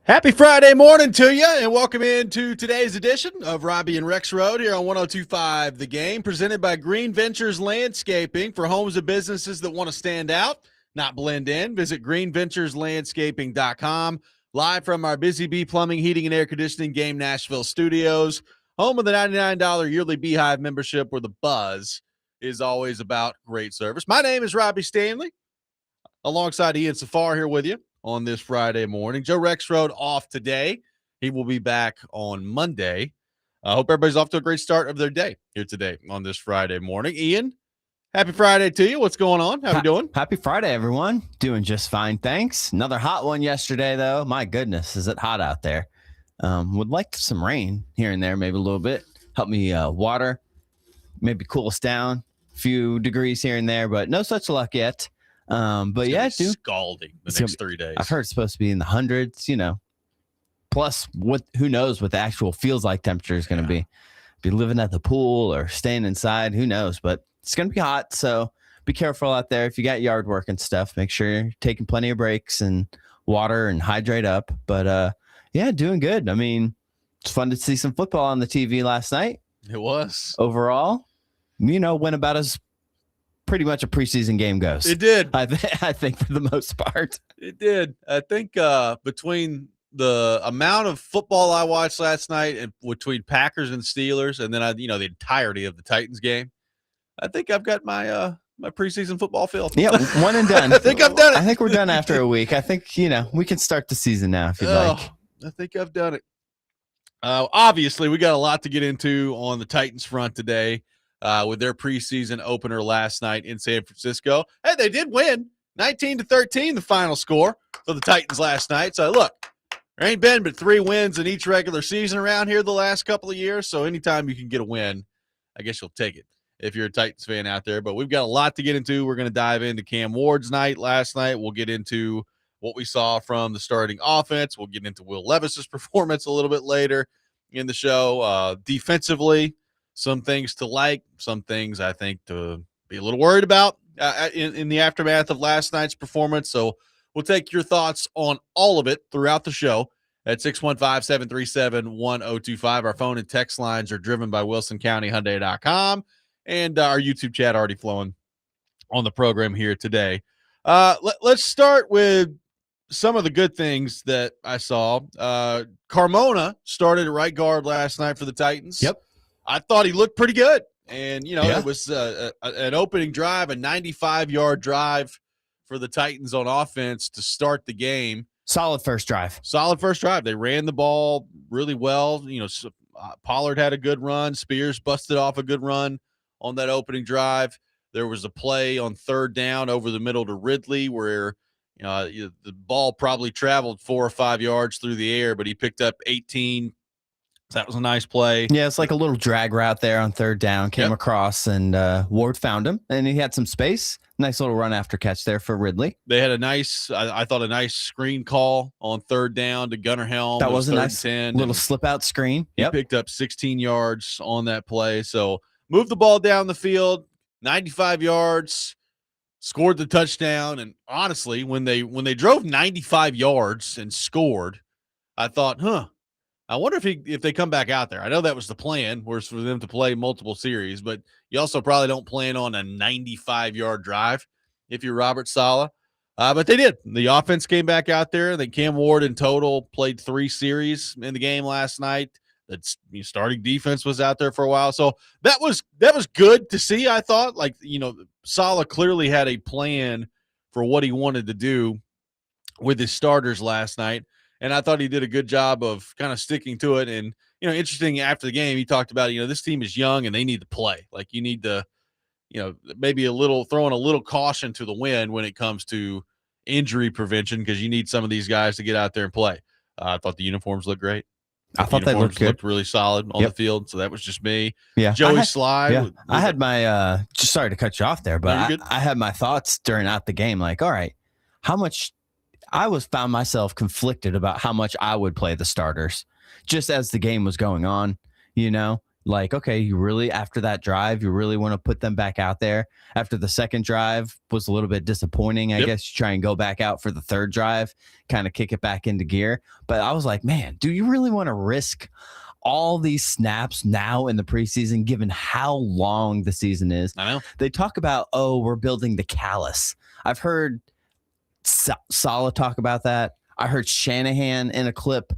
Happy Friday morning to you, and welcome into today's edition of Robby and Rexrode here on 102.5 The Game, presented by Green Ventures Landscaping for homes and businesses that want to stand out, not blend in. Visit greenventureslandscaping.com. Live from our Busy Bee Plumbing, Heating, and Air Conditioning Game Nashville studios, home of the $99 yearly Beehive membership where the buzz is always about great service. My name is Robbie Stanley, alongside Ian Safar here with you on this Friday morning. Joe Rexrode off today. He will be back on Monday. I hope everybody's off to a great start of their day here today on this Friday morning. Ian, happy Friday to you. What's going on? How you doing? Happy Friday, everyone. Doing just fine, thanks. Another hot one yesterday, though. My goodness, is it hot out there? Would like some rain here and there, maybe a little bit. Help me water, maybe cool us down. A few degrees here and there, but no such luck yet. But yeah, dude, scalding the next 3 days. I've heard it's supposed to be in the hundreds, plus who knows what the actual feels like temperature is going to be living at the pool or staying inside, who knows, but it's going to be hot. So be careful out there. If you got yard work and stuff, make sure you're taking plenty of breaks and water and hydrate up. But yeah, doing good. I mean, it's fun to see some football on the TV last night. It was overall, went about as pretty much a preseason game goes. It did. I think for the most part. It did. I think between the amount of football I watched last night and between Packers and Steelers, and then the entirety of the Titans game, I think I've got my my preseason football filled. Yeah, one and done. I think I've done it. I think we're done after a week. I think, we can start the season now if you'd like. I think I've done it. Obviously, we got a lot to get into on the Titans front today. With their preseason opener last night in San Francisco. Hey, they did win 19-13, the final score for the Titans last night. So, look, there ain't been but 3 wins in each regular season around here the last couple of years. So, anytime you can get a win, I guess you'll take it if you're a Titans fan out there. But we've got a lot to get into. We're going to dive into Cam Ward's night last night. We'll get into what we saw from the starting offense. We'll get into Will Levis's performance a little bit later in the show. Defensively, some things to like, some things I think to be a little worried about in the aftermath of last night's performance. So we'll take your thoughts on all of it throughout the show at 615-737-1025. Our phone and text lines are driven by WilsonCountyHyundai.com, and our YouTube chat already flowing on the program here today. Let's start with some of the good things that I saw. Carmona started at right guard last night for the Titans. Yep. I thought he looked pretty good. And, It was an opening drive, a 95-yard drive for the Titans on offense to start the game. Solid first drive. They ran the ball really well. Pollard had a good run. Spears busted off a good run on that opening drive. There was a play on third down over the middle to Ridley where the ball probably traveled 4 or 5 yards through the air, but he picked up 18. So that was a nice play. Yeah, it's like a little drag route there on third down. Came across, and Ward found him, and he had some space. Nice little run after catch there for Ridley. They had a nice, I thought, a nice screen call on third down to Gunnar Helm. That was a nice little slip-out screen. He picked up 16 yards on that play. So moved the ball down the field, 95 yards, scored the touchdown. And honestly, when they drove 95 yards and scored, I thought, I wonder if they come back out there. I know that was the plan, was for them to play multiple series, but you also probably don't plan on a 95-yard drive if you're Robert Saleh. But they did. The offense came back out there. I think Cam Ward in total played 3 series in the game last night. The starting defense was out there for a while. So that was good to see, I thought. Saleh clearly had a plan for what he wanted to do with his starters last night. And I thought he did a good job of kind of sticking to it. And, interesting, after the game, he talked about, this team is young and they need to play. Like, you need to, maybe throwing a little caution to the wind when it comes to injury prevention, because you need some of these guys to get out there and play. I thought the uniforms looked great. I thought they looked really solid on the field. So that was just me. Yeah. Joey Sly. Yeah. I had my, just sorry to cut you off there, but I had my thoughts during the game. Like, all right, how much found myself conflicted about how much I would play the starters just as the game was going on. Like, okay, you really, after that drive, you really want to put them back out there. After the second drive was a little bit disappointing, I guess you try and go back out for the third drive, kind of kick it back into gear. But I was like, man, do you really want to risk all these snaps now in the preseason, given how long the season is? I know. They talk about, oh, we're building the callus. I've heard Saleh talk about that. I heard Shanahan in a clip,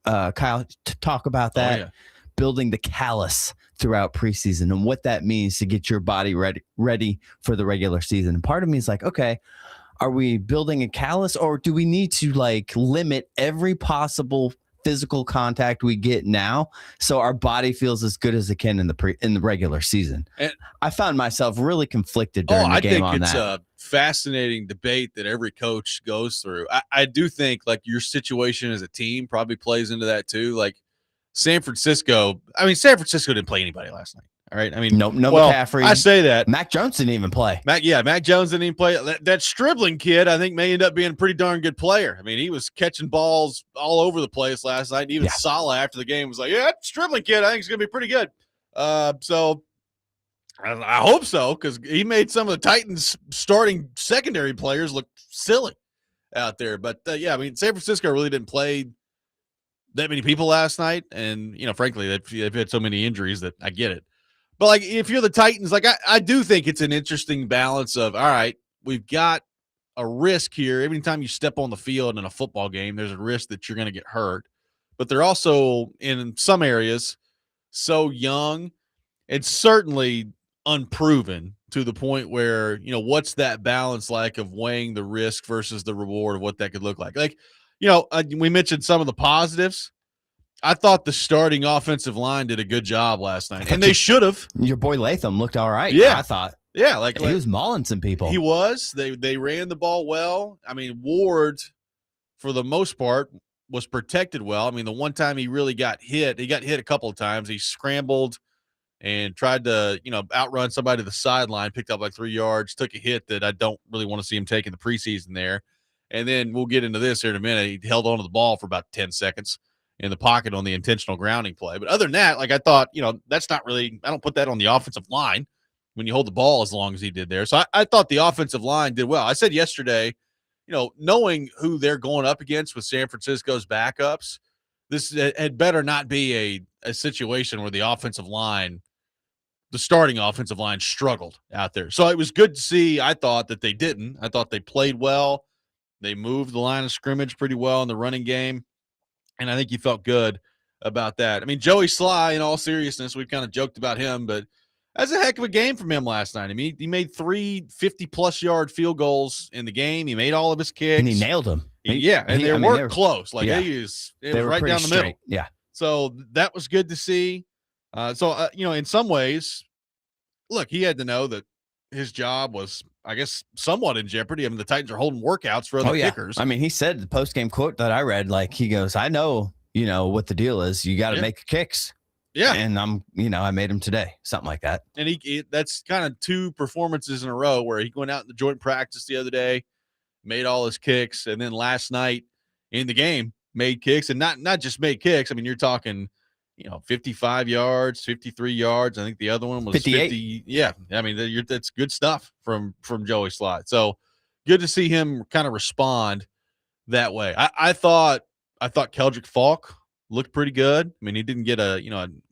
Kyle talk about that. Yeah. Building the callus throughout preseason and what that means to get your body ready for the regular season. And part of me is like, okay, are we building a callus, or do we need to like limit every possible physical contact we get now so our body feels as good as it can in the regular season? And I found myself really conflicted during the game on that. I think it's a fascinating debate that every coach goes through. I do think like your situation as a team probably plays into that too. Like San Francisco didn't play anybody last night. All right. I mean, no McCaffrey. I say that. Mac Jones didn't even play. Mac Jones didn't even play. That Stribling kid, I think, may end up being a pretty darn good player. I mean, he was catching balls all over the place last night. And even Saleh after the game was like, yeah, that Stribling kid, I think he's going to be pretty good. So I hope so, because he made some of the Titans starting secondary players look silly out there. But, I mean, San Francisco really didn't play that many people last night, and frankly, they've had so many injuries that I get it. But like, if you're the Titans, like I do think it's an interesting balance of, all right, we've got a risk here. Every time you step on the field in a football game, there's a risk that you're going to get hurt. But they're also in some areas so young and certainly unproven to the point where what's that balance like of weighing the risk versus the reward of what that could look like. Like, we mentioned some of the positives. I thought the starting offensive line did a good job last night, and they should have. Your boy Latham looked all right. Yeah, I thought. Yeah, like he was mauling some people. He was. They ran the ball well. I mean, Ward, for the most part, was protected well. I mean, the one time he really got hit, he got hit a couple of times. He scrambled and tried to, outrun somebody to the sideline, picked up like 3 yards, took a hit that I don't really want to see him take in the preseason there. And then we'll get into this here in a minute. He held onto the ball for about 10 seconds in the pocket on the intentional grounding play. But other than that, like I thought, that's not really – I don't put that on the offensive line when you hold the ball as long as he did there. So I thought the offensive line did well. I said yesterday, knowing who they're going up against with San Francisco's backups, this had better not be a situation where the starting offensive line struggled out there. So it was good to see. I thought that they didn't. I thought they played well. They moved the line of scrimmage pretty well in the running game, and I think you felt good about that. I mean, Joey Sly, in all seriousness, we've kind of joked about him, but that's a heck of a game from him last night. I mean, he made 3 50-plus yard field goals in the game. He made all of his kicks. And he nailed them. They were close. Like, it was right down the middle. Yeah. So that was good to see. In some ways, look, he had to know that his job was, I guess, somewhat in jeopardy. I mean, the Titans are holding workouts for other kickers. I mean, he said the post-game quote that I read, like, he goes, I know, what the deal is. You got to make kicks. Yeah. And I made him today, something like that. And that's kind of 2 performances in a row where he went out in the joint practice the other day, made all his kicks, and then last night in the game made kicks, and not just made kicks. I mean, you're talking, 55 yards, 53 yards. I think the other one was 58. 50. Yeah. I mean, that's good stuff from Joey Sly. So good to see him kind of respond that way. I thought Keldrick Falk looked pretty good. I mean, he didn't get it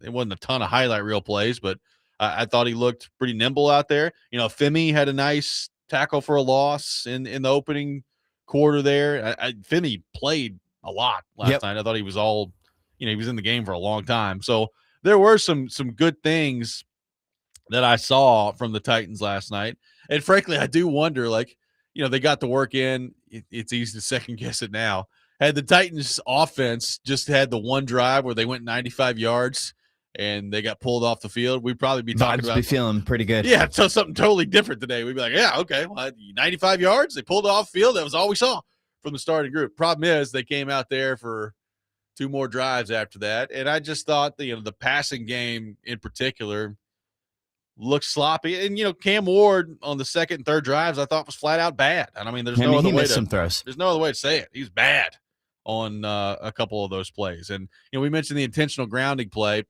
wasn't a ton of highlight reel plays, but I thought he looked pretty nimble out there. Femi had a nice tackle for a loss in the opening quarter there. Femi played a lot last night. I thought he was all, he was in the game for a long time. So there were some good things that I saw from the Titans last night. And frankly, I do wonder, like, they got the work in. It's easy to second guess it now. Had the Titans offense just had the one drive where they went 95 yards and they got pulled off the field, we'd probably be talking about. Be feeling pretty good. Yeah, so something totally different today. We'd be like, yeah, okay, well, 95 yards, they pulled it off the field. That was all we saw from the starting group. Problem is, they came out there for 2 more drives after that, and I just thought the passing game in particular looked sloppy. And Cam Ward on the second and third drives I thought was flat out bad. And I mean, there's no other way to say it. He's bad on a couple of those plays. And we mentioned the intentional grounding play.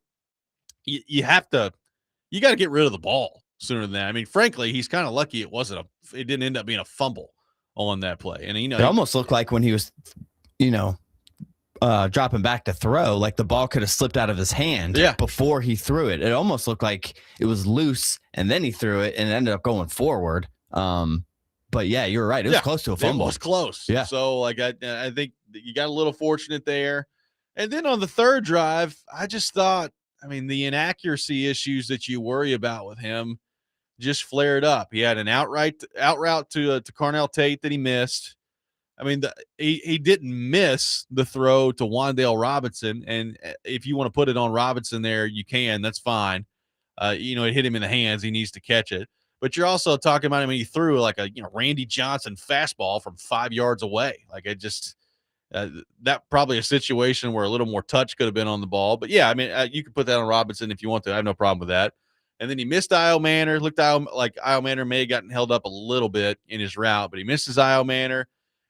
you have to you got to get rid of the ball sooner than that. I mean, frankly, he's kind of lucky it didn't end up being a fumble on that play. And It almost looked like when he was, you know, dropping back to throw, like the ball could have slipped out of his hand before he threw it. It almost looked like it was loose and then he threw it and it ended up going forward. But yeah, you're right. It was close to a fumble. It was close. Yeah. So like I think you got a little fortunate there. And then on the third drive, I just thought, I mean, the inaccuracy issues that you worry about with him just flared up. He had an out route to Carnell Tate that he missed. I mean, he didn't miss the throw to Wan'Dale Robinson, and if you want to put it on Robinson there, you can. That's fine. It hit him in the hands. He needs to catch it. But you're also talking about him. He threw like a Randy Johnson fastball from 5 yards away. Like it just that probably a situation where a little more touch could have been on the ball. But yeah, I mean, you could put that on Robinson if you want to. I have no problem with that. And then he missed Io Manor. Looked like Io Manor may have gotten held up a little bit in his route, but he missed his Io Manor.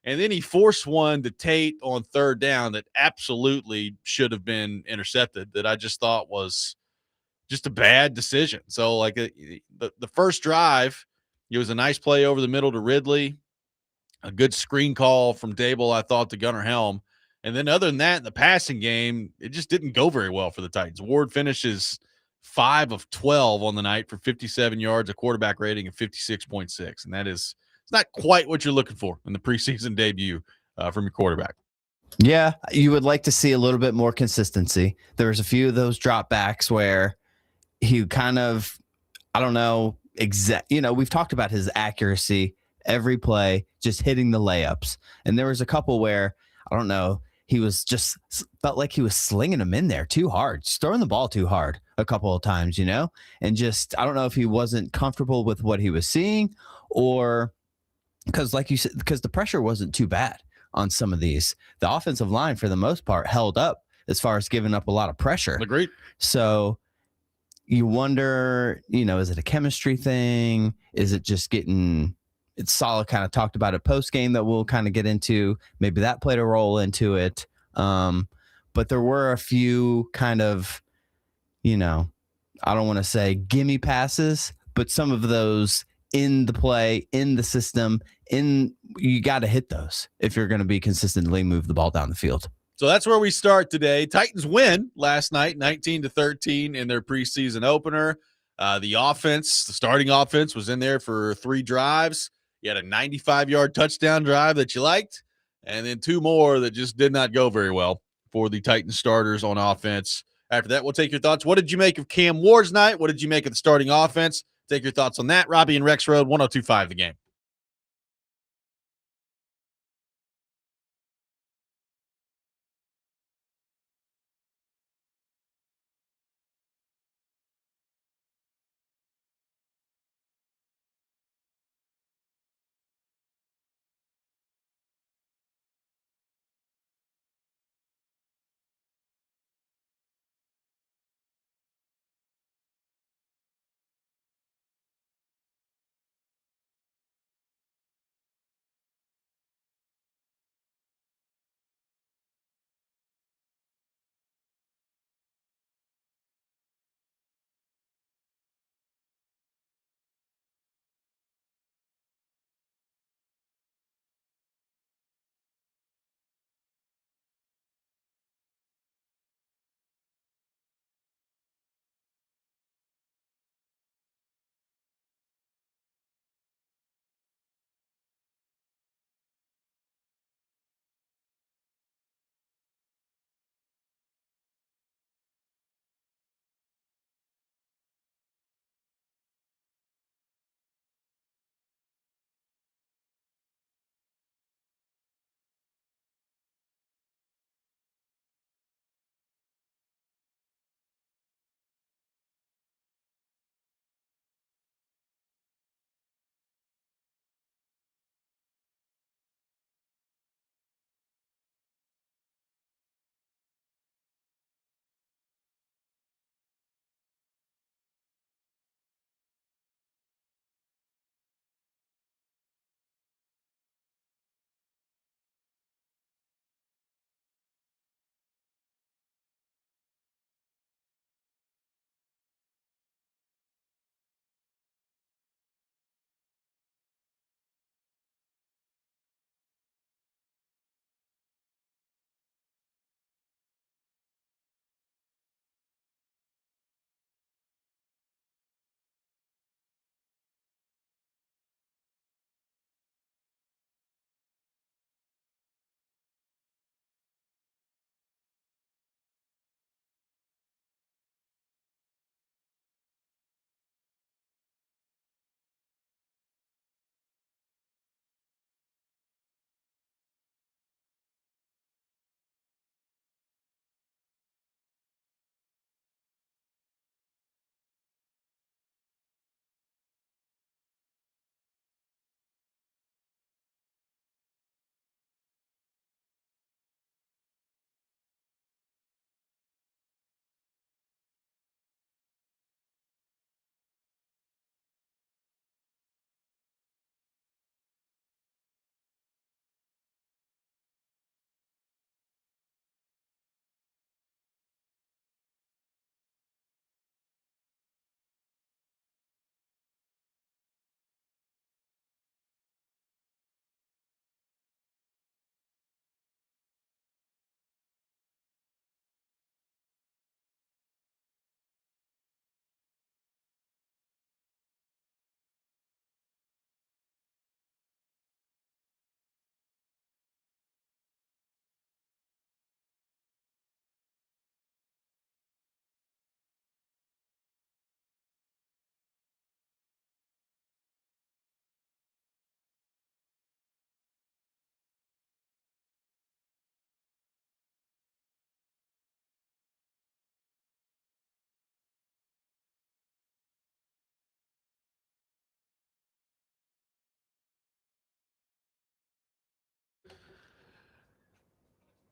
And then he forced one to Tate on third down that absolutely should have been intercepted, that I just thought was just a bad decision. So, like the first drive, it was a nice play over the middle to Ridley, a good screen call from Dable, I thought, to Gunnar Helm. And then other than that, in the passing game, it just didn't go very well for the Titans. Ward finishes 5 of 12 on the night for 57 yards, a quarterback rating of 56.6. And that is – it's not quite what you're looking for in the preseason debut from your quarterback. Yeah, you would like to see a little bit more consistency. There was a few of those dropbacks where he kind of, I don't know, we've talked about his accuracy every play, just hitting the layups. And there was a couple where, I don't know, he was just felt like he was slinging them in there too hard, just throwing the ball too hard a couple of times, and just, I don't know if he wasn't comfortable with what he was seeing or because like you said, because the pressure wasn't too bad on some of these. The offensive line, for the most part, held up as far as giving up a lot of pressure. Agreed. So you wonder, is it a chemistry thing? Is it just it's Saleh kind of talked about it post game that we'll kind of get into. Maybe that played a role into it. But there were a few kind of, I don't want to say gimme passes, but some of those in the play, in the system, you got to hit those if you're going to be consistently move the ball down the field. So that's where we start today. Titans win last night, 19-13 in their preseason opener. The starting offense was in there for 3 drives. You had a 95-yard touchdown drive that you liked, and then 2 more that just did not go very well for the Titans starters on offense. After that, we'll take your thoughts. What did you make of Cam Ward's night? What did you make of the starting offense? Take your thoughts on that. Robby and Rexrode, 102.5 The Game.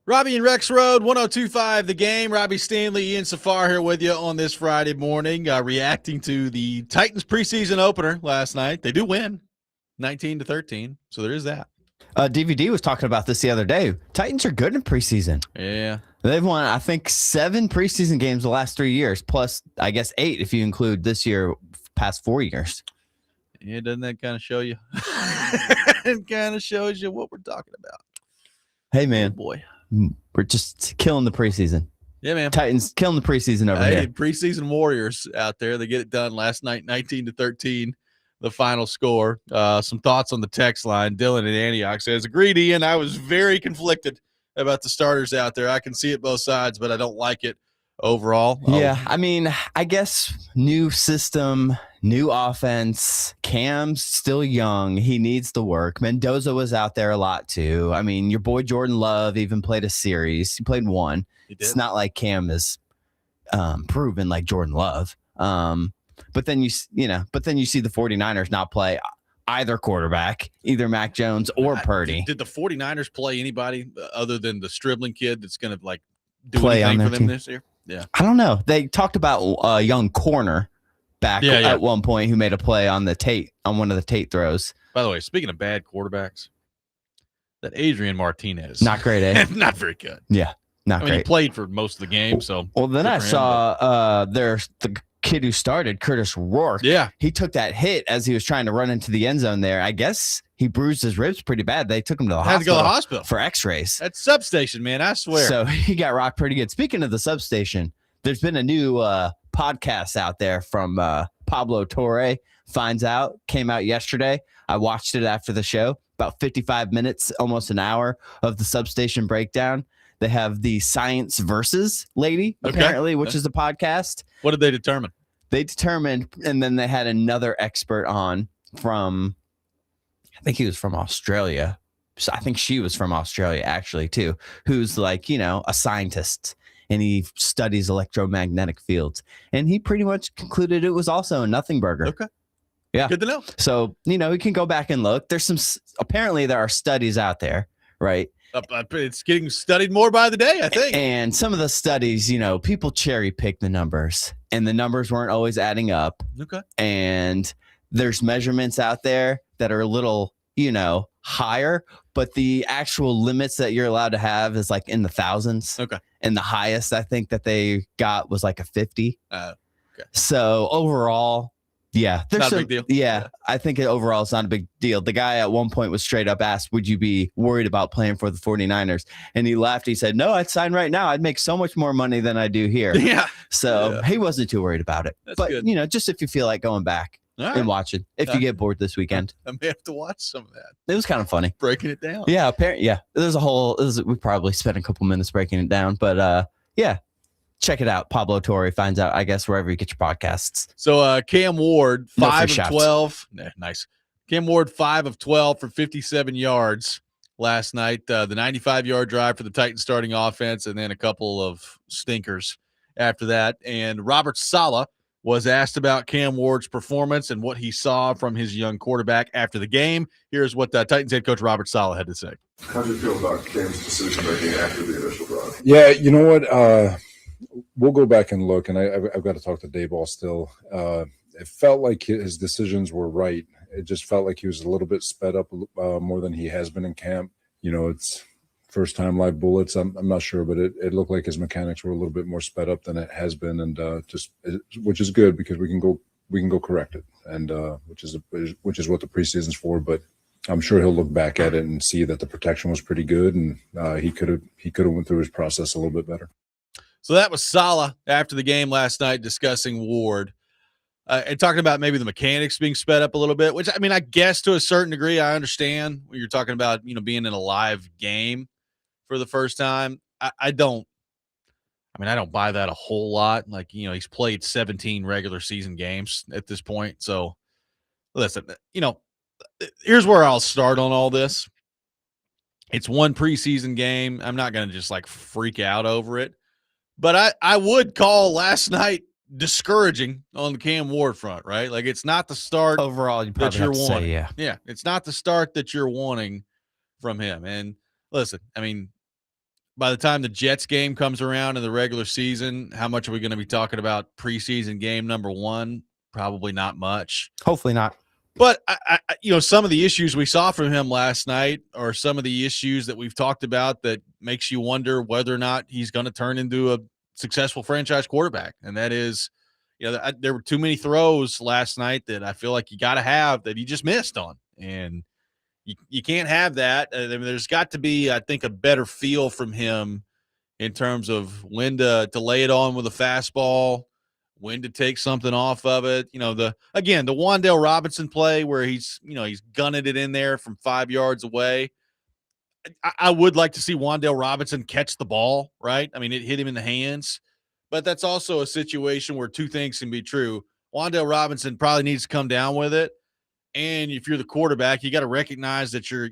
Robby and Rexrode, 102.5 The Game. Robbie Stanley, Ian Safar here with you on this Friday morning, reacting to the Titans preseason opener last night. They do win 19-13, so there is that. DVD was talking about this the other day. Titans are good in preseason. Yeah. They've won, I think, 7 preseason games the last 3 years, plus, I guess, 8 if you include this year, past 4 years. Yeah, doesn't that kind of show you? It kind of shows you what we're talking about. Hey, man. Oh, boy. We're just killing the preseason. Yeah, man. Titans killing the preseason over here. Preseason warriors out there. They get it done last night, 19-13, the final score. Some thoughts on the text line. Dylan in Antioch says, agreed, Ian. I was very conflicted about the starters out there. I can see it both sides, but I don't like it overall. Yeah, I mean, I guess new system, new offense. Cam's still young. He needs the work. Mendoza was out there a lot too. I mean, your boy Jordan Love even played a series. He played one. He did. It's not like Cam is proven like Jordan Love. But then you see the 49ers not play either quarterback, either Mac Jones or Purdy. Did the 49ers play anybody other than the Stribling kid that's going to like do Play anything on for their them team? this year? Yeah. I don't know. They talked about a young corner back at one point who made a play on one of the Tate throws. By the way, speaking of bad quarterbacks, that Adrian Martinez. Not great, eh? Not very good. Yeah, not I mean, great. he played for most of the game, so. Well, then I saw there's the kid who started, Curtis Rourke. Yeah. He took that hit as he was trying to run into the end zone there. I guess he bruised his ribs pretty bad. They took him to the Had to go to the hospital for x-rays. That's substation, man. I swear. So he got rocked pretty good. Speaking of the substation, there's been a new podcast out there from Pablo Torre Finds Out. Came out yesterday. I watched it after the show. About 55 minutes, almost an hour of the substation breakdown. They have the Science Versus lady, apparently, which is the podcast. What did they determine? They determined, and then they had another expert on from, I think he was from Australia. So I think she was from Australia, actually, too, who's like, a scientist, and he studies electromagnetic fields. And he pretty much concluded it was also a nothing burger. Okay. Yeah. Good to know. So, we can go back and look. Apparently there are studies out there, right? It's getting studied more by the day, I think. And some of the studies, people cherry pick the numbers, and the numbers weren't always adding up. Okay. And there's measurements out there that are a little, higher, but the actual limits that you're allowed to have is like in the thousands. Okay. And the highest I think that they got was like a 50. Okay. So overall, yeah, there's not a big deal. Yeah, I think overall it's not a big deal. The guy at one point was straight up asked, would you be worried about playing for the 49ers? And he laughed. He said, no, I'd sign right now. I'd make so much more money than I do here. Yeah. So he wasn't too worried about it. That's but, good. Just if you feel like going back and watching, if you get bored this weekend. I may have to watch some of that. It was kind of funny. Breaking it down. Yeah, apparently, yeah. We probably spent a couple minutes breaking it down, but yeah. Check it out. Pablo Torre Finds Out, I guess, wherever you get your podcasts. So Cam Ward, 5 of 12. Nice. Cam Ward, 5 of 12 for 57 yards last night. The 95-yard drive for the Titans starting offense, and then a couple of stinkers after that. And Robert Saleh was asked about Cam Ward's performance and what he saw from his young quarterback after the game. Here's what Titans head coach Robert Saleh had to say. How do you feel about Cam's decision-making after the initial drive? Yeah, you know what? We'll go back and look, and I've got to talk to Dayball still. It felt like his decisions were right. It just felt like he was a little bit sped up more than he has been in camp. It's first time live bullets. I'm not sure, but it looked like his mechanics were a little bit more sped up than it has been, and which is good because we can go correct it, and which is what the preseason's for. But I'm sure he'll look back at it and see that the protection was pretty good, and he could have went through his process a little bit better. So that was Saleh after the game last night discussing Ward and talking about maybe the mechanics being sped up a little bit, which, I mean, I guess to a certain degree, I understand when you're talking about, being in a live game for the first time. I don't buy that a whole lot. Like, he's played 17 regular season games at this point. So listen, here's where I'll start on all this. It's one preseason game. I'm not going to just like freak out over it. But I would call last night discouraging on the Cam Ward front, right? Like, it's not the start overall that you're wanting. Yeah. Yeah, it's not the start that you're wanting from him. And listen, I mean, by the time the Jets game comes around in the regular season, how much are we going to be talking about preseason game number 1? Probably not much. Hopefully not. But some of the issues we saw from him last night are some of the issues that we've talked about that makes you wonder whether or not he's going to turn into a successful franchise quarterback. And that is, there were too many throws last night that I feel like you got to have that he just missed on. And you can't have that. I mean, there's got to be, I think, a better feel from him in terms of when to lay it on with a fastball, when to take something off of it. The Wan'Dale Robinson play where he's gunning it in there from 5 yards away. I would like to see Wan'Dale Robinson catch the ball, right? I mean, it hit him in the hands, but that's also a situation where two things can be true. Wan'Dale Robinson probably needs to come down with it. And if you're the quarterback, you got to recognize that you're,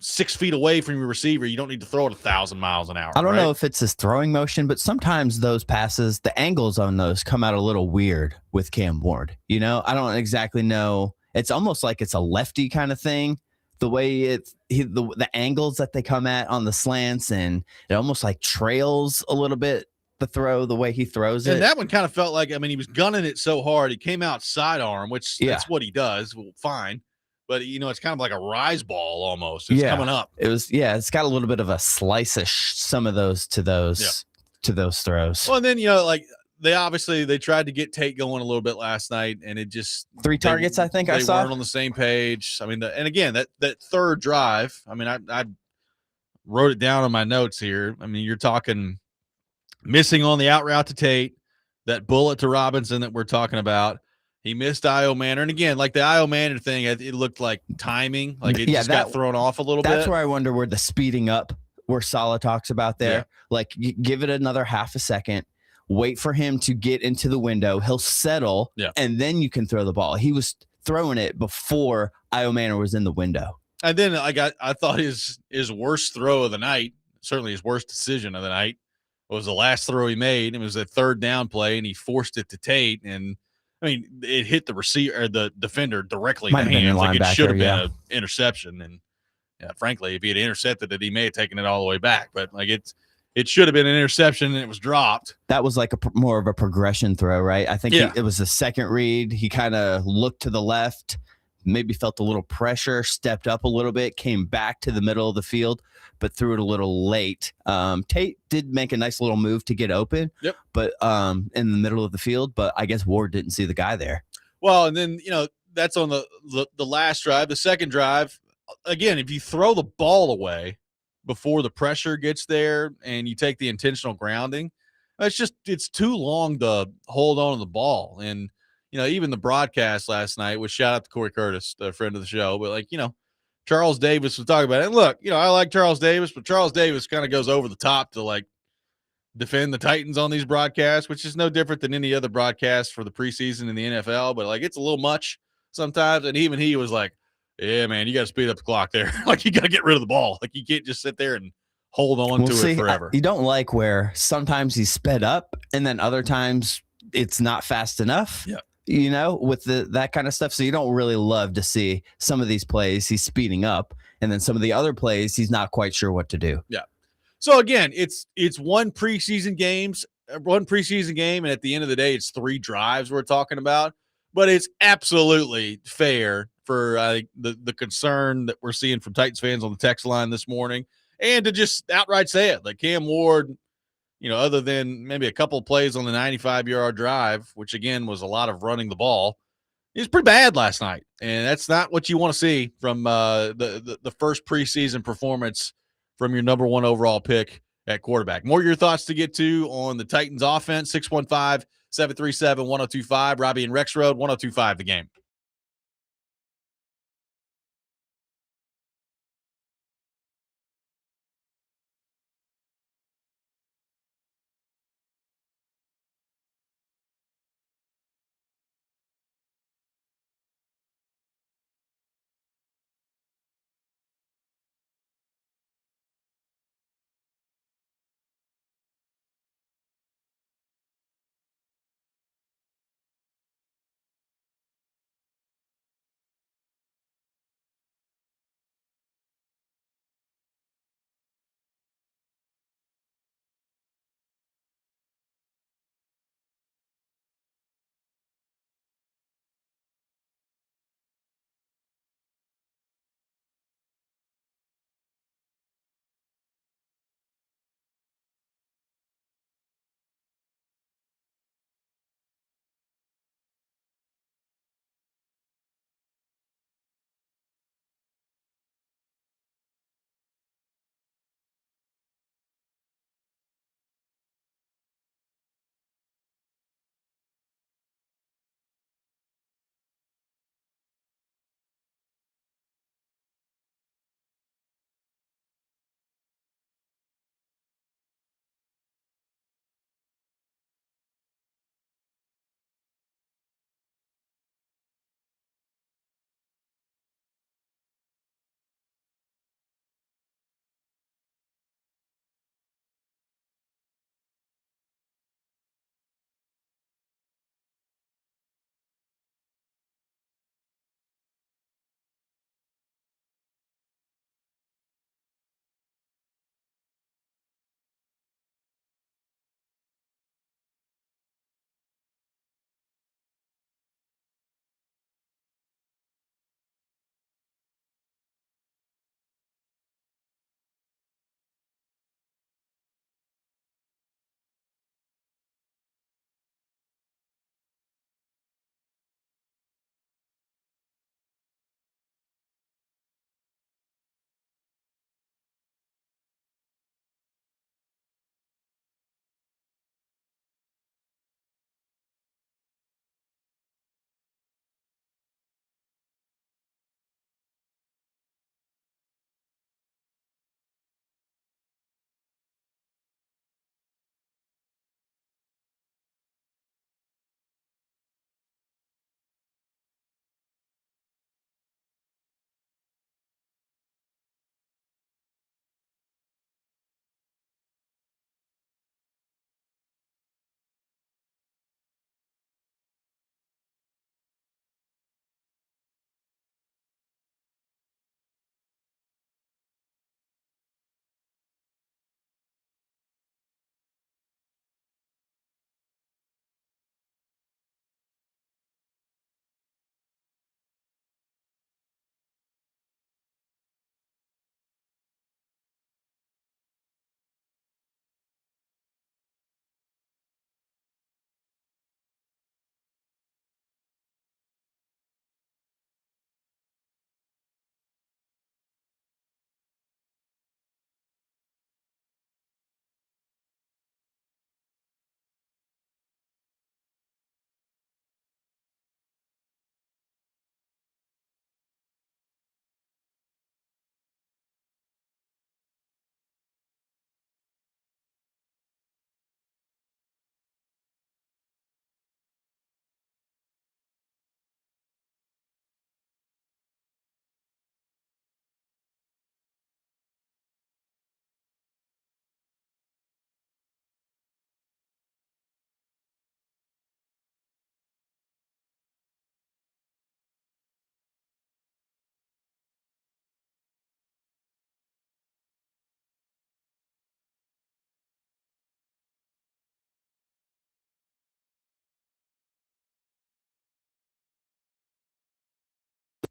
6 feet away from your receiver. You don't need to throw it 1,000 miles an hour. I don't right? know if it's his throwing motion, but sometimes those passes, the angles on those come out a little weird with Cam Ward. I don't exactly know. It's almost like it's a lefty kind of thing. The way the angles that they come at on the slants, and it almost like trails a little bit the throw, the way he throws it. And that one kind of felt like, he was gunning it so hard. He came out sidearm, which that's what he does. Well, fine. But, it's kind of like a rise ball almost. It's coming up. It's got a little bit of a slice-ish, some of those to those throws. Well, and then, they tried to get Tate going a little bit last night, and it just 3 targets, I think I saw. They weren't on the same page. I mean, and again, that third drive, I wrote it down on my notes here. I mean, you're talking missing on the out route to Tate, that bullet to Robinson that we're talking about. He missed Io Manor. And again, like the Io Manor thing, it looked like timing. Like it just got thrown off a little bit. That's where I wonder where the speeding up, where Saleh talks about there. Yeah. Like, give it another half a second. Wait for him to get into the window. He'll settle, and then you can throw the ball. He was throwing it before Io Manor was in the window. And then I thought his worst throw of the night, certainly his worst decision of the night, was the last throw he made. It was a third down play, and he forced it to Tate. And it hit the receiver or the defender directly in the hands. Like it should have been an interception. And frankly, if he had intercepted it, he may have taken it all the way back. But it should have been an interception, and it was dropped. That was like more of a progression throw, right? I think it was a second read. He kind of looked to the left, maybe felt a little pressure, stepped up a little bit, came back to the middle of the field, but threw it a little late. Tate did make a nice little move to get open, but in the middle of the field. But I guess Ward didn't see the guy there. Well, and then that's on the last drive. The second drive, again, if you throw the ball away before the pressure gets there and you take the intentional grounding, it's too long to hold on to the ball. And even the broadcast last night was, shout out to Corey Curtis, a friend of the show, but Charles Davis was talking about it. And look, I like Charles Davis, but Charles Davis kind of goes over the top to defend the Titans on these broadcasts, which is no different than any other broadcast for the preseason in the NFL. But it's a little much sometimes. And even he was like, yeah, man, you got to speed up the clock there. You got to get rid of the ball. You can't just sit there and hold on to it forever. You don't like where sometimes he's sped up and then other times it's not fast enough. Yeah. With that kind of stuff. So you don't really love to see some of these plays he's speeding up, and then some of the other plays he's not quite sure what to do. Yeah. So again, it's one preseason game, and at the end of the day, it's 3 drives we're talking about. But it's absolutely fair for the concern that we're seeing from Titans fans on the text line this morning, and to just outright say it. Like Cam Ward, other than maybe a couple of plays on the 95-yard drive, which again was a lot of running the ball, he was pretty bad last night. And that's not what you want to see from the first preseason performance from your number 1 overall pick at quarterback. More of your thoughts to get to on the Titans offense, 615-737-1025. Robby and Rexrode, 1025 The Game.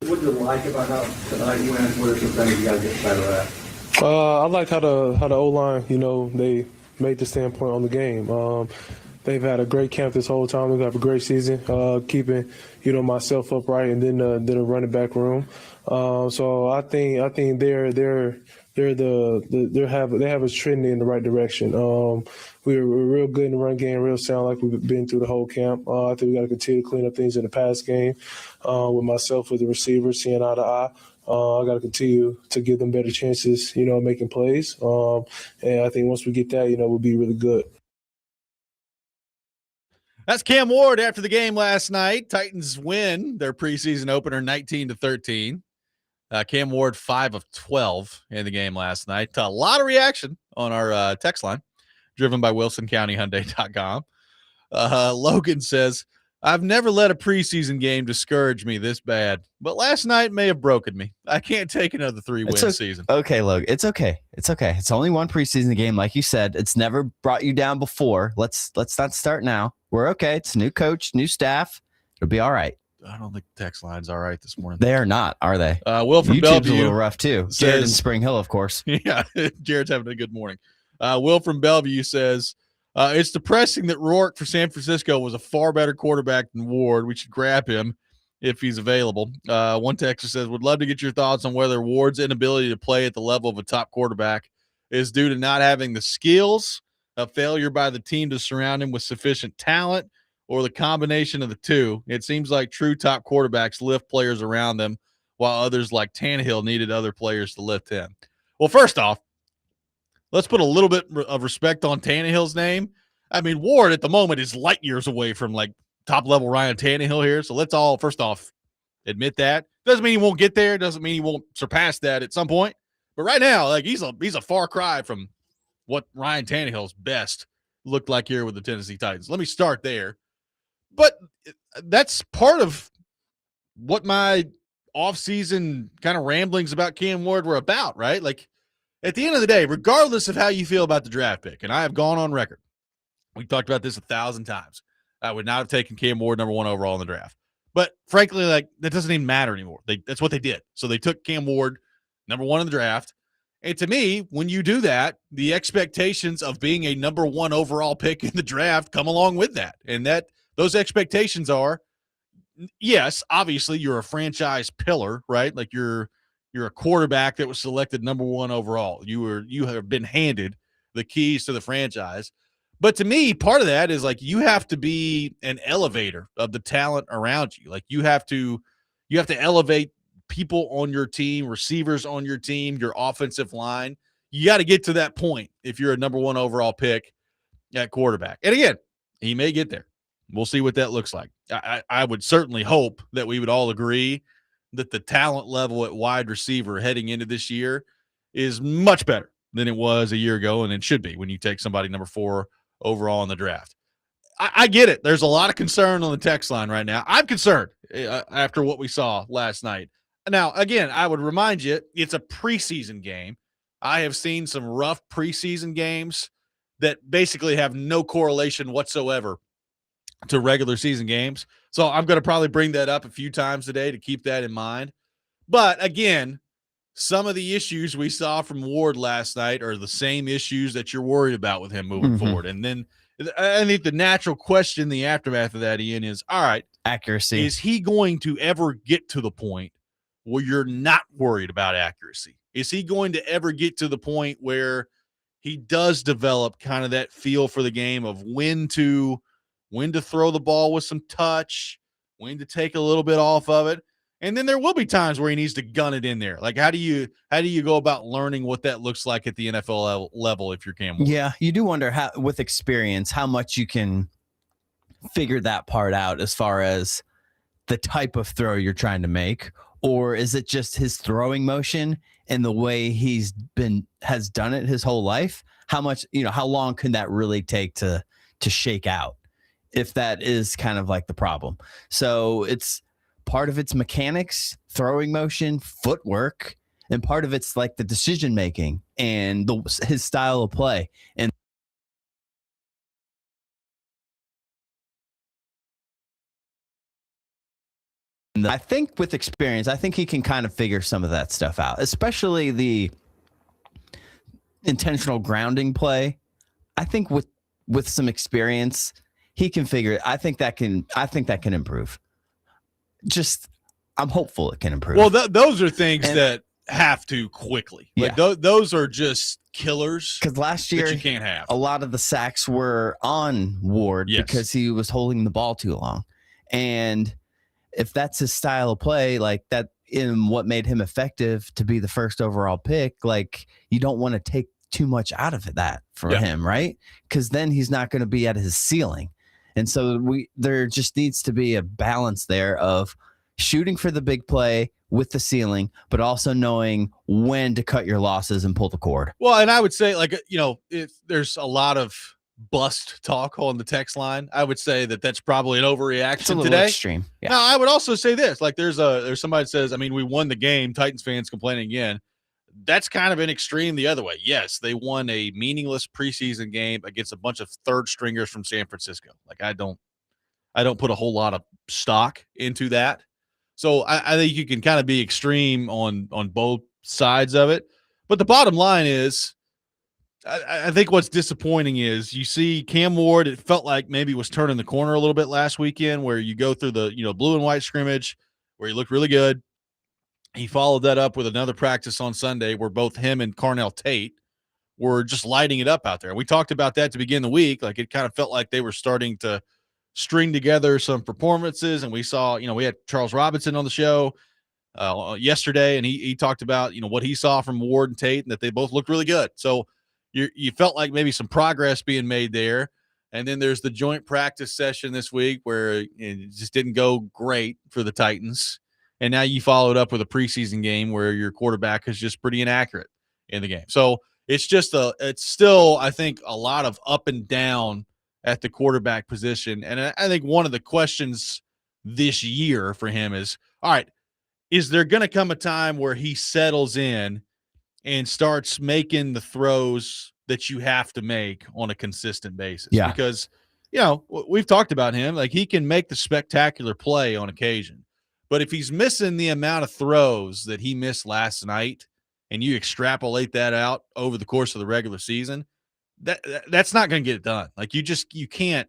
What do you like about how tonight went? What are some things you got to get better at? I like how the O-line, they made the standpoint on the game. They've had a great camp this whole time. They've had a great season, keeping myself upright, and then the running back room. So I think they have us trending in the right direction. We're real good in the run game, real sound like we've been through the whole camp. I think we got to continue to clean up things in the pass game. With myself, with the receivers, seeing eye to eye. I got to continue to give them better chances, making plays. And I think once we get that, we'll be really good. That's Cam Ward after the game last night. Titans win their preseason opener 19-13. Cam Ward 5 of 12 in the game last night. A lot of reaction on our text line, driven by WilsonCountyHyundai.com. Logan says, I've never let a preseason game discourage me this bad, but last night may have broken me. I can't take another 3-win season. Okay, Logan, it's okay. It's okay. It's only one preseason game, like you said. It's never brought you down before. Let's not start now. We're okay. It's a new coach, new staff. It'll be all right. I don't think the text line's all right this morning. They are not, are they? Will from YouTube's Bellevue, a little rough too. Jared in Spring Hill, of course. Yeah, Jared's having a good morning. Will from Bellevue says, it's depressing that Rourke for San Francisco was a far better quarterback than Ward. We should grab him if he's available. One texter says, would love to get your thoughts on whether Ward's inability to play at the level of a top quarterback is due to not having the skills, a failure by the team to surround him with sufficient talent, or the combination of the two. It seems like true top quarterbacks lift players around them, while others like Tannehill needed other players to lift him. Well, first off, let's put a little bit of respect on Tannehill's name. I mean, Ward at the moment is light years away from like top level Ryan Tannehill here. So let's all first off admit that. Doesn't mean he won't get there. Doesn't mean he won't surpass that at some point. But right now, like he's a far cry from what Ryan Tannehill's best looked like here with the Tennessee Titans. Let me start there. But that's part of what my offseason kind of ramblings about Cam Ward were about, right? Like, at the end of the day, regardless of how you feel about the draft pick, and I have gone on record, we've talked about this 1,000 times, I would not have taken Cam Ward number 1 overall in the draft. But frankly, like that doesn't even matter anymore. That's what they did. So they took Cam Ward number 1 in the draft. And to me, when you do that, the expectations of being a number 1 overall pick in the draft come along with that. And those expectations are, yes, obviously you're a franchise pillar, right? Like you're a quarterback that was selected number 1 overall. You have been handed the keys to the franchise. But to me, part of that is like you have to be an elevator of the talent around you. Like you have to elevate people on your team, receivers on your team, your offensive line. You got to get to that point if you're a number 1 overall pick at quarterback. And again, he may get there. We'll see what that looks like. I would certainly hope that we would all agree that the talent level at wide receiver heading into this year is much better than it was a year ago, and it should be when you take somebody number 4 overall in the draft. I get it. There's a lot of concern on the text line right now. I'm concerned after what we saw last night. Now, again, I would remind you, it's a preseason game. I have seen some rough preseason games that basically have no correlation whatsoever to regular season games. So I'm going to probably bring that up a few times today to keep that in mind. But again, some of the issues we saw from Ward last night are the same issues that you're worried about with him moving forward. And then I think the natural question, the aftermath of that, Ian, is, all right, accuracy. Is he going to ever get to the point where you're not worried about accuracy? Is he going to ever get to the point where he does develop kind of that feel for the game of when to throw the ball with some touch, when to take a little bit off of it? And then there will be times where he needs to gun it in there. Like, how do you go about learning what that looks like at the NFL level if you're Cam Ward? Yeah, you do wonder how, with experience, how much you can figure that part out as far as the type of throw you're trying to make, or is it just his throwing motion and the way has done it his whole life? How much, how long can that really take to shake out, if that is kind of like the problem? So it's part of its mechanics, throwing motion, footwork, and part of it's like the decision making and his style of play. And And I think with experience, I think he can kind of figure some of that stuff out, especially the intentional grounding play. I think with some experience, he can figure it. I think that can improve. I'm hopeful it can improve. Well, those are things that have to quickly. Like those are just killers. Because last year you can't have. A lot of the sacks were on Ward because he was holding the ball too long. And if that's his style of play, like that in what made him effective to be the first overall pick, like you don't want to take too much out of that for him, right? Because then he's not going to be at his ceiling. And so there just needs to be a balance there of shooting for the big play with the ceiling, but also knowing when to cut your losses and pull the cord. Well, and I would say, like, if there's a lot of bust talk on the text line, I would say that's probably an overreaction today. Extreme. Yeah. Now, I would also say this, like there's somebody that says, I mean, we won the game, Titans fans complaining again. That's kind of an extreme the other way. Yes, they won a meaningless preseason game against a bunch of third stringers from San Francisco. Like I don't put a whole lot of stock into that. So I think you can kind of be extreme on both sides of it. But the bottom line is, I think what's disappointing is you see Cam Ward, it felt like maybe was turning the corner a little bit last weekend where you go through the blue and white scrimmage where he looked really good. He followed that up with another practice on Sunday where both him and Carnell Tate were just lighting it up out there. We talked about that to begin the week. Like it kind of felt like they were starting to string together some performances. And we saw, we had Charles Robinson on the show yesterday, and he talked about, what he saw from Ward and Tate and that they both looked really good. So you felt like maybe some progress being made there. And then there's the joint practice session this week where it just didn't go great for the Titans. And now you followed up with a preseason game where your quarterback is just pretty inaccurate in the game. So it's still, I think, a lot of up and down at the quarterback position. And I think one of the questions this year for him is, all right, is there going to come a time where he settles in and starts making the throws that you have to make on a consistent basis? Yeah. Because, we've talked about him. Like he can make the spectacular play on occasion. But if he's missing the amount of throws that he missed last night and you extrapolate that out over the course of the regular season, that's not going to get it done. Like you can't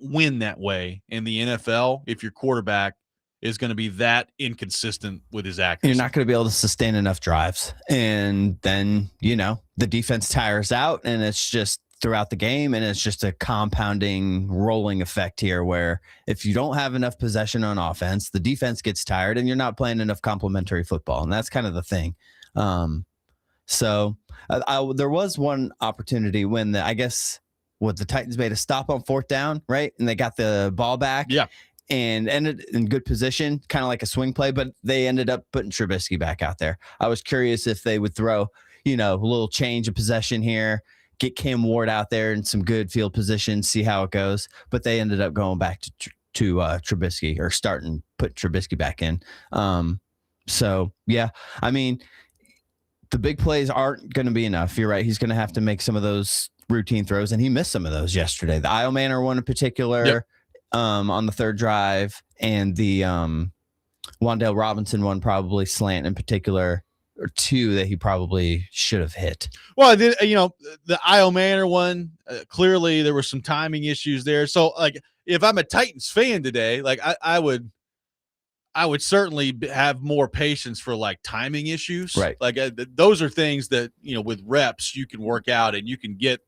win that way in the NFL if your quarterback is going to be that inconsistent with his accuracy. You're not going to be able to sustain enough drives. And then, the defense tires out and it's just throughout the game. And it's just a compounding rolling effect here where if you don't have enough possession on offense, the defense gets tired and you're not playing enough complementary football. And that's kind of the thing. So there was one opportunity when the Titans made a stop on fourth down, right? And they got the ball back. Yeah. And ended in good position, kind of like a swing play, but they ended up putting Trubisky back out there. I was curious if they would throw, a little change of possession here, get Cam Ward out there in some good field position, see how it goes. But they ended up going back to Trubisky or put Trubisky back in. So, yeah, I mean, the big plays aren't going to be enough. You're right. He's going to have to make some of those routine throws, and he missed some of those yesterday. The Io Manor one in particular. Yep. On the third drive, and the Wan'Dale Robinson one, probably slant in particular, or two that he probably should have hit. Well, the Io Manor one, clearly there were some timing issues there. So, like, if I'm a Titans fan today, like I would certainly have more patience for like timing issues. Right. Like those are things that with reps you can work out and you can get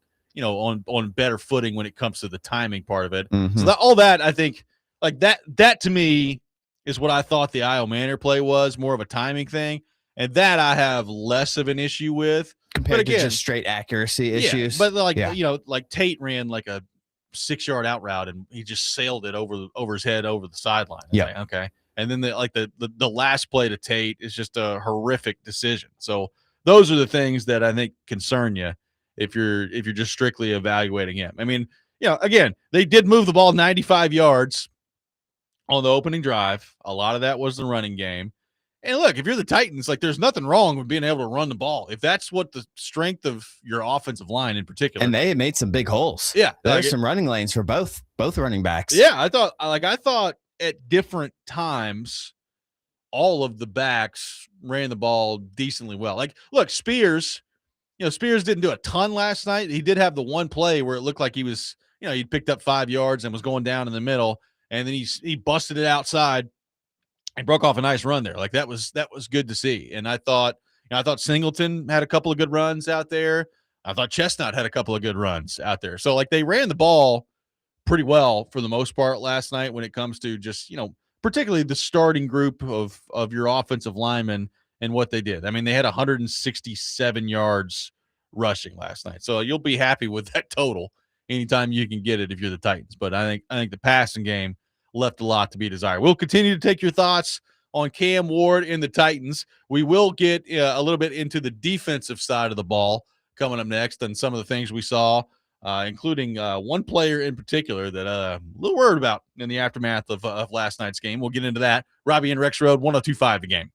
on better footing when it comes to the timing part of it. Mm-hmm. So all that, I think, like that to me is what I thought the Io Manor play was, more of a timing thing. And that I have less of an issue with. Compared to just straight accuracy issues. But like Tate ran like a 6-yard out route and he just sailed it over his head over the sideline. Yeah. Like, okay. And then the last play to Tate is just a horrific decision. So those are the things that I think concern you if you're just strictly evaluating him. I mean, again, they did move the ball 95 yards on the opening drive. A lot of that was the running game. And look, if you're the Titans, like there's nothing wrong with being able to run the ball. If that's what the strength of your offensive line in particular. And they made some big holes. Yeah. There's some running lanes for both running backs. Yeah. I thought at different times, all of the backs ran the ball decently well. Like, look, Spears didn't do a ton last night. He did have the one play where it looked like he was, he'd picked up 5 yards and was going down in the middle, and then he busted it outside and broke off a nice run there. Like that was good to see. And I thought Singleton had a couple of good runs out there. I thought Chestnut had a couple of good runs out there. So like they ran the ball pretty well for the most part last night when it comes to just, particularly the starting group of your offensive linemen and what they did. I mean, they had 167 yards rushing last night. So you'll be happy with that total anytime you can get it if you're the Titans. But I think the passing game left a lot to be desired. We'll continue to take your thoughts on Cam Ward and the Titans. We will get a little bit into the defensive side of the ball coming up next and some of the things we saw, including one player in particular that a little worried about in the aftermath of last night's game. We'll get into that. Robby and Rexrode, 102.5 The Game.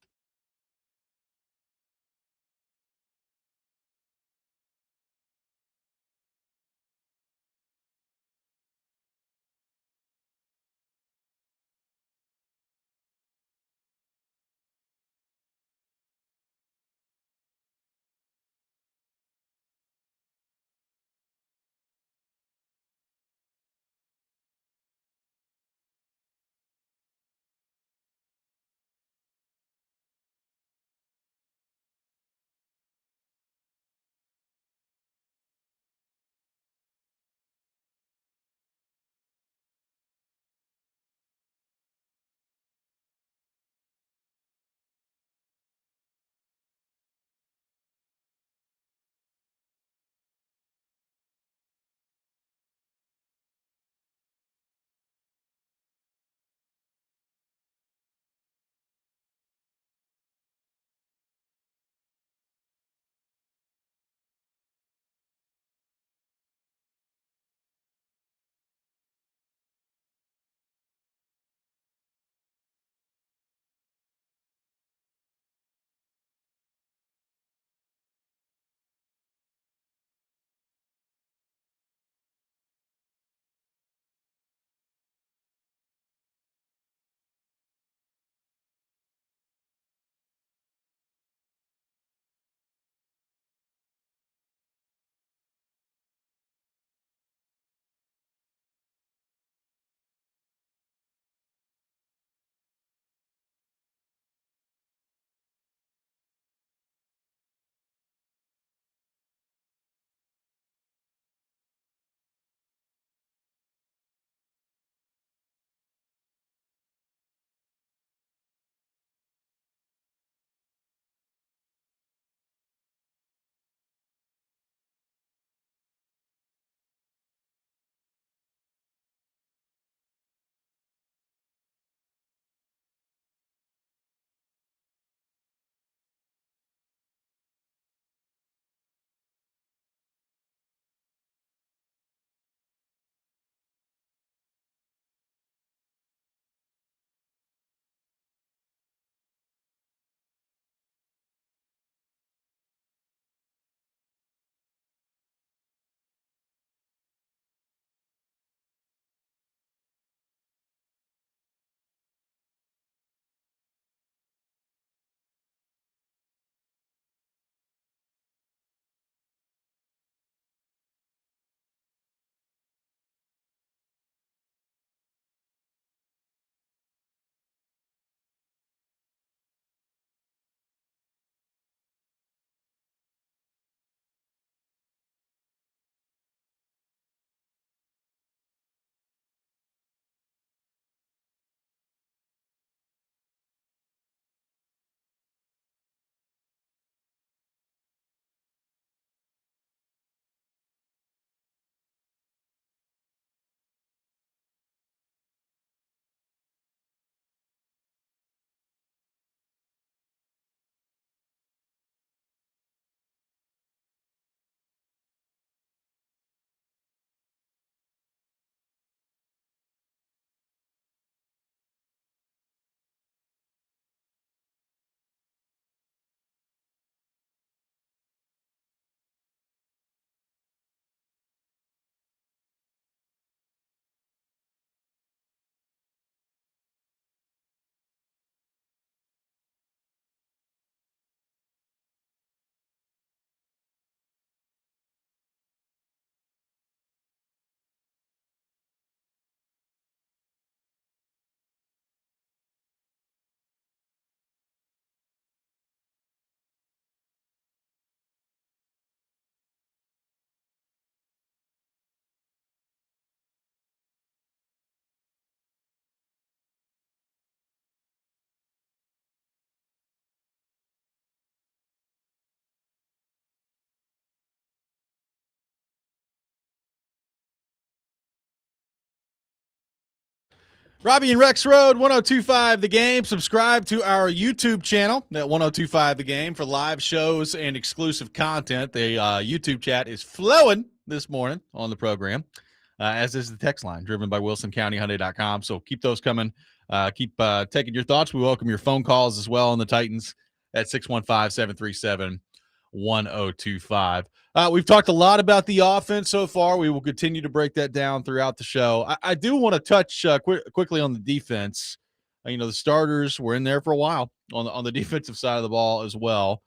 Robby and Rexrode, 1025 The Game. Subscribe to our YouTube channel at 1025 The Game for live shows and exclusive content. The YouTube chat is flowing this morning on the program, as is the text line driven by WilsonCountyHyundai.com. So keep those coming. Keep taking your thoughts. We welcome your phone calls as well on the Titans at 615-737-1025. We've talked a lot about the offense so far. We will continue to break that down throughout the show. I do want to touch quickly on the defense. The starters were in there for a while on the defensive side of the ball as well.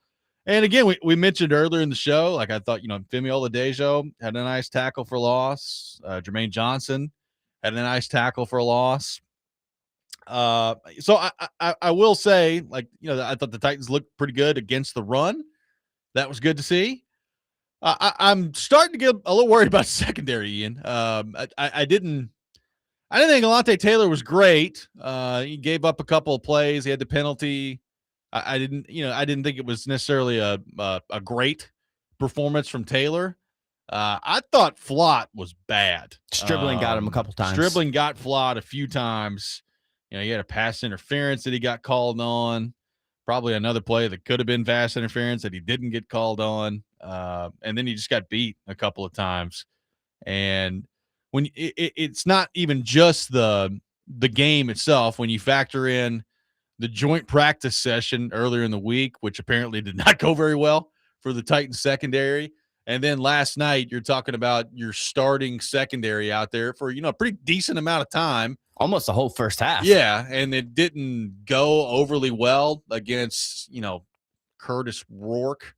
And again, we mentioned earlier in the show, like I thought, Femi Oladejo had a nice tackle for loss. Jermaine Johnson had a nice tackle for a loss. So I will say, I thought the Titans looked pretty good against the run. That was good to see. I'm starting to get a little worried about secondary, Ian. I didn't think Alontae Taylor was great. He gave up a couple of plays. He had the penalty. I didn't think it was necessarily a great performance from Taylor. I thought Flott was bad. Stribling got him a couple times. Stribling got Flott a few times. He had a pass interference that he got called on. Probably another play that could have been pass interference that he didn't get called on. And then he just got beat a couple of times. And when it's not even just the game itself, when you factor in the joint practice session earlier in the week, which apparently did not go very well for the Titans secondary. And then last night, you're talking about your starting secondary out there for, a pretty decent amount of time. Almost the whole first half. Yeah, and it didn't go overly well against, Curtis Rourke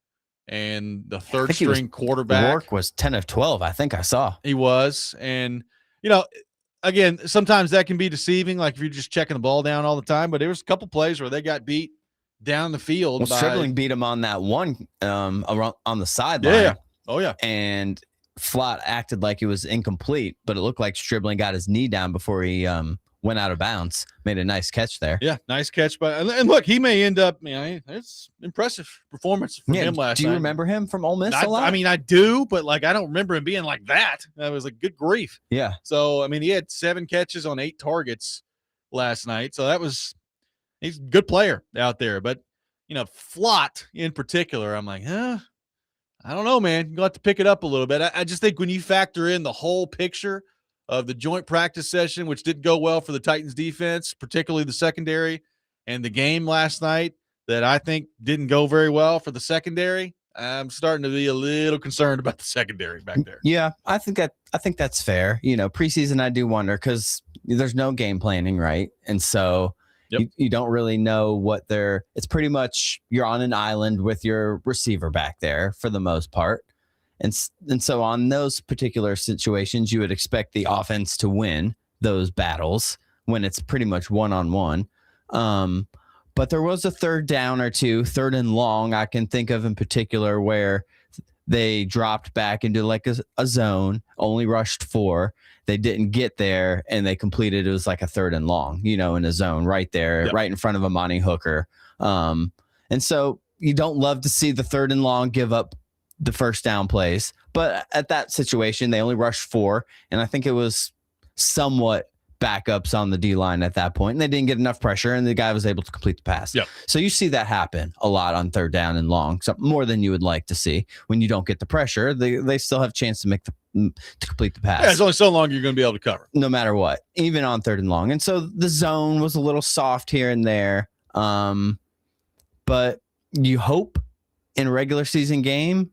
and the third-string quarterback. Rourke was 10 of 12, I think I saw. He was. And, again, sometimes that can be deceiving, like if you're just checking the ball down all the time. But there was a couple plays where they got beat down the field. Well, Stribling beat him on that one around on the sideline. Yeah. Oh, yeah. And Flott acted like it was incomplete, but it looked like Stribling got his knee down before he went out of bounds. Made a nice catch there. Yeah, nice catch. And look, he may end up, it's impressive performance from him last night. Do you remember him from Ole Miss a lot? I do, but I don't remember him being like that. That was good grief. Yeah. So, he had 7 catches on 8 targets last night. So he's a good player out there. But, Flott in particular, I'm like, I don't know, man. You'll have to pick it up a little bit. I just think when you factor in the whole picture of the joint practice session, which didn't go well for the Titans defense, particularly the secondary, and the game last night that I think didn't go very well for the secondary, I'm starting to be a little concerned about the secondary back there. Yeah, I think that's fair. Preseason, I do wonder because there's no game planning, right? And so you don't really know it's pretty much you're on an island with your receiver back there for the most part. And so on those particular situations, you would expect the offense to win those battles when it's pretty much one-on-one. But there was a third down or two, third and long, I can think of in particular, where they dropped back into a zone, only rushed 4. They didn't get there, and they completed. It was like a third and long, in a zone right there, right in front of Amani Hooker. And so you don't love to see the third and long give up the first down plays. But at that situation, they only rushed 4, and I think it was somewhat backups on the D-line at that point, and they didn't get enough pressure, and the guy was able to complete the pass. Yep. So you see that happen a lot on third down and long, so more than you would like to see. When you don't get the pressure, they still have a chance to complete the pass. Yeah, it's only so long you're going to be able to cover. No matter what, even on third and long. And so the zone was a little soft here and there, but you hope in a regular season game,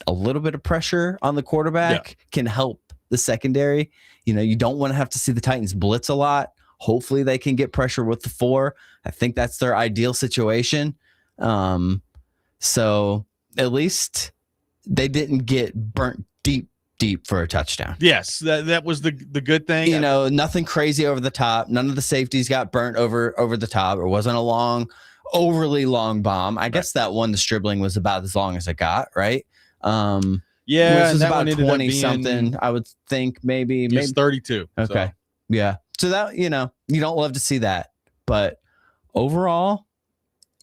a little bit of pressure on the quarterback can help the secondary. You don't want to have to see the Titans blitz a lot. Hopefully they can get pressure with the 4. I think that's their ideal situation. So at least they didn't get burnt deep for a touchdown. Yes, that was the good thing. Nothing crazy over the top. None of the safeties got burnt over the top. It wasn't a overly long bomb. I guess that one, the Stribling, was about as long as it got, right? Yeah, which is about 20 something, I would think, maybe 32. Okay. So. Yeah. So that, you don't love to see that, but overall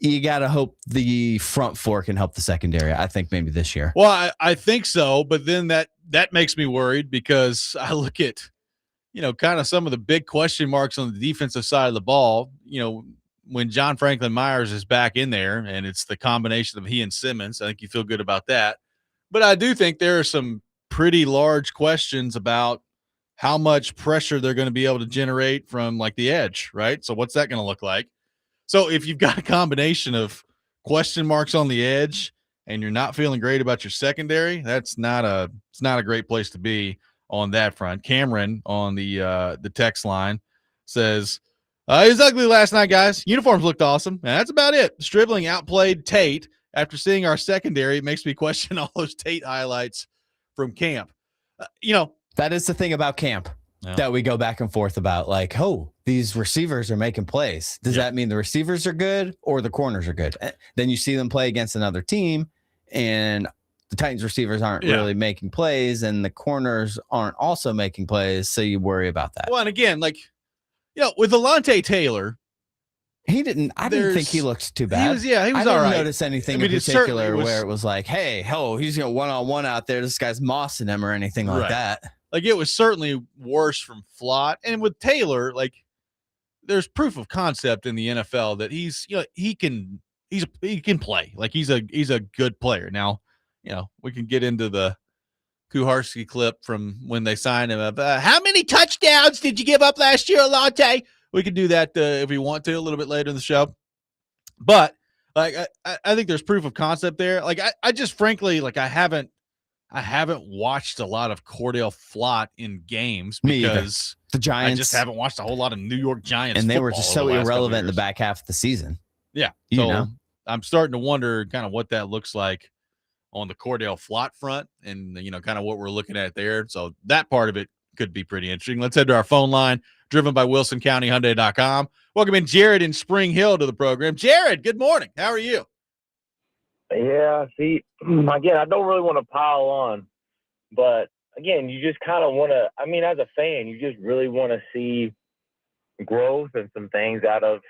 you got to hope the front 4 can help the secondary. I think maybe this year. Well, I think so, but then that makes me worried because I look at kind of some of the big question marks on the defensive side of the ball, when John Franklin Myers is back in there and it's the combination of he and Simmons, I think you feel good about that. But I do think there are some pretty large questions about how much pressure they're going to be able to generate from like the edge, right? So what's that going to look like? So if you've got a combination of question marks on the edge and you're not feeling great about your secondary, it's not a great place to be on that front. Cameron on the text line says, it was ugly last night, guys. Uniforms looked awesome. And that's about it. Stribling outplayed Tate. After seeing our secondary, it makes me question all those Tate highlights from camp. That is the thing about camp that we go back and forth about. Like, these receivers are making plays. Does that mean the receivers are good or the corners are good? Then you see them play against another team, and the Titans receivers aren't really making plays, and the corners aren't also making plays. So you worry about that. Well, and again, with Alontae Taylor, I didn't think he looked too bad. He was I all didn't right. notice anything in particular where it was like, hey, he's one-on-one out there. This guy's mossing him or anything like that. Like, it was certainly worse from Flott. And with Taylor, there's proof of concept in the NFL that he can play. Like, he's a good player. Now, we can get into the Kuharski clip from when they signed him up. How many touchdowns did you give up last year, Alontae? We could do that if we want to a little bit later in the show. But I think there's proof of concept there. I just frankly, I haven't watched a lot of Cordell Flott in games because the Giants. I just haven't watched a whole lot of New York Giants, and they were just so irrelevant in the back half of the season. Yeah, so I'm starting to wonder kind of what that looks like on the Cordell Flott front, and kind of what we're looking at there. So that part of it could be pretty interesting. Let's head to our phone line, driven by WilsonCountyHyundai.com. Welcome in Jared in Spring Hill to the program. Jared, good morning. How are you? Yeah, see, again, I don't really want to pile on, but again, you just kind of want to, as a fan, you just really want to see growth and some things out of,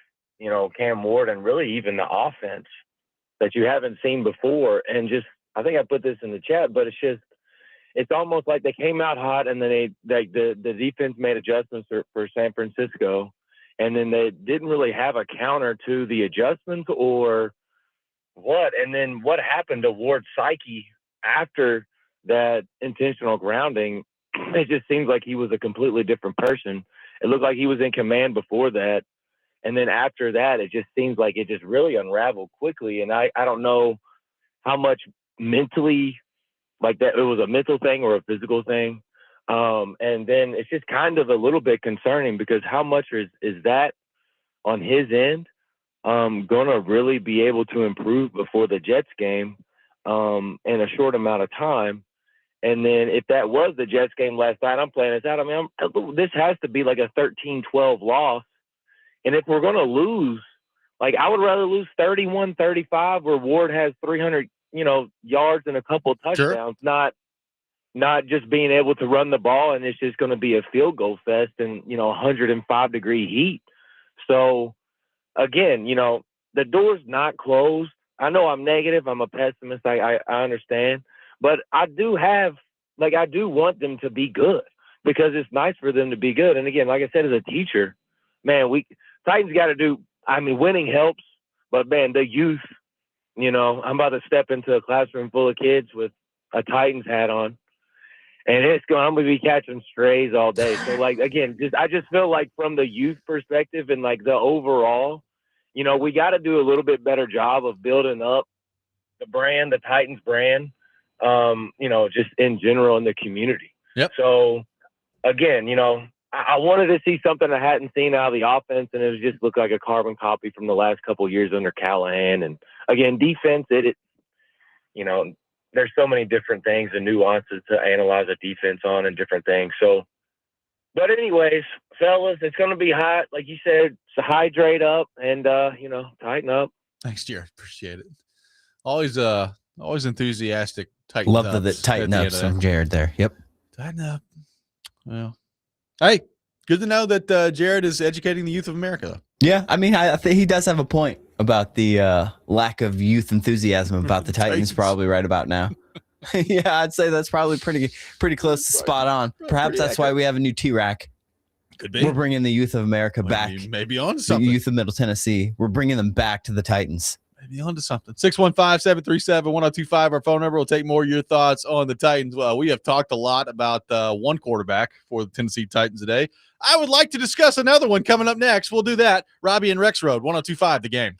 Cam Ward and really even the offense that you haven't seen before. And just, I think I put this in the chat, but it's almost like they came out hot and then the defense made adjustments for San Francisco, and then they didn't really have a counter to the adjustments or what. And then what happened to Ward's psyche after that intentional grounding? It just seems like he was a completely different person. It looked like he was in command before that. And then after that, it just seems like it just really unraveled quickly. And I don't know how much mentally, like that, it was a mental thing or a physical thing. And then it's just kind of a little bit concerning because how much is that on his end going to really be able to improve before the Jets game in a short amount of time? And then if that was the Jets game last night, I'm playing this out. This has to be like a 13-12 loss. And if we're going to lose, I would rather lose 31-35 where Ward has 300, yards and a couple touchdowns, not just being able to run the ball and it's just going to be a field goal fest and, 105-degree heat. So, again, the door's not closed. I know I'm negative. I'm a pessimist. I understand. But I do want them to be good because it's nice for them to be good. And, again, like I said, as a teacher, man, Titans got to do – winning helps. But, man, the youth, I'm about to step into a classroom full of kids with a Titans hat on. And I'm going to be catching strays all day. So, again, I just feel like from the youth perspective and, the overall, we got to do a little bit better job of building up the brand, the Titans brand, just in general in the community. Yep. So, again, I wanted to see something I hadn't seen out of the offense, and it just looked like a carbon copy from the last couple of years under Callahan. And, again, defense, there's so many different things and nuances to analyze a defense on and different things. So, but anyways, fellas, it's going to be hot. Like you said, so hydrate up and, tighten up. Thanks, Jared. Appreciate it. Always enthusiastic. Love the tighten ups from Jared there. Yep. Tighten up. Well, hey, good to know that Jared is educating the youth of America, though. Yeah, I think he does have a point about the lack of youth enthusiasm about the Titans probably right about now. Yeah, I'd say that's probably pretty close to spot on. Perhaps that's why we have a new T-Rack Could be. We're bringing the youth of America back. Maybe on The something. youth of Middle Tennessee. We're bringing them back to the Titans. Maybe onto something. 615-737-1025. Our phone number. We'll take more of your thoughts on the Titans. Well, we have talked a lot about one quarterback for the Tennessee Titans today. I would like to discuss another one coming up next. We'll do that. Robby and Rexrode, 1025 The Game.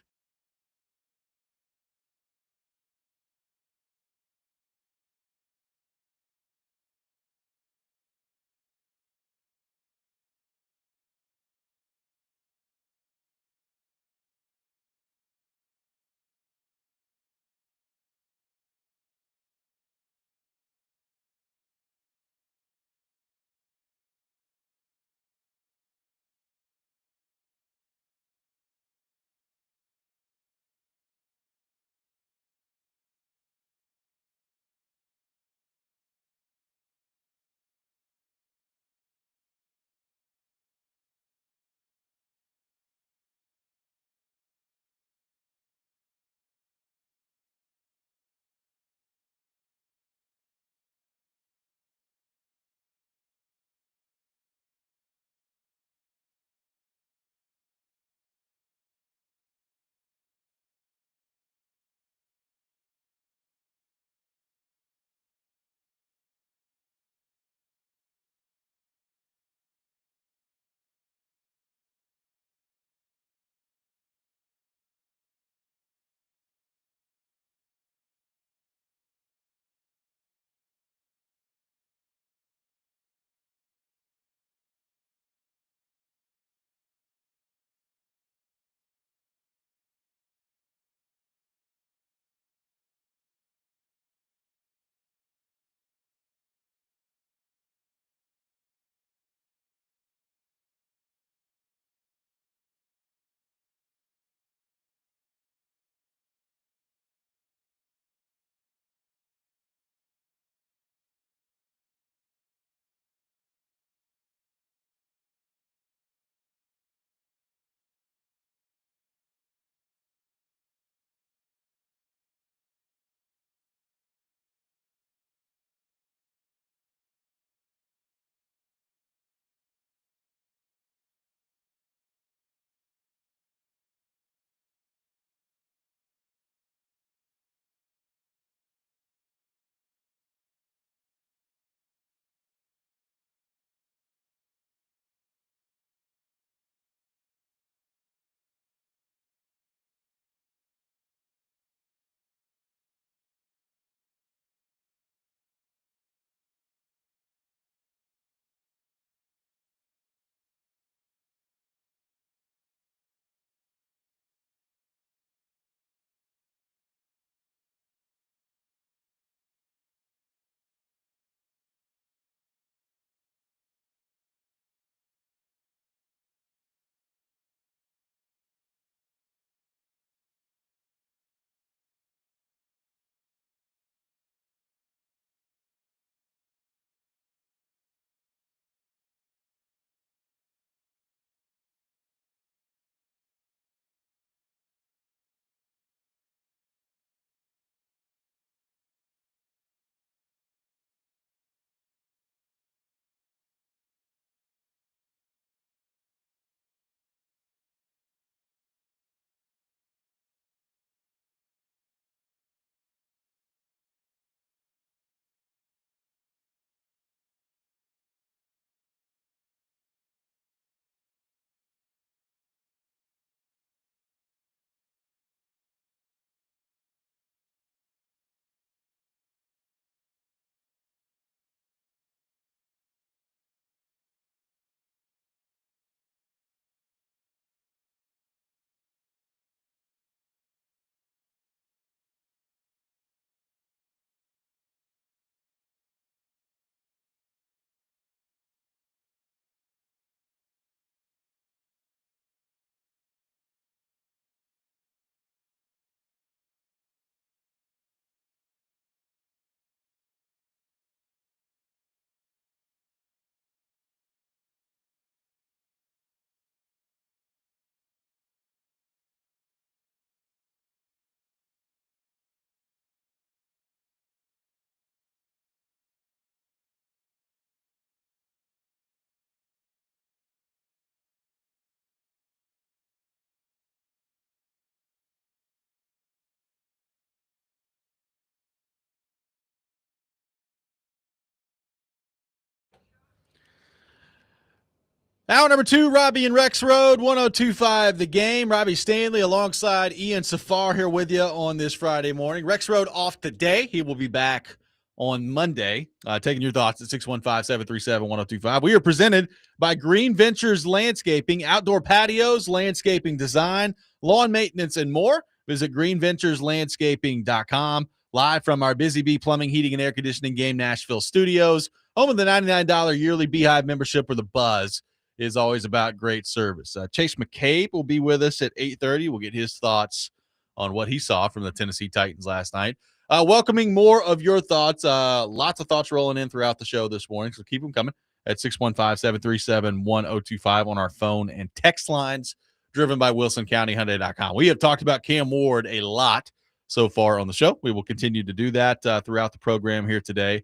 Hour number 2, Robby and Rexrode, 102.5 The Game. Robbie Stanley alongside Ian Safar here with you on this Friday morning. Rexrode off today. He will be back on Monday, taking your thoughts at 615-737-1025. We are presented by Green Ventures Landscaping, outdoor patios, landscaping design, lawn maintenance, and more. Visit greenventureslandscaping.com. Live from our Busy Bee Plumbing, Heating, and Air Conditioning Game Nashville studios, home of the $99 yearly Beehive membership where the buzz is always about great service. Chase McCabe will be with us at 8:30. We'll get his thoughts on what he saw from the Tennessee Titans last night. Welcoming more of your thoughts. Lots of thoughts rolling in throughout the show this morning, so keep them coming at 615-737-1025 on our phone and text lines driven by WilsonCountyHyundai.com. We have talked about Cam Ward a lot so far on the show. We will continue to do that throughout the program here today.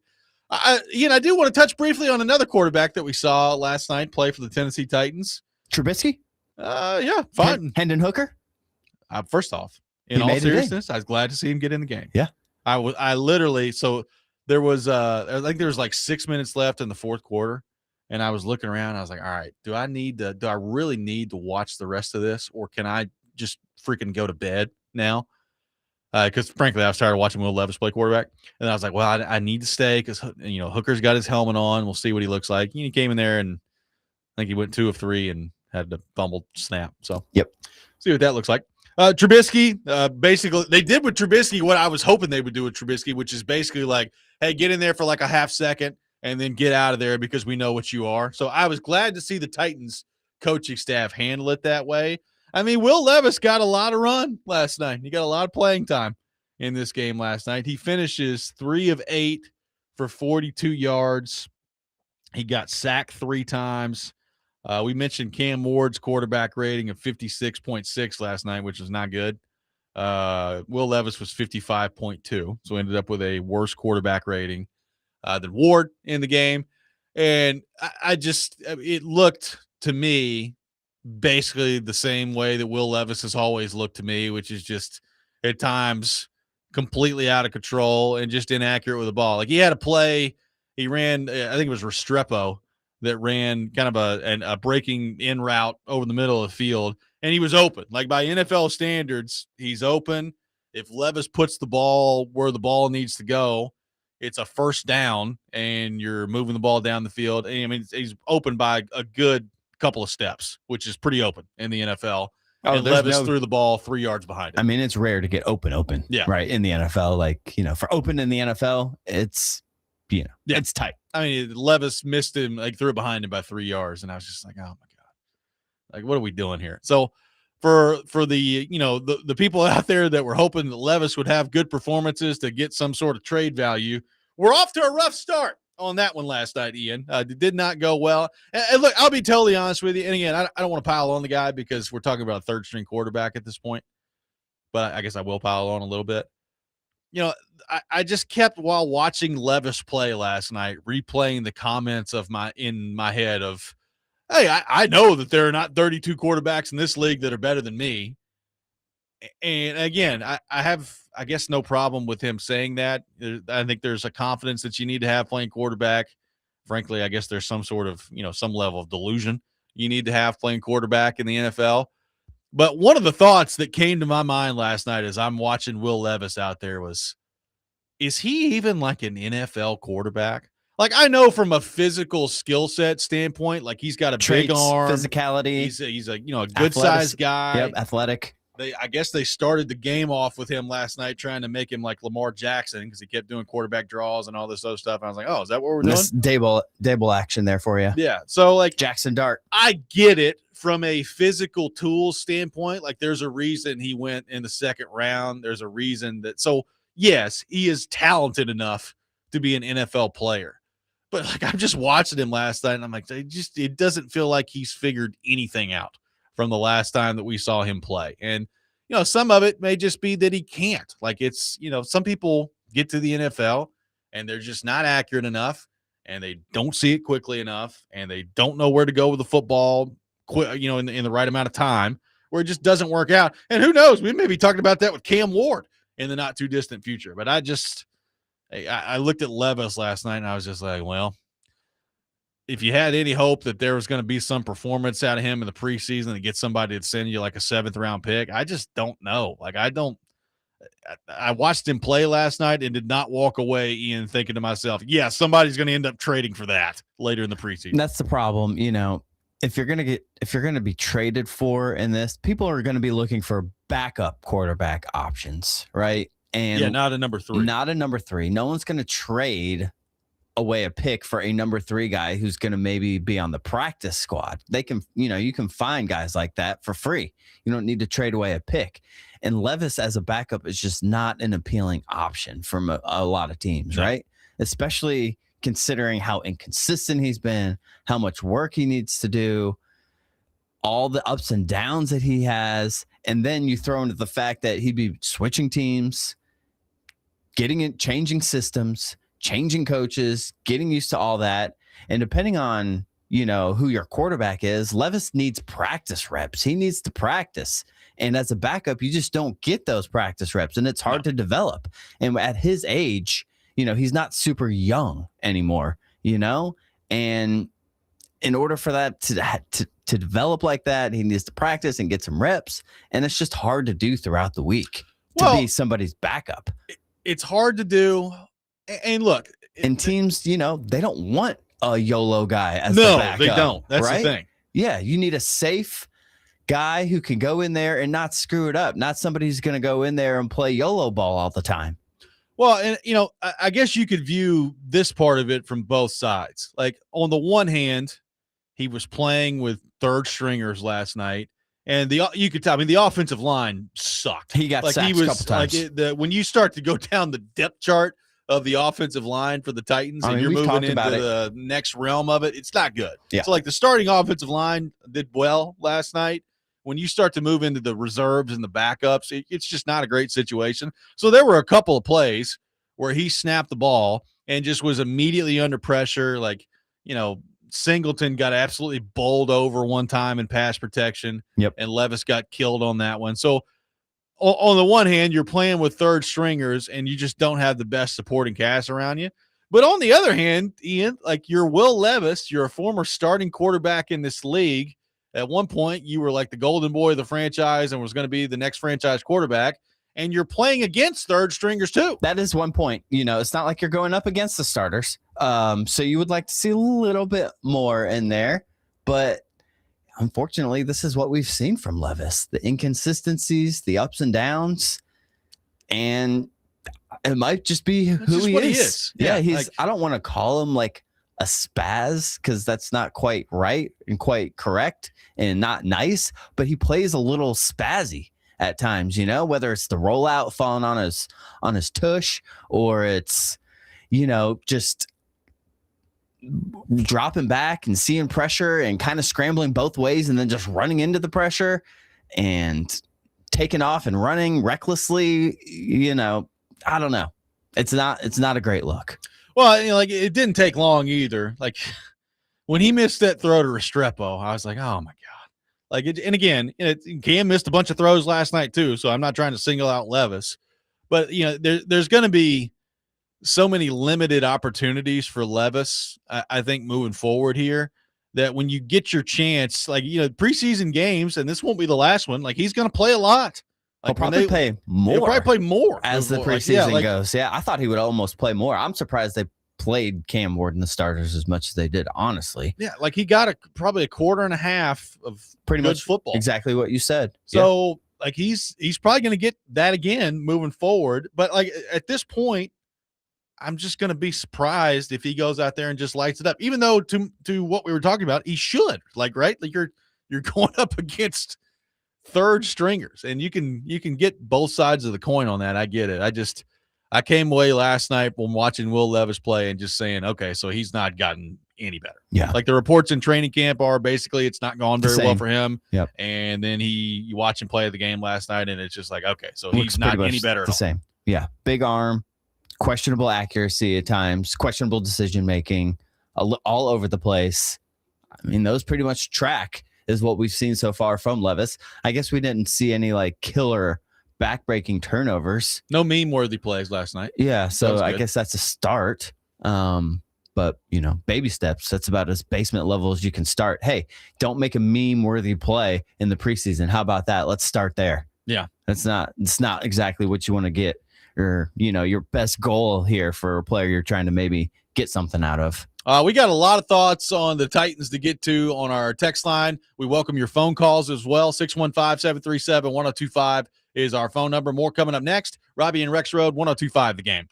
Ian, I do want to touch briefly on another quarterback that we saw last night play for the Tennessee Titans. Trubisky? Yeah, fine. Hendon Hooker? First off, in all seriousness, I was glad to see him get in the game. Yeah. I literally, so there was, I think there was like 6 minutes left in the fourth quarter, and I was looking around. I was like, all right, do I really need to watch the rest of this, or can I just freaking go to bed now? Because frankly, I was tired of watching Will Levis play quarterback, and I was like, well, I need to stay because Hooker's got his helmet on. We'll see what he looks like. He came in there, and I think he went 2 of 3 and had to fumble snap. So yep, see what that looks like. Trubisky, basically, they did with Trubisky what I was hoping they would do with Trubisky, which is basically like, hey, get in there for like a half second and then get out of there because we know what you are. So I was glad to see the Titans coaching staff handle it that way. I mean, Will Levis got a lot of run last night. He got a lot of playing time in this game last night. He finishes 3 of 8 for 42 yards. He got sacked 3 times. We mentioned Cam Ward's quarterback rating of 56.6 last night, which was not good. Will Levis was 55.2, so ended up with a worse quarterback rating than Ward in the game. And it looked to me basically the same way that Will Levis has always looked to me, which is just at times completely out of control and just inaccurate with the ball. Like he had a play, he ran, I think it was Restrepo that ran kind of a breaking in route over the middle of the field, and he was open. Like by NFL standards, he's open. If Levis puts the ball where the ball needs to go, it's a first down, and you're moving the ball down the field. And, I mean, he's open by a good couple of steps, which is pretty open in the NFL. And Levis threw the ball 3 yards behind him. I mean, it's rare to get open. Yeah. Right. In the NFL. Like, for open in the NFL, it's, it's tight. I mean, Levis missed him, like threw it behind him by 3 yards. And I was just like, oh my God, like, what are we doing here? So for the, the people out there that were hoping that Levis would have good performances to get some sort of trade value, we're off to a rough start on that one last night, Ian. It did not go well. And look, I'll be totally honest with you. And again, I don't want to pile on the guy because we're talking about a third string quarterback at this point, but I guess I will pile on a little bit. I just kept, while watching Levis play last night, replaying the comments in my head of, hey, I know that there are not 32 quarterbacks in this league that are better than me. And again, I have, I guess, no problem with him saying that. I think there's a confidence that you need to have playing quarterback. Frankly, I guess there's some sort of, some level of delusion you need to have playing quarterback in the NFL. But one of the thoughts that came to my mind last night as I'm watching Will Levis out there was, is he even like an NFL quarterback? Like, I know from a physical skill set standpoint, like he's got a big arm, physicality. He's a good sized guy. Yep, athletic. I guess they started the game off with him last night trying to make him like Lamar Jackson because he kept doing quarterback draws and all this other stuff. And I was like, oh, is that what we're doing? Dable action there for you. Yeah. So like Jackson Dart. I get it from a physical tools standpoint. Like there's a reason he went in the second round. There's a reason that. So yes, he is talented enough to be an NFL player. But like I'm just watching him last night and I'm like, it doesn't feel like he's figured anything out from the last time that we saw him play. And, some of it may just be that he can't. Like it's, some people get to the NFL and they're just not accurate enough and they don't see it quickly enough and they don't know where to go with the football, in the right amount of time, where it just doesn't work out. And who knows, we may be talking about that with Cam Ward in the not too distant future. But I looked at Levis last night and I was just like, well, if you had any hope that there was going to be some performance out of him in the preseason to get somebody to send you like a 7th round pick, I just don't know. Like, I watched him play last night and did not walk away, Ian, thinking to myself, yeah, somebody's going to end up trading for that later in the preseason. That's the problem. If you're going to be traded for in this, people are going to be looking for backup quarterback options, right? And yeah, not a number 3. Not a number 3. No one's going to trade away a pick for a number 3 guy who's going to maybe be on the practice squad. They can, you can find guys like that for free. You don't need to trade away a pick. And Levis as a backup is just not an appealing option from a lot of teams, right? Especially considering how inconsistent he's been, how much work he needs to do, all the ups and downs that he has. And then you throw into the fact that he'd be switching teams, changing systems, changing coaches, getting used to all that. And depending on, who your quarterback is, Levis needs practice reps. He needs to practice. And as a backup, you just don't get those practice reps, and it's hard to develop. And at his age, he's not super young anymore, and in order for that to develop like that, he needs to practice and get some reps. And it's just hard to do throughout the week to be somebody's backup. It's hard to do. And look, and teams, they don't want a YOLO guy as the backup. No, they don't. That's right? the thing. Yeah, you need a safe guy who can go in there and not screw it up, not somebody who's going to go in there and play YOLO ball all the time. Well, and I guess you could view this part of it from both sides. Like, on the one hand, he was playing with 3rd stringers last night, and you could tell. I mean, the offensive line sucked. He got sacked a couple times. When you start to go down the depth chart of the offensive line for the Titans, and you're moving into the next realm of it, it's not good. Yeah. So, like, the starting offensive line did well last night. When you start to move into the reserves and the backups, it's just not a great situation. So there were a couple of plays where he snapped the ball and just was immediately under pressure. Like, Singleton got absolutely bowled over one time in pass protection. Yep. And Levis got killed on that one. So on the one hand, you're playing with 3rd stringers and you just don't have the best supporting cast around you. But on the other hand, Ian, like, you're Will Levis, you're a former starting quarterback in this league. At one point, you were like the golden boy of the franchise and was going to be the next franchise quarterback, and you're playing against 3rd stringers too. That is one point. It's not like you're going up against the starters. So you would like to see a little bit more in there, but unfortunately, this is what we've seen from Levis: the inconsistencies, the ups and downs, and it might just be who he is. Yeah, he's. I don't want to call him like a spaz, because that's not quite right and quite correct and not nice, but he plays a little spazzy at times, whether it's the rollout falling on his tush, or it's, just dropping back and seeing pressure and kind of scrambling both ways and then just running into the pressure and taking off and running recklessly. I don't know. It's not a great look. Well, it didn't take long either. Like, when he missed that throw to Restrepo, I was like, oh my God. And again, Cam missed a bunch of throws last night too. So I'm not trying to single out Levis, but there's going to be so many limited opportunities for Levis, I think, moving forward here, that when you get your chance, preseason games, and this won't be the last one, like, he's going to play a lot. He'll probably play more. He'll probably play more as the preseason goes. Yeah, I thought he would almost play more. I'm surprised they played Cam Ward and the starters as much as they did, honestly. Yeah, like, he got probably a quarter and a half of pretty much football. Exactly what you said. So, he's probably going to get that again moving forward. But, at this point, I'm just going to be surprised if he goes out there and just lights it up. Even though, to what we were talking about, he should. Right? Like, you're going up against 3rd stringers, and you can get both sides of the coin on that. I get it. I came away last night when watching Will Levis play and just saying, okay, so he's not gotten any better. Yeah. Like, the reports in training camp are basically it's not gone very well for him. Yep. And then you watch him play the game last night, and it's just like, okay, so he's not any better at all. Same. Yeah. Big arm, questionable accuracy at times, questionable decision making, all over the place. I mean, those pretty much track is what we've seen so far from Levis. I guess we didn't see any killer back-breaking turnovers. No meme-worthy plays last night. Yeah, so I guess that's a start. But but baby steps. That's about as basement level as you can start. Hey, don't make a meme worthy play in the preseason. How about that? Let's start there. Yeah. It's not exactly what you want to get, or your best goal here for a player you're trying to maybe get something out of. We got a lot of thoughts on the Titans to get to on our text line. We welcome your phone calls as well. 615-737-1025 is our phone number. More coming up next. Robby and Rexrode, 1025 The Game.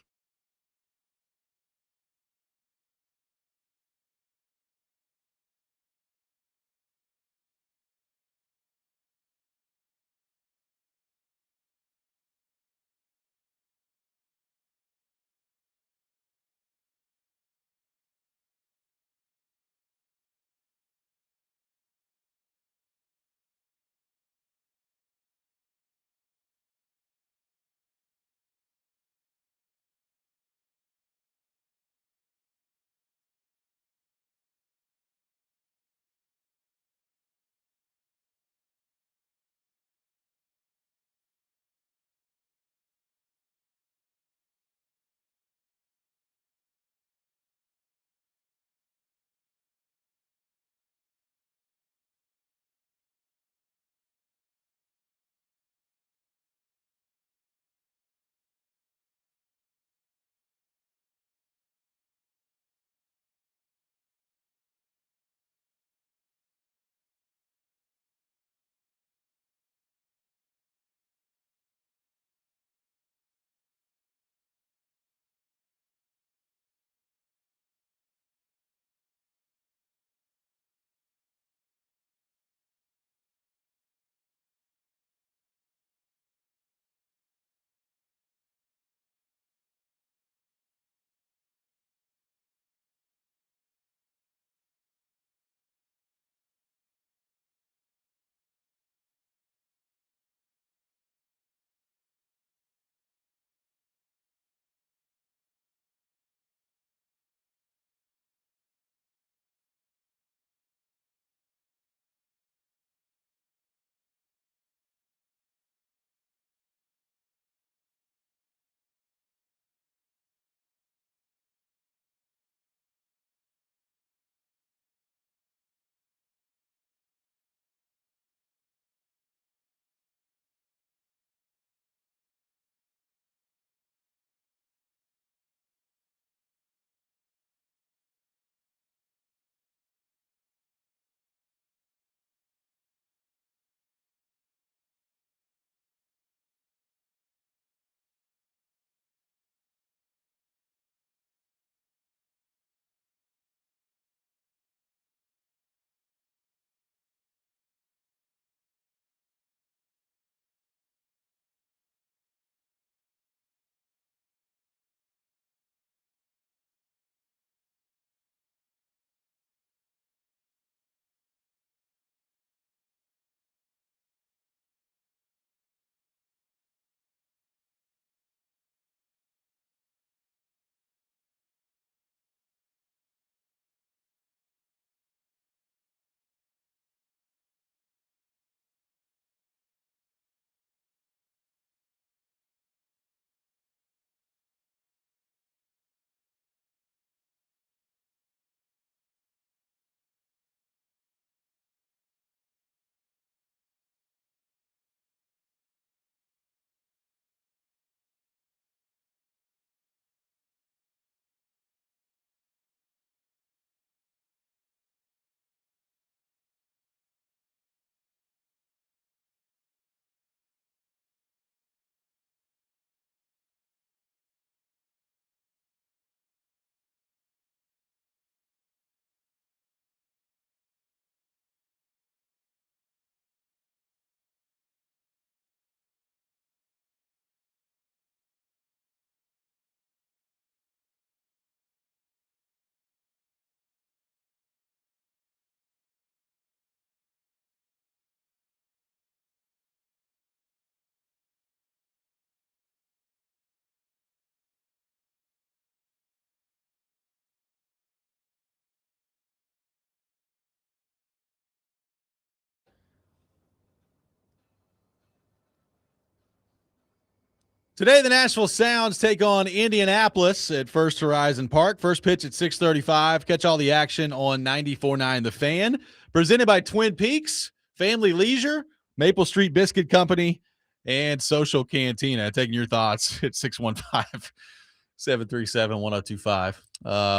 Today, the Nashville Sounds take on Indianapolis at First Horizon Park. First pitch at 6:35. Catch all the action on 94.9 The Fan. Presented by Twin Peaks, Family Leisure, Maple Street Biscuit Company, and Social Cantina. Taking your thoughts at 615-737-1025.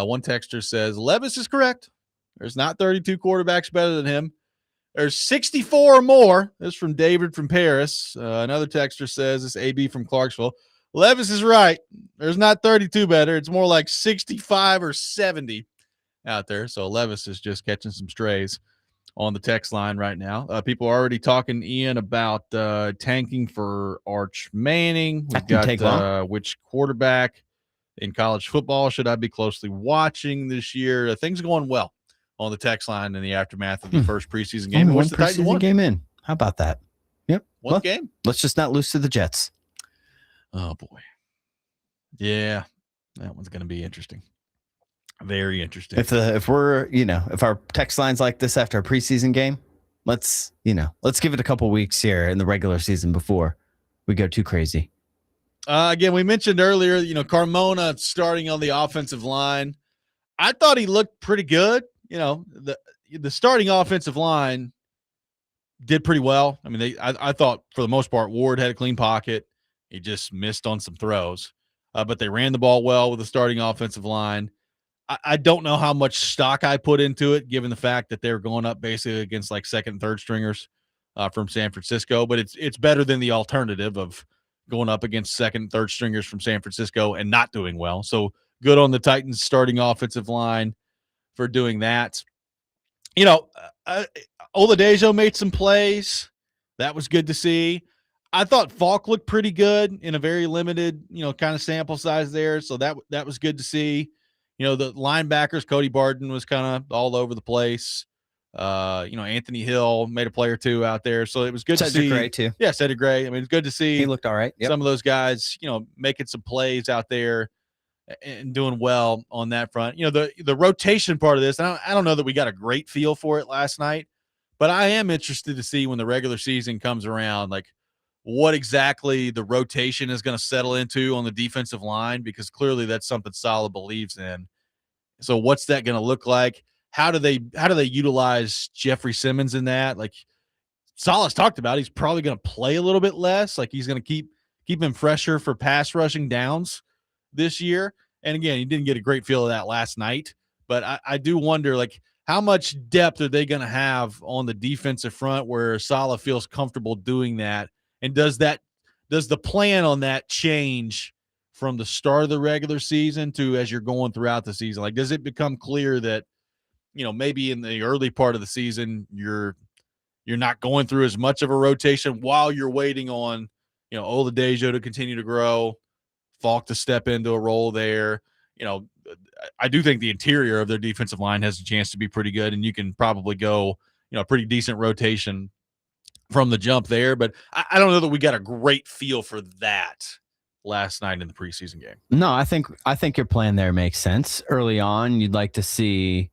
One texter says, Levis is correct. There's not 32 quarterbacks better than him. There's 64 or more. This is from David from Paris. Another texter says, this AB from Clarksville. Levis is right. There's not 32 better. It's more like 65 or 70 out there. So Levis is just catching some strays on the text line right now. People are already talking, Ian, about tanking for Arch Manning. We've got which quarterback in college football should I be closely watching this year? Things going well on the text line in the aftermath of the first preseason game. One preseason game in. How about that? Yep. One game. Let's just not lose to the Jets. Oh, boy. Yeah, that one's going to be interesting. Very interesting. If our text line's like this after a preseason game, let's give it a couple weeks here in the regular season before we go too crazy. Again, we mentioned earlier, Carmona starting on the offensive line. I thought he looked pretty good. The starting offensive line did pretty well. I mean, I thought for the most part, Ward had a clean pocket. He just missed on some throws, but they ran the ball well with the starting offensive line. I don't know how much stock I put into it, given the fact that they were going up basically against like second and third stringers from San Francisco, but it's better than the alternative of going up against second and third stringers from San Francisco and not doing well. So good on the Titans starting offensive line for doing that. Oladejo made some plays. That was good to see. I thought Falk looked pretty good in a very limited, kind of sample size there. So that was good to see. The linebackers, Cody Barton was kind of all over the place. Anthony Hill made a play or two out there. So it was good to see. Cedric Gray too. Yeah, Cedric Gray. I mean, it's good to see. He looked all right. Yep. Some of those guys, making some plays out there and doing well on that front. The rotation part of this, I don't know that we got a great feel for it last night, but I am interested to see when the regular season comes around, like what exactly the rotation is going to settle into on the defensive line, because clearly that's something Saleh believes in. So what's that going to look like? How do they utilize Jeffrey Simmons in that? Like Saleh's talked about, he's probably going to play a little bit less. Like he's going to keep him fresher for pass rushing downs this year. And again, he didn't get a great feel of that last night, but I do wonder, like, how much depth are they going to have on the defensive front where Saleh feels comfortable doing that? And does the plan on that change from the start of the regular season to as you're going throughout the season? Like, does it become clear that, maybe in the early part of the season, you're not going through as much of a rotation while you're waiting on, Oladejo to continue to grow, Falk to step into a role there. I do think the interior of their defensive line has a chance to be pretty good, and you can probably go, a pretty decent rotation from the jump there. But I don't know that we got a great feel for that last night in the preseason game. No, I think your plan there makes sense. Early on, you'd like to see,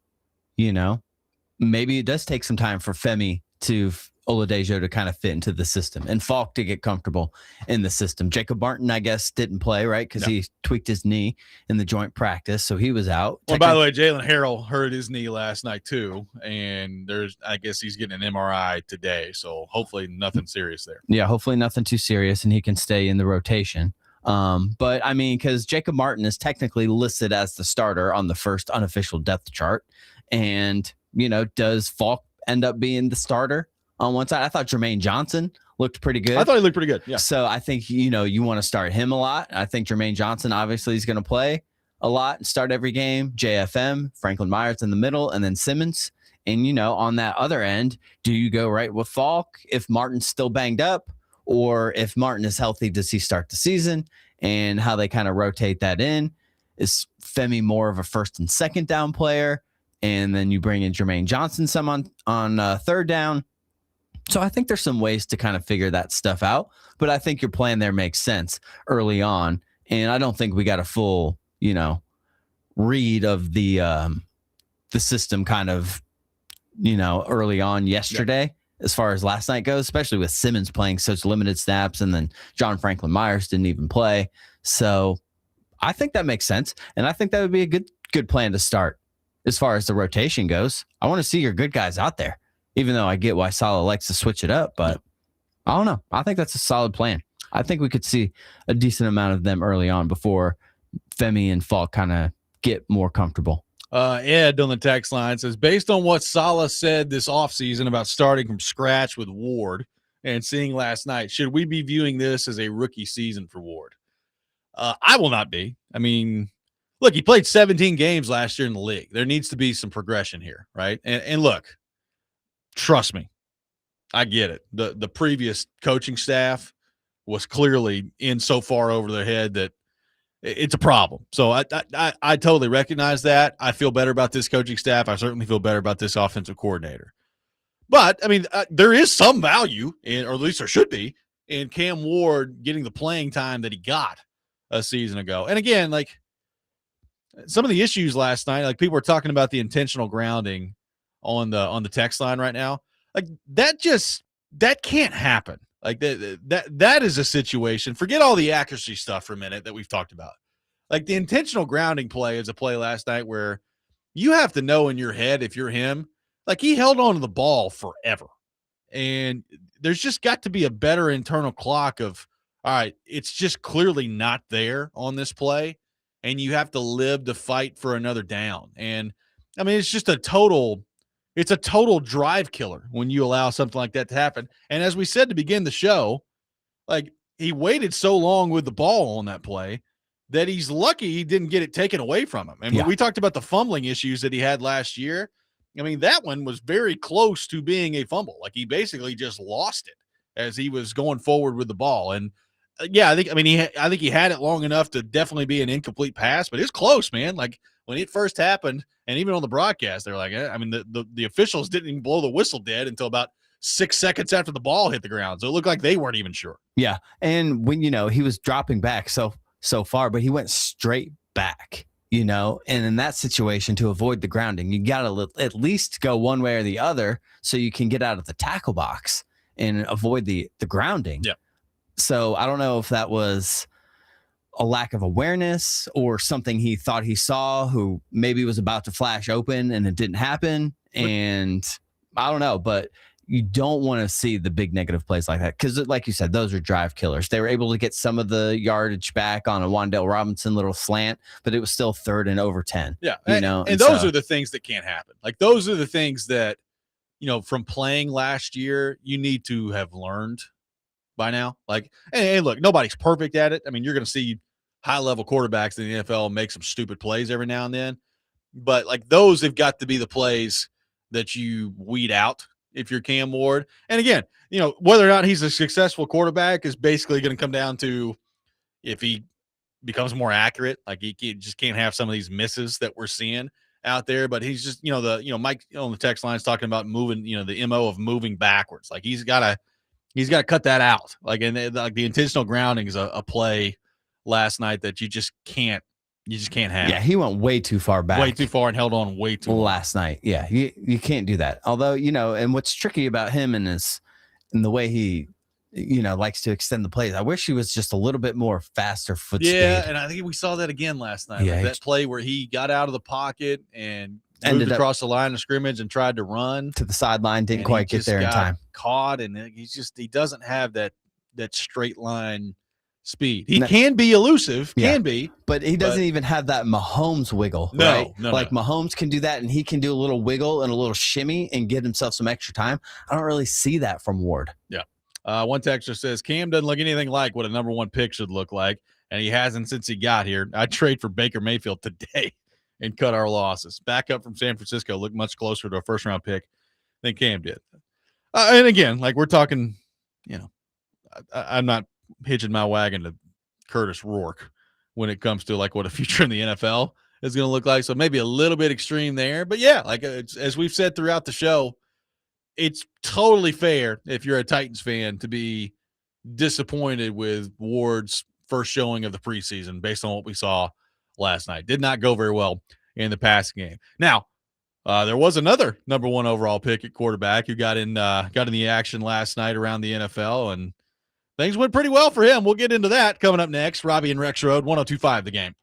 maybe it does take some time for Femi to Oladejo to kind of fit into the system and Falk to get comfortable in the system. Jacob Martin, I guess, didn't play, right? Because he tweaked his knee in the joint practice, so he was out. Well, by the way, Jalen Harrell hurt his knee last night too, and I guess he's getting an MRI today, so hopefully nothing serious there. Yeah, hopefully nothing too serious, and he can stay in the rotation. But I mean, because Jacob Martin is technically listed as the starter on the first unofficial depth chart, and does Falk end up being the starter on one side? I thought Jermaine Johnson looked pretty good. I thought he looked pretty good. Yeah. So I think, you want to start him a lot. I think Jermaine Johnson obviously is going to play a lot and start every game. JFM, Franklin Myers in the middle, and then Simmons. And, on that other end, do you go right with Falk if Martin's still banged up, or if Martin is healthy, does he start the season? And how they kind of rotate that in. Is Femi more of a first and second down player? And then you bring in Jermaine Johnson some on third down. So I think there's some ways to kind of figure that stuff out, but I think your plan there makes sense early on. And I don't think we got a full, read of the system kind of, early on yesterday. as far as last night goes, especially with Simmons playing such limited snaps, and then John Franklin Myers didn't even play. So I think that makes sense, and I think that would be a good plan to start as far as the rotation goes. I want to see your good guys out there, even though I get why Saleh likes to switch it up, but I don't know. I think that's a solid plan. I think we could see a decent amount of them early on before Femi and Falk kind of get more comfortable. Ed on the text line says, based on what Saleh said this offseason about starting from scratch with Ward and seeing last night, should we be viewing this as a rookie season for Ward? I will not be. I mean, look, he played 17 games last year in the league. There needs to be some progression here, right? And look, trust me, I get it. The previous coaching staff was clearly in so far over their head that it's a problem. So I totally recognize that. I feel better about this coaching staff. I certainly feel better about this offensive coordinator. But, I mean, there is some value, or at least there should be, in Cam Ward getting the playing time that he got a season ago. And again, like, some of the issues last night, like people were talking about the intentional grounding on the text line right now. Like that can't happen. Like that is a situation. Forget all the accuracy stuff for a minute that we've talked about. Like the intentional grounding play is a play last night where you have to know in your head, if you're him, like he held on to the ball forever. And there's just got to be a better internal clock of, all right, it's just clearly not there on this play, and you have to live to fight for another down. And I mean, it's a total drive killer when you allow something like that to happen. And as we said to begin the show, like he waited so long with the ball on that play that he's lucky he didn't get it taken away from him. And when we talked about the fumbling issues that he had last year, I mean, that one was very close to being a fumble. Like he basically just lost it as he was going forward with the ball. And I think he had it long enough to definitely be an incomplete pass, but it's close, man. Like when it first happened, and even on the broadcast, they're like, I mean, the officials didn't even blow the whistle dead until about 6 seconds after the ball hit the ground. So it looked like they weren't even sure. Yeah. And when, he was dropping back so far, but he went straight back, and in that situation, to avoid the grounding, you got to at least go one way or the other so you can get out of the tackle box and avoid the grounding. Yeah. So I don't know if that was a lack of awareness or something he thought he saw, who maybe was about to flash open and it didn't happen. And I don't know, but you don't want to see the big negative plays like that. Cause like you said, those are drive killers. They were able to get some of the yardage back on a Wan'Dale Robinson little slant, but it was still 3rd and over 10. Yeah. And those are the things that can't happen. Like those are the things that, from playing last year, you need to have learned by now. Like, and look, nobody's perfect at it. I mean, you're going to see high-level quarterbacks in the NFL make some stupid plays every now and then. But, like, those have got to be the plays that you weed out if you're Cam Ward. And, again, whether or not he's a successful quarterback is basically going to come down to if he becomes more accurate. Like, he just can't have some of these misses that we're seeing out there. But he's just, Mike on the text line is talking about moving, the MO of moving backwards. Like, he's got to cut that out. Like, and like the intentional grounding is a play last night that you just can't have. Yeah, he went way too far back. Way too far and held on way too long. Last night. Yeah, you can't do that. Although, and what's tricky about him and the way he, likes to extend the plays. I wish he was just a little bit more faster foot speed. Yeah, and I think we saw that again last night. Yeah, like that play where he got out of the pocket and ended moved across the line of scrimmage and tried to run to the sideline, didn't quite get there in time. Caught, and he doesn't have that straight line speed. He can be elusive, but he doesn't even have that Mahomes wiggle. No, right? Mahomes can do that, and he can do a little wiggle and a little shimmy and get himself some extra time. I don't really see that from Ward. Yeah. One texter says Cam doesn't look anything like what a number 1 pick should look like, and he hasn't since he got here. I'd trade for Baker Mayfield today and cut our losses. Back up from San Francisco looked much closer to a first-round pick than Cam did. And again, like we're talking, I'm not hitching my wagon to Curtis Rourke when it comes to like what a future in the NFL is going to look like. So maybe a little bit extreme there, but yeah, like as we've said throughout the show, it's totally fair if you're a Titans fan to be disappointed with Ward's first showing of the preseason based on what we saw last night. Did not go very well in the passing game. Now, There was another number 1 overall pick at quarterback who got in the action last night around the NFL, and things went pretty well for him. We'll get into that coming up next. Robby and Rexrode, 102.5 The Game.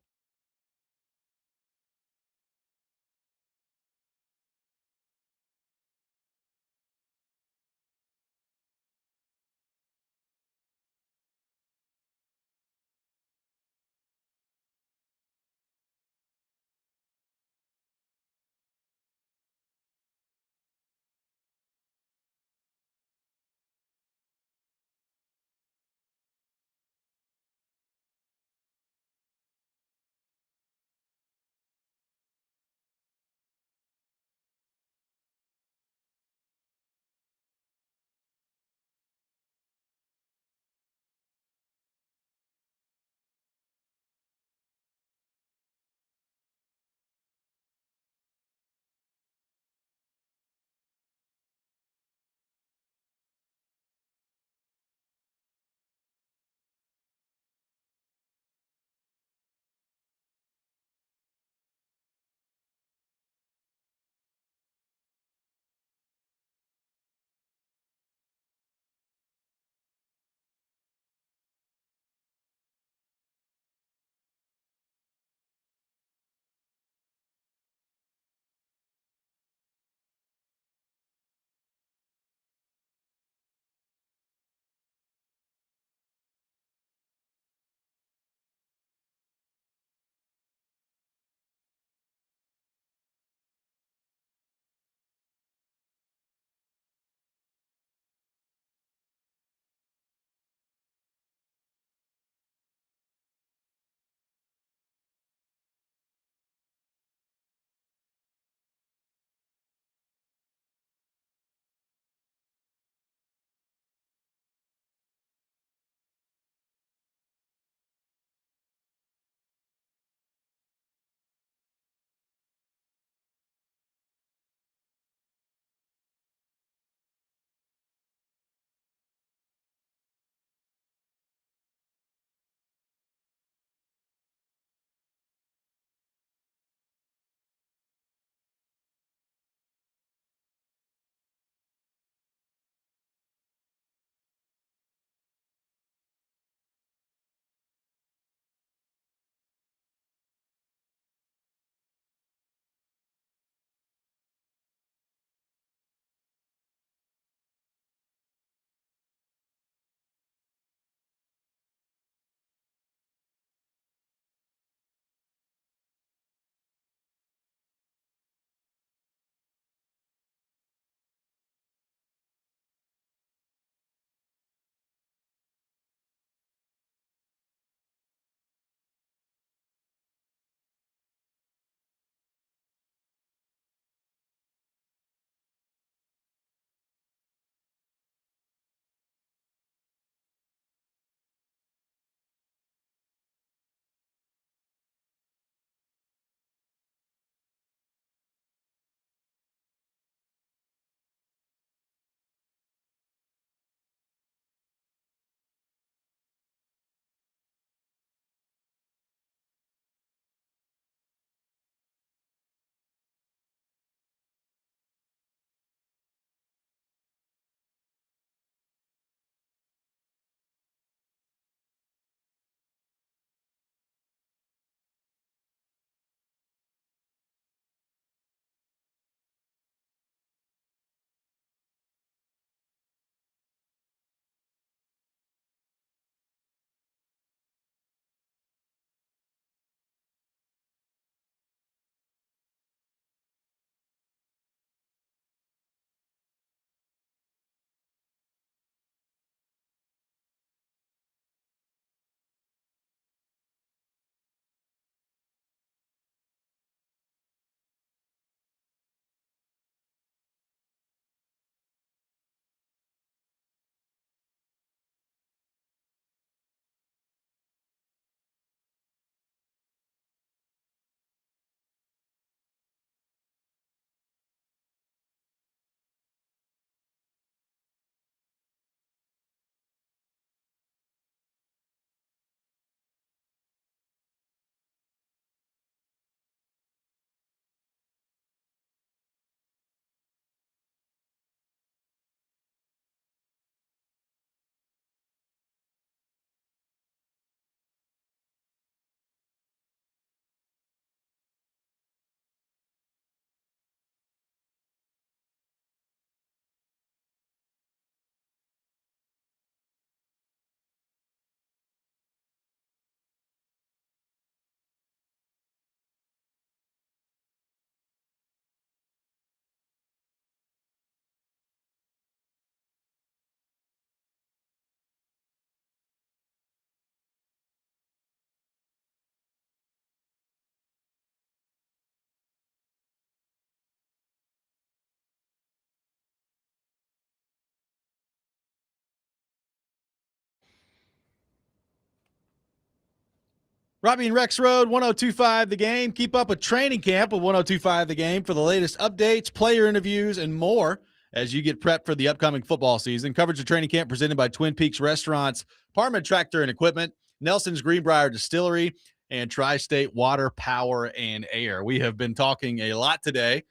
Robby and Rexrode, 1025 The Game. Keep up with training camp with 1025 The Game for the latest updates, player interviews, and more as you get prepped for the upcoming football season. Coverage of training camp presented by Twin Peaks Restaurants, Parma Tractor and Equipment, Nelson's Greenbrier Distillery, and Tri-State Water, Power, and Air. We have been talking a lot today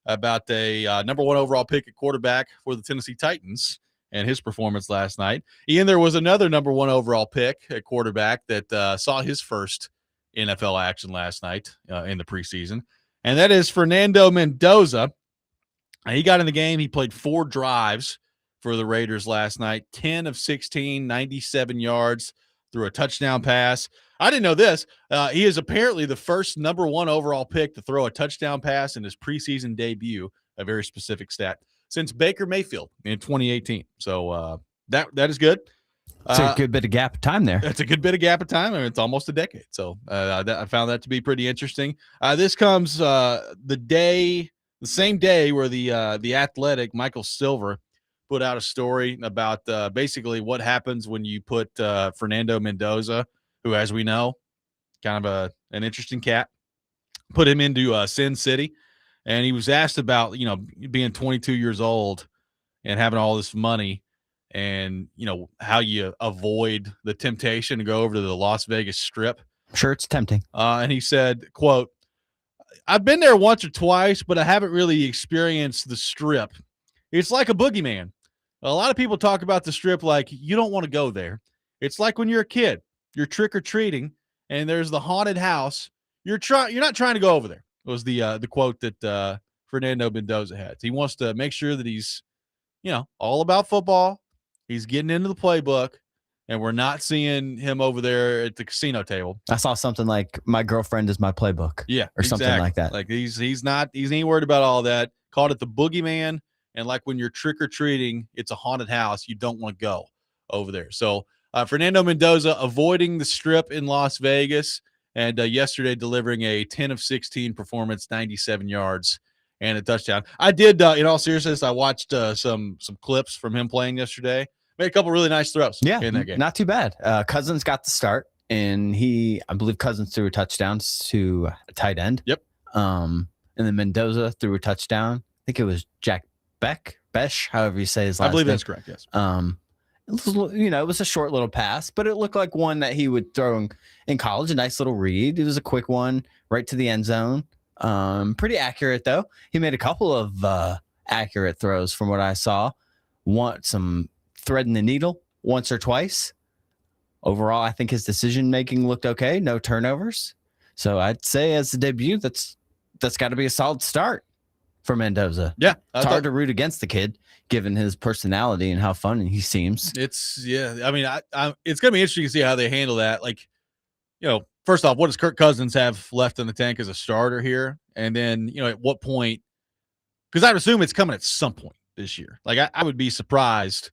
about a number 1 overall pick at quarterback for the Tennessee Titans and his performance last night. Ian, there was another number 1 overall pick at quarterback that saw his first NFL action last night in the preseason, and that is Fernando Mendoza. He got in the game. He played 4 drives for the Raiders last night, 10 of 16, 97 yards, threw a touchdown pass. I didn't know this. He is apparently the first number 1 overall pick to throw a touchdown pass in his preseason debut, a very specific stat, since Baker Mayfield in 2018. So that is good. It's a good bit of gap of time there. It's a good bit of gap of time. I mean, it's almost a decade. So I found that to be pretty interesting. This comes the same day where the Athletic, Michael Silver, put out a story about basically what happens when you put Fernando Mendoza, who, as we know, kind of an interesting cat, put him into Sin City. And he was asked about, being 22 years old and having all this money and, how you avoid the temptation to go over to the Las Vegas Strip. Sure, it's tempting. And he said, quote, "I've been there once or twice, but I haven't really experienced the Strip. It's like a boogeyman. A lot of people talk about the Strip like you don't want to go there. It's like when you're a kid, you're trick-or-treating, and there's the haunted house. You're not trying to go over there." Was the quote that Fernando Mendoza had. He wants to make sure that he's, all about football. He's getting into the playbook, and we're not seeing him over there at the casino table. I saw something like "my girlfriend is my playbook," or something like that. Like he's ain't worried about all that. Called it the boogeyman, and like when you're trick or treating, it's a haunted house. You don't want to go over there. So Fernando Mendoza avoiding the Strip in Las Vegas. And yesterday delivering a 10 of 16 performance, 97 yards, and a touchdown. I did, in all seriousness, I watched some clips from him playing yesterday. Made a couple really nice throws in that game. Not too bad. Cousins got the start, and I believe Cousins threw a touchdown to a tight end. Yep. And then Mendoza threw a touchdown. I think it was Jack Besh, however you say his last name. I believe that's correct, yes. It was a short little pass, but it looked like one that he would throw in college. A nice little read. It was a quick one right to the end zone. Pretty accurate, though. He made a couple of accurate throws from what I saw. Some threading the needle once or twice. Overall, I think his decision-making looked okay. No turnovers. So I'd say as a debut, that's got to be a solid start for Mendoza. Yeah. It's hard to root against the kid, given his personality and how fun he seems. It's I mean, it's going to be interesting to see how they handle that. Like, first off, what does Kirk Cousins have left in the tank as a starter here? And then, at what point, because I'd assume it's coming at some point this year. Like, I would be surprised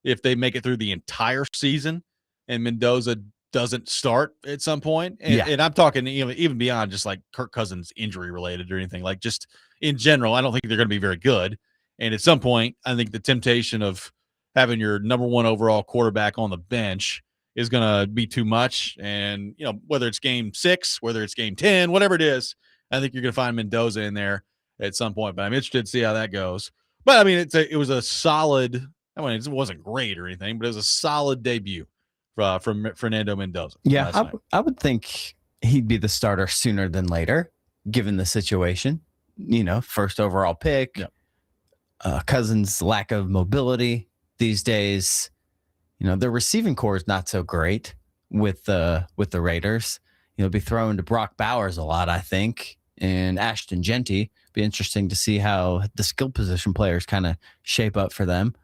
if they make it through the entire season and Mendoza doesn't start at some point. And I'm talking even beyond just like Kirk Cousins injury related or anything, like just in general. I don't think they're going to be very good. And at some point, I think the temptation of having your number 1 overall quarterback on the bench is going to be too much. And, whether it's game 6, whether it's game 10, whatever it is, I think you're going to find Mendoza in there at some point. But I'm interested to see how that goes. But, I mean, it was a solid – I mean, it wasn't great or anything, but it was a solid debut from Fernando Mendoza. Yeah, I would think he'd be the starter sooner than later, given the situation. First overall pick. Yep. Cousins' lack of mobility these days. Their receiving core is not so great with the Raiders. Be thrown to Brock Bowers a lot, I think, and Ashton Genty. Be interesting to see how the skill position players kind of shape up for them.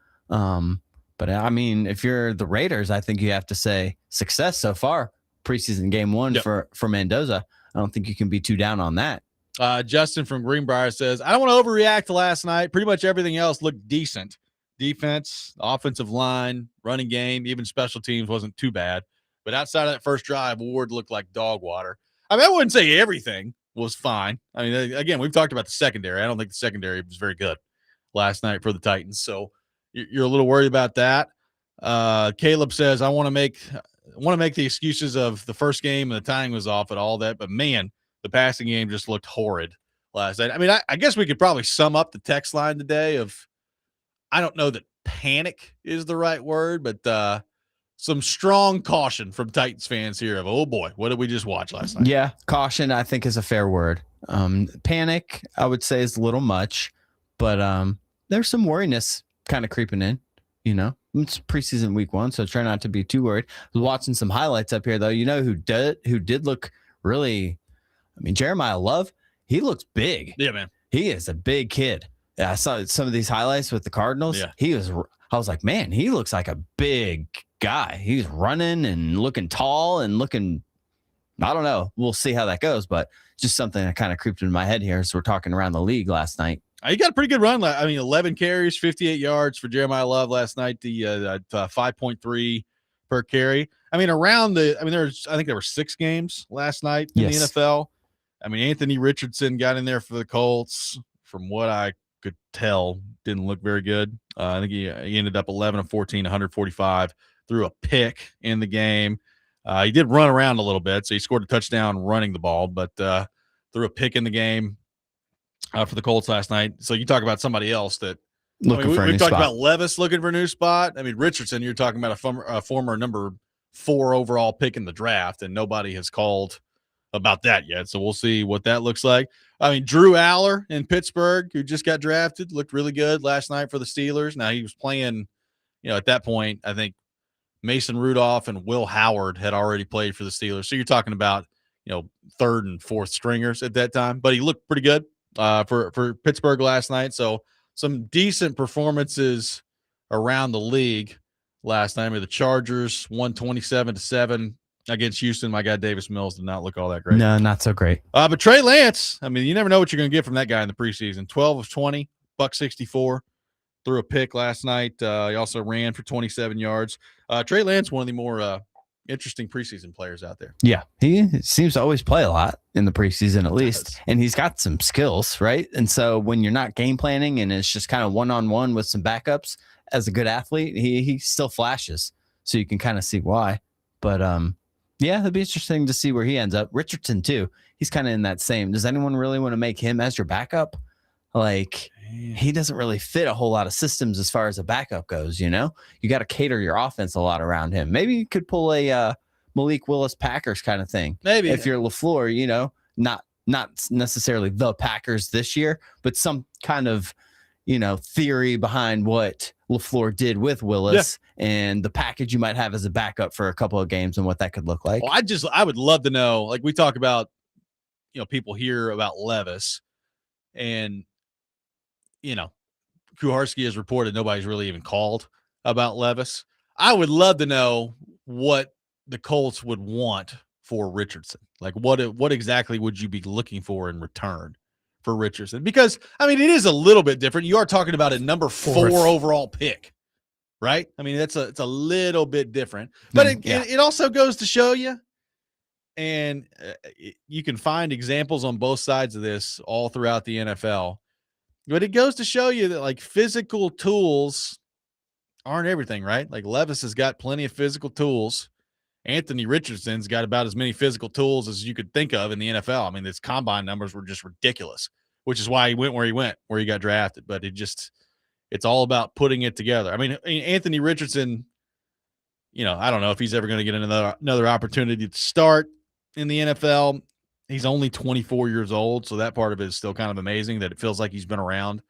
But I mean, if you're the Raiders, I think you have to say success so far. Preseason game 1 for Mendoza. I don't think you can be too down on that. Justin from Greenbrier says, "I don't want to overreact to last night. Pretty much everything else looked decent. Defense, offensive line, running game, even special teams wasn't too bad. But outside of that first drive, Ward looked like dog water. I mean, I wouldn't say everything was fine. I mean, again, we've talked about the secondary. I don't think the secondary was very good last night for the Titans. So you're a little worried about that. Caleb says, I want to make want to make the excuses of the first game and the timing was off and all that, but man, the passing game just looked horrid last night. I mean, I guess we could probably sum up the text line today of, I don't know that panic is the right word, but some strong caution from Titans fans here of, oh boy, what did we just watch last night? Yeah, caution I think is a fair word. Panic I would say is a little much, but there's some worriness kind of creeping in. It's preseason week 1, so try not to be too worried. I was watching some highlights up here though. Who did look really? I mean, Jeremiah Love, he looks big. Yeah, man, he is a big kid. Yeah, I saw some of these highlights with the Cardinals. Yeah. I was like, man, he looks like a big guy. He's running and looking tall and looking, I don't know. We'll see how that goes, but just something that kind of creeped in my head here as we're talking around the league last night. He got a pretty good run. I mean, 11 carries, 58 yards for Jeremiah Love last night, the 5.3 per carry. I mean, I think there were 6 games last night in the NFL. I mean, Anthony Richardson got in there for the Colts. From what I could tell, didn't look very good. I think he ended up 11 of 14, 145, threw a pick in the game. He did run around a little bit, so he scored a touchdown running the ball, but threw a pick in the game for the Colts last night. So you talk about somebody else that looking for a new we've talked spot. about Levis looking for a new spot. I mean, Richardson, you're talking about a former number 4 overall pick in the draft, and nobody has called about that yet. So we'll see what that looks like. I mean, Drew Aller in Pittsburgh, who just got drafted, looked really good last night for the Steelers. Now he was playing, at that point, I think Mason Rudolph and Will Howard had already played for the Steelers. So you're talking about, 3rd and 4th stringers at that time, but he looked pretty good for Pittsburgh last night. So some decent performances around the league last night. I mean, the Chargers won 27-7 against Houston. My guy Davis Mills did not look all that great. No, not so great. But Trey Lance, I mean, you never know what you're going to get from that guy in the preseason. 12 of 20, $164, threw a pick last night. He also ran for 27 yards. Trey Lance, one of the more interesting preseason players out there. Yeah, he seems to always play a lot in the preseason at least, and he's got some skills, right? And so when you're not game planning and it's just kind of one-on-one with some backups, as a good athlete, he still flashes. So you can kind of see why. But yeah, it'd be interesting to see where he ends up. Richardson too. He's kind of in that same. Does anyone really want to make him as your backup? Like, he doesn't really fit a whole lot of systems as far as a backup goes. You got to cater your offense a lot around him. Maybe you could pull a Malik Willis Packers kind of thing. Maybe if you're LaFleur, not necessarily the Packers this year, but some kind of theory behind what LaFleur did with Willis and the package you might have as a backup for a couple of games and what that could look like. Well, I would love to know, like we talk about, people hear about Levis and, Kuharski has reported nobody's really even called about Levis. I would love to know what the Colts would want for Richardson. Like what exactly would you be looking for in return for Richardson? Because I mean, it is a little bit different. You are talking about a number 4 overall pick, right? I mean, it's a little bit different, but it also goes to show you, and you can find examples on both sides of this all throughout the NFL, but it goes to show you that like physical tools aren't everything, right? Like Levis has got plenty of physical tools. Anthony Richardson's got about as many physical tools as you could think of in the NFL. I mean, his combine numbers were just ridiculous, which is why he went where he got drafted. But it's all about putting it together. I mean, Anthony Richardson, I don't know if he's ever going to get another opportunity to start in the NFL. He's only 24 years old, so that part of it is still kind of amazing that it feels like he's been around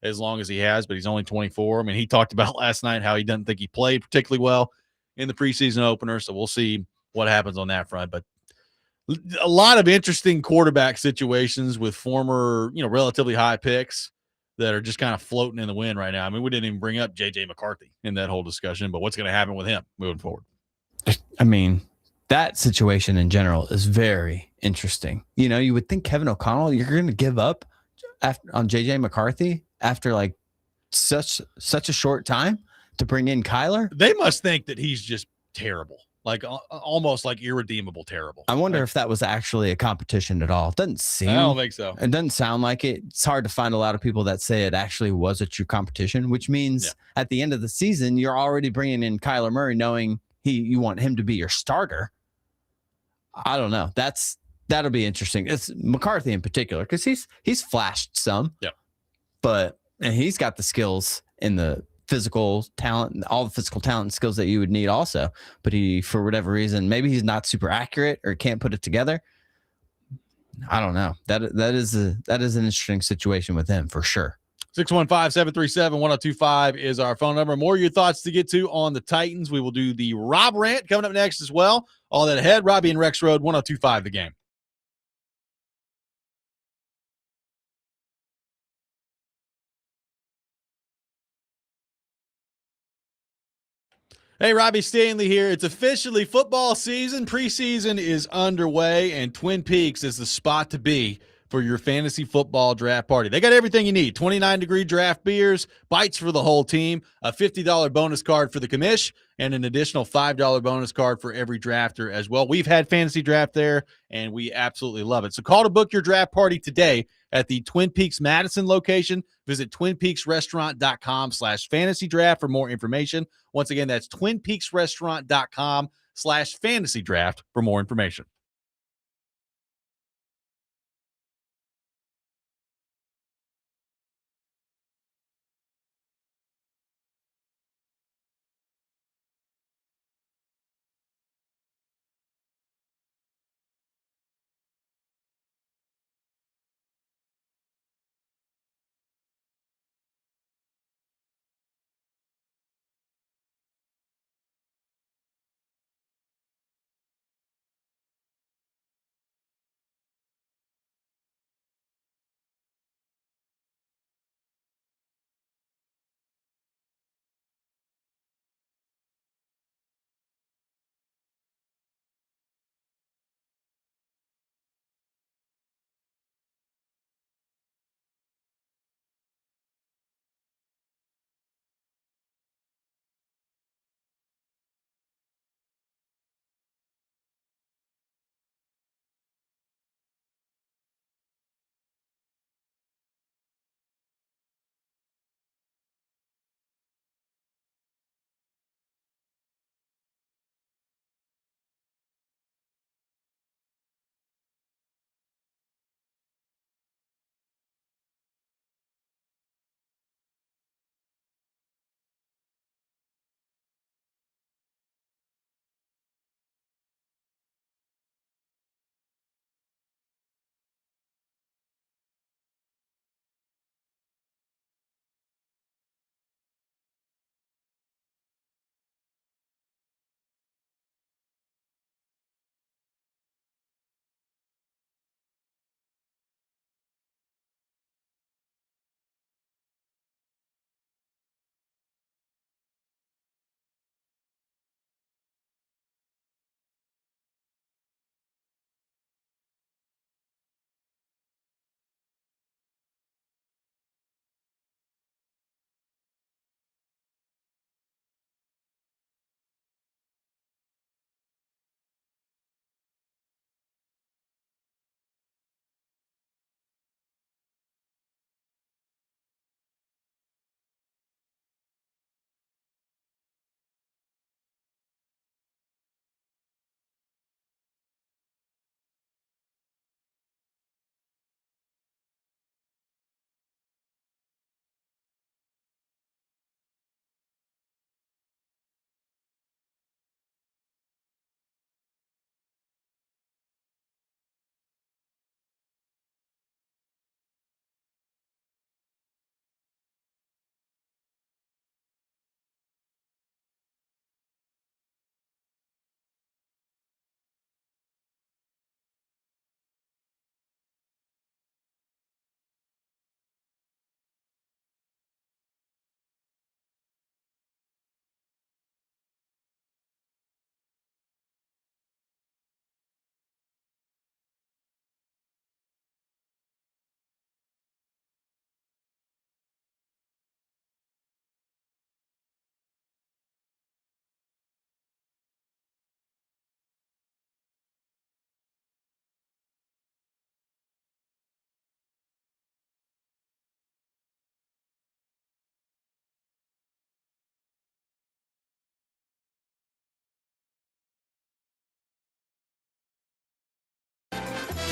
as long as he has, but he's only 24. I mean, he talked about last night how he doesn't think he played particularly well in the preseason opener, so we'll see what happens on that front. But a lot of interesting quarterback situations with former, relatively high picks that are just kind of floating in the wind right now. I mean, we didn't even bring up J.J. McCarthy in that whole discussion, but what's going to happen with him moving forward? I mean, that situation in general is very interesting. You would think Kevin O'Connell, you're going to give up on J.J. McCarthy after like such a short time to bring in Kyler. They must think that he's just terrible, like almost like irredeemable terrible. I wonder if that was actually a competition at all. It doesn't seem. I don't think so. It doesn't sound like it. It's hard to find a lot of people that say it actually was a true competition, which means at the end of the season, you're already bringing in Kyler Murray knowing you want him to be your starter. I don't know. That'll be interesting. It's McCarthy in particular, because he's flashed some. Yeah. And he's got the skills and the physical talent, all the physical talent and skills that you would need also. But he, for whatever reason, maybe he's not super accurate or can't put it together. I don't know. That is an interesting situation with him for sure. 615-737-1025 is our phone number. More of your thoughts to get to on the Titans. We will do the Rob rant coming up next as well. All that ahead. Robby and Rexrode, 1025 The Game. Hey, Robbie Stanley here. It's officially football season. Preseason is underway, and Twin Peaks is the spot to be for your fantasy football draft party. They got everything you need. 29-degree draft beers, bites for the whole team, a $50 bonus card for the commish, and an additional $5 bonus card for every drafter as well. We've had fantasy draft there, and we absolutely love it. So call to book your draft party today at the Twin Peaks Madison location. Visit twinpeaksrestaurant.com/fantasy draft for more information. Once again, that's twinpeaksrestaurant.com/fantasy draft for more information.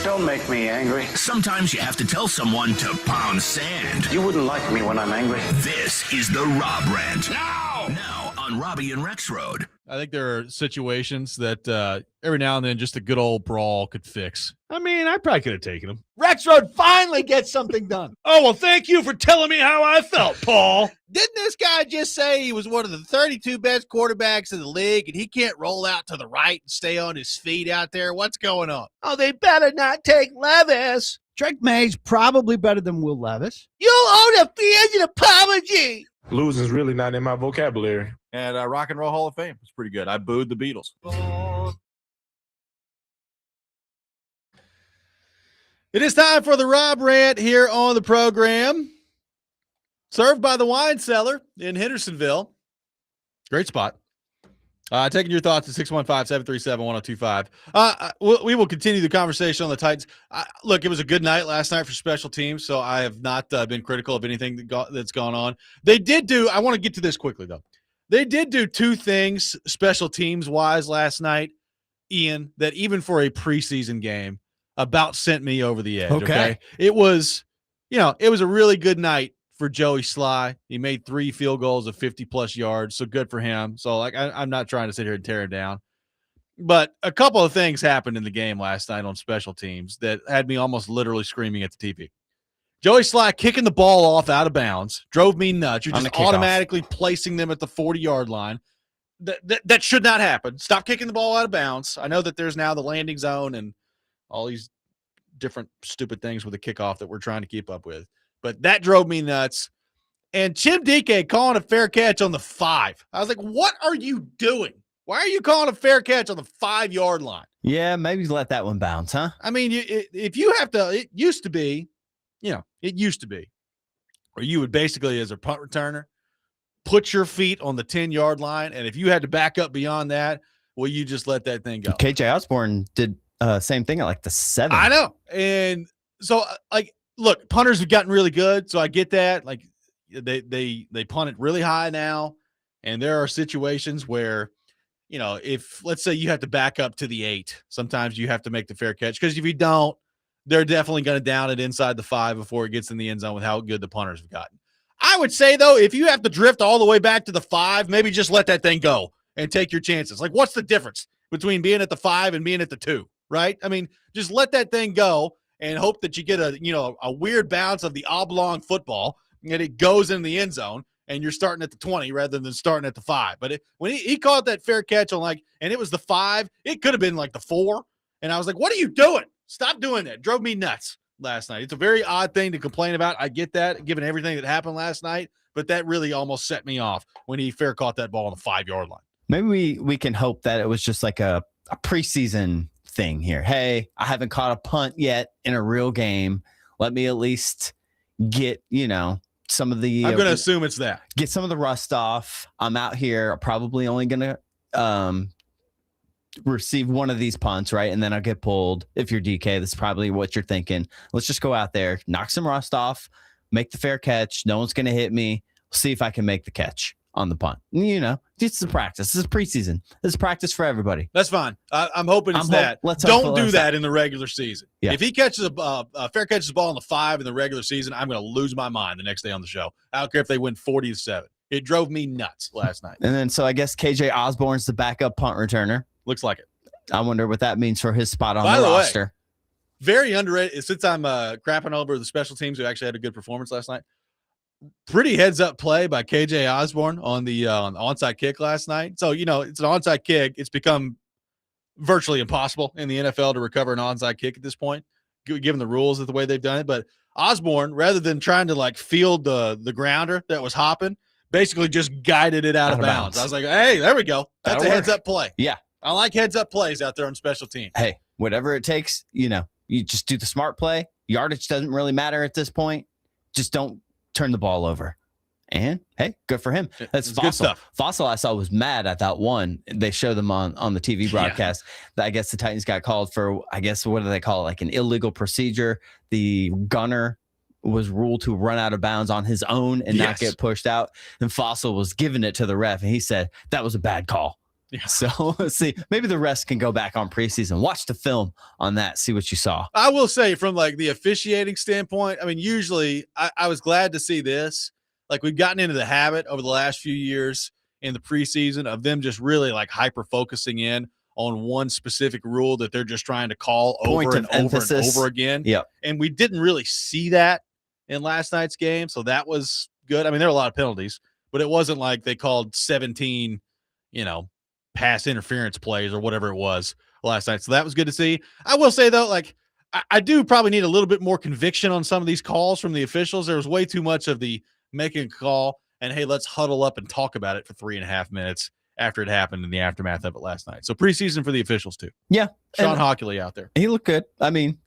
Don't make me angry. Sometimes you have to tell someone to pound sand. You wouldn't like me when I'm angry. This is the Rob Rant. Now on Robby and Rexrode. I think there are situations that every now and then just a good old brawl could fix. I mean, I probably could have taken him. Rexrode finally gets something done. Oh, well, thank you for telling me how I felt, Paul. Didn't this guy just say he was one of the 32 best quarterbacks in the league and he can't roll out to the right and stay on his feet out there? What's going on? Oh, they better not take Levis. Drake May's probably better than Will Levis. You owe the fans an apology. Losing's really not in my vocabulary. And Rock and Roll Hall of Fame was pretty good. I booed the Beatles. It is time for the Rob Rant here on the program. Served by the Wine Cellar in Hendersonville. Great spot. Taking your thoughts at 615-737-1025. We will continue the conversation on the Titans. Look, it was a good night last night for special teams, so I have not been critical of anything that's gone on. They did do – I want to get to this quickly, though. They did do two things special teams-wise last night, Ian, that even for a preseason game about sent me over the edge. Okay. It was a really good night for Joey Sly. He made 3 field goals of 50-plus yards, so good for him. So, I'm not trying to sit here and tear him down. But a couple of things happened in the game last night on special teams that had me almost literally screaming at the TV. Joey Sly kicking the ball off out of bounds drove me nuts. You're just automatically placing them at the 40-yard line. That should not happen. Stop kicking the ball out of bounds. I know that there's now the landing zone and all these different stupid things with the kickoff that we're trying to keep up with. But that drove me nuts. And Chim DK calling a fair catch on the 5. I was like, what are you doing? Why are you calling a fair catch on the 5-yard line? Yeah, maybe let that one bounce, huh? I mean, if you have to, it used to be where you would basically, as a punt returner, put your feet on the 10-yard line. And if you had to back up beyond that, well, you just let that thing go. KJ Osborne did same thing at like the 7. I know. And so, look, punters have gotten really good, so I get that. Like, they punt it really high now, and there are situations where, if, let's say, you have to back up to the 8, sometimes you have to make the fair catch, because if you don't, they're definitely going to down it inside the 5 before it gets in the end zone with how good the punters have gotten. I would say, though, if you have to drift all the way back to the 5, maybe just let that thing go and take your chances. Like, what's the difference between being at the 5 and being at the 2, right? I mean, just let that thing go and hope that you get a weird bounce of the oblong football and it goes in the end zone and you're starting at the 20 rather than starting at the 5. But when he caught that fair catch on and it was the 5, it could have been like the 4. And I was like, what are you doing? Stop doing that. It drove me nuts last night. It's a very odd thing to complain about. I get that given everything that happened last night, but that really almost set me off when he fair caught that ball on the 5-yard line. Maybe we can hope that it was just like a preseason thing here. Hey, I haven't caught a punt yet in a real game. Let me at least get, some of the I'm going to assume it's that. Get some of the rust off. I'm out here probably only going to receive one of these punts, right? And then I'll get pulled. If you're DK, that's probably what you're thinking. Let's just go out there, knock some rust off, make the fair catch. No one's going to hit me. See if I can make the catch on the punt. It's a practice. This is preseason. This is practice for everybody. That's fine. I'm hoping it's that. Don't do that in the regular season. Yeah. If he catches a fair catches the ball on the 5 in the regular season, I'm going to lose my mind the next day on the show. I don't care if they win 40-7. It drove me nuts last night. And then, so I guess KJ Osborne's the backup punt returner. Looks like it. I wonder what that means for his spot on the roster. Way, very underrated. Since I'm crapping over the special teams who actually had a good performance last night, pretty heads-up play by KJ Osborne on the onside kick last night. So, it's an onside kick. It's become virtually impossible in the NFL to recover an onside kick at this point, given the rules of the way they've done it. But Osborne, rather than trying to, field the grounder that was hopping, basically just guided it out of bounds. I was like, hey, there we go. That's a heads-up play. Yeah. I like heads-up plays out there on special teams. Hey, whatever it takes, you just do the smart play. Yardage doesn't really matter at this point. Just don't turn the ball over. And, hey, good for him. That's Fossil. Good stuff. Fossil, I saw, was mad at that one. They show them on the TV broadcast. Yeah. I guess the Titans got called for, what do they call it? Like an illegal procedure. The gunner was ruled to run out of bounds on his own and not get pushed out. And Fossil was giving it to the ref, and he said, that was a bad call. Yeah. So let's see. Maybe the rest can go back on preseason. Watch the film on that. See what you saw. I will say from like the officiating standpoint, I mean, usually I was glad to see this. Like we've gotten into the habit over the last few years in the preseason of them just really like hyper focusing in on one specific rule that they're just trying to call Point over of and over and emphasis. over again. Yep. And we didn't really see that in last night's game. So that was good. I mean, there were a lot of penalties, but it wasn't like they called 17, pass interference plays or whatever it was last night. So that was good to see. I will say though, like I do probably need a little bit more conviction on some of these calls from the officials. There was way too much of the making a call and hey, let's huddle up and talk about it for 3.5 minutes after it happened in the aftermath of it last night. So preseason for the officials too. Yeah. Sean Hockley out there. He looked good. I mean,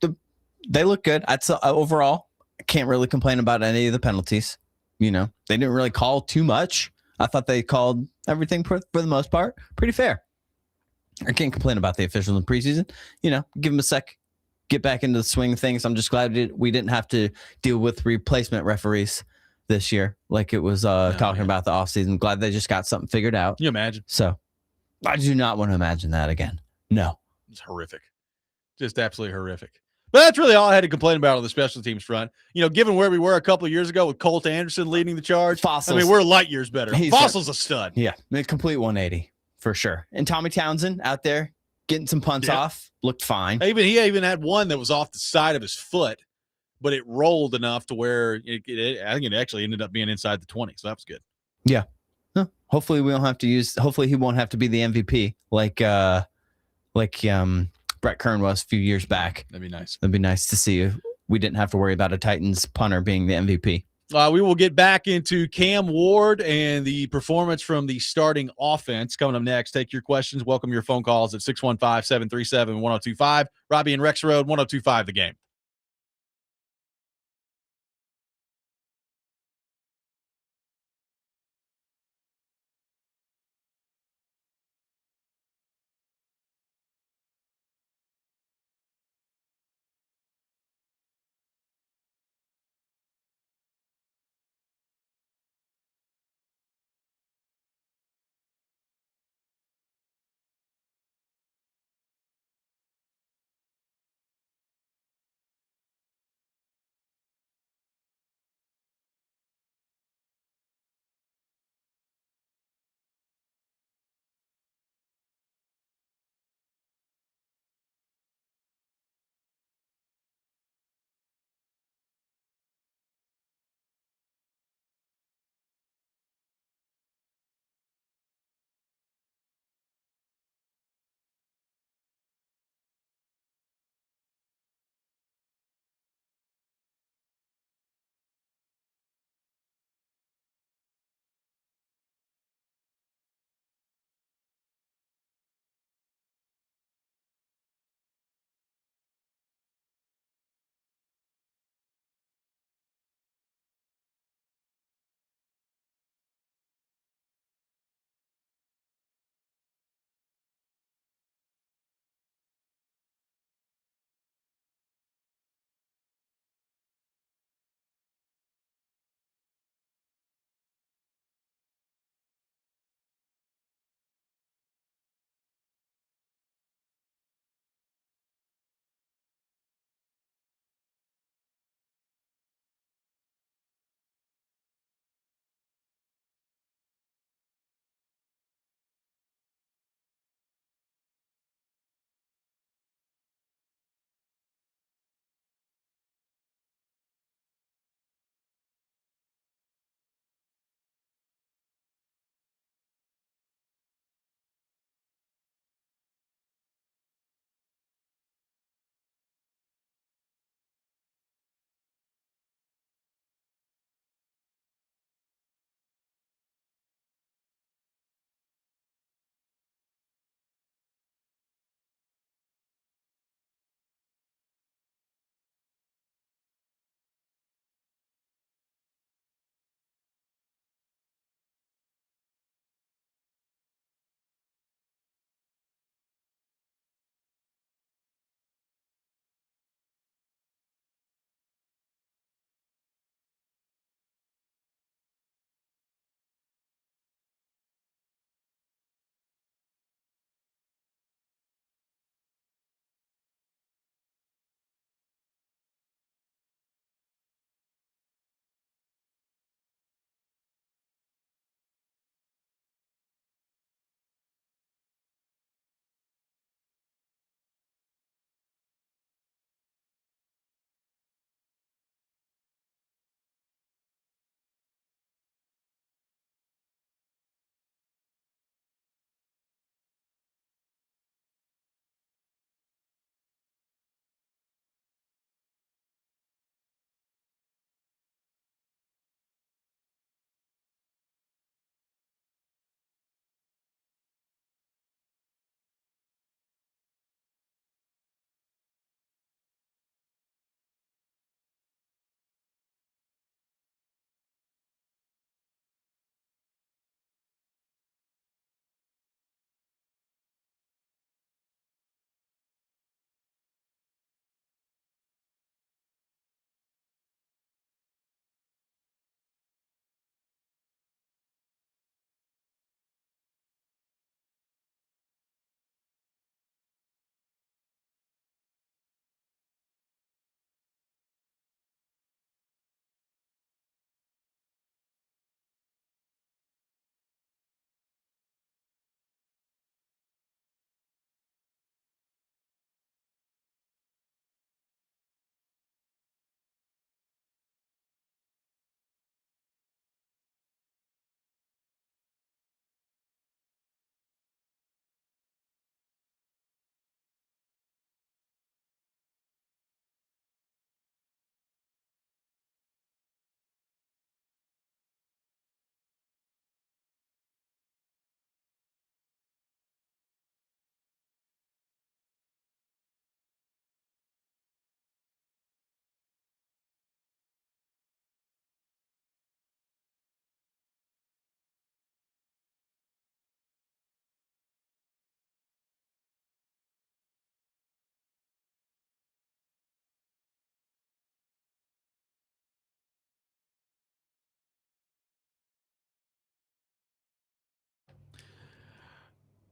they look good. Overall, I can't really complain about any of the penalties. They didn't really call too much. I thought they called everything for the most part pretty fair. I can't complain about the officials in preseason. Give them a sec, get back into the swing of things. I'm just glad we didn't have to deal with replacement referees this year like it was talking about the offseason. Glad they just got something figured out. Can you imagine? So I do not want to imagine that again. No. It's horrific. Just absolutely horrific. But that's really all I had to complain about on the special teams front. Given where we were a couple of years ago with Colt Anderson leading the charge, Fossils. I mean, we're light years better. Fossil's a stud. Yeah, a complete 180 for sure. And Tommy Townsend out there getting some punts off, looked fine. He even had one that was off the side of his foot, but it rolled enough to where I think it actually ended up being inside the 20. So that was good. Yeah. Hopefully we don't have to hopefully he won't have to be the MVP like Brett Kern was a few years back. That'd be nice. That'd be nice to see if we didn't have to worry about a Titans punter being the MVP. We will get back into Cam Ward and the performance from the starting offense coming up next. Take your questions. Welcome your phone calls at 615-737-1025. Robby and Rexrode, 1025 The Game.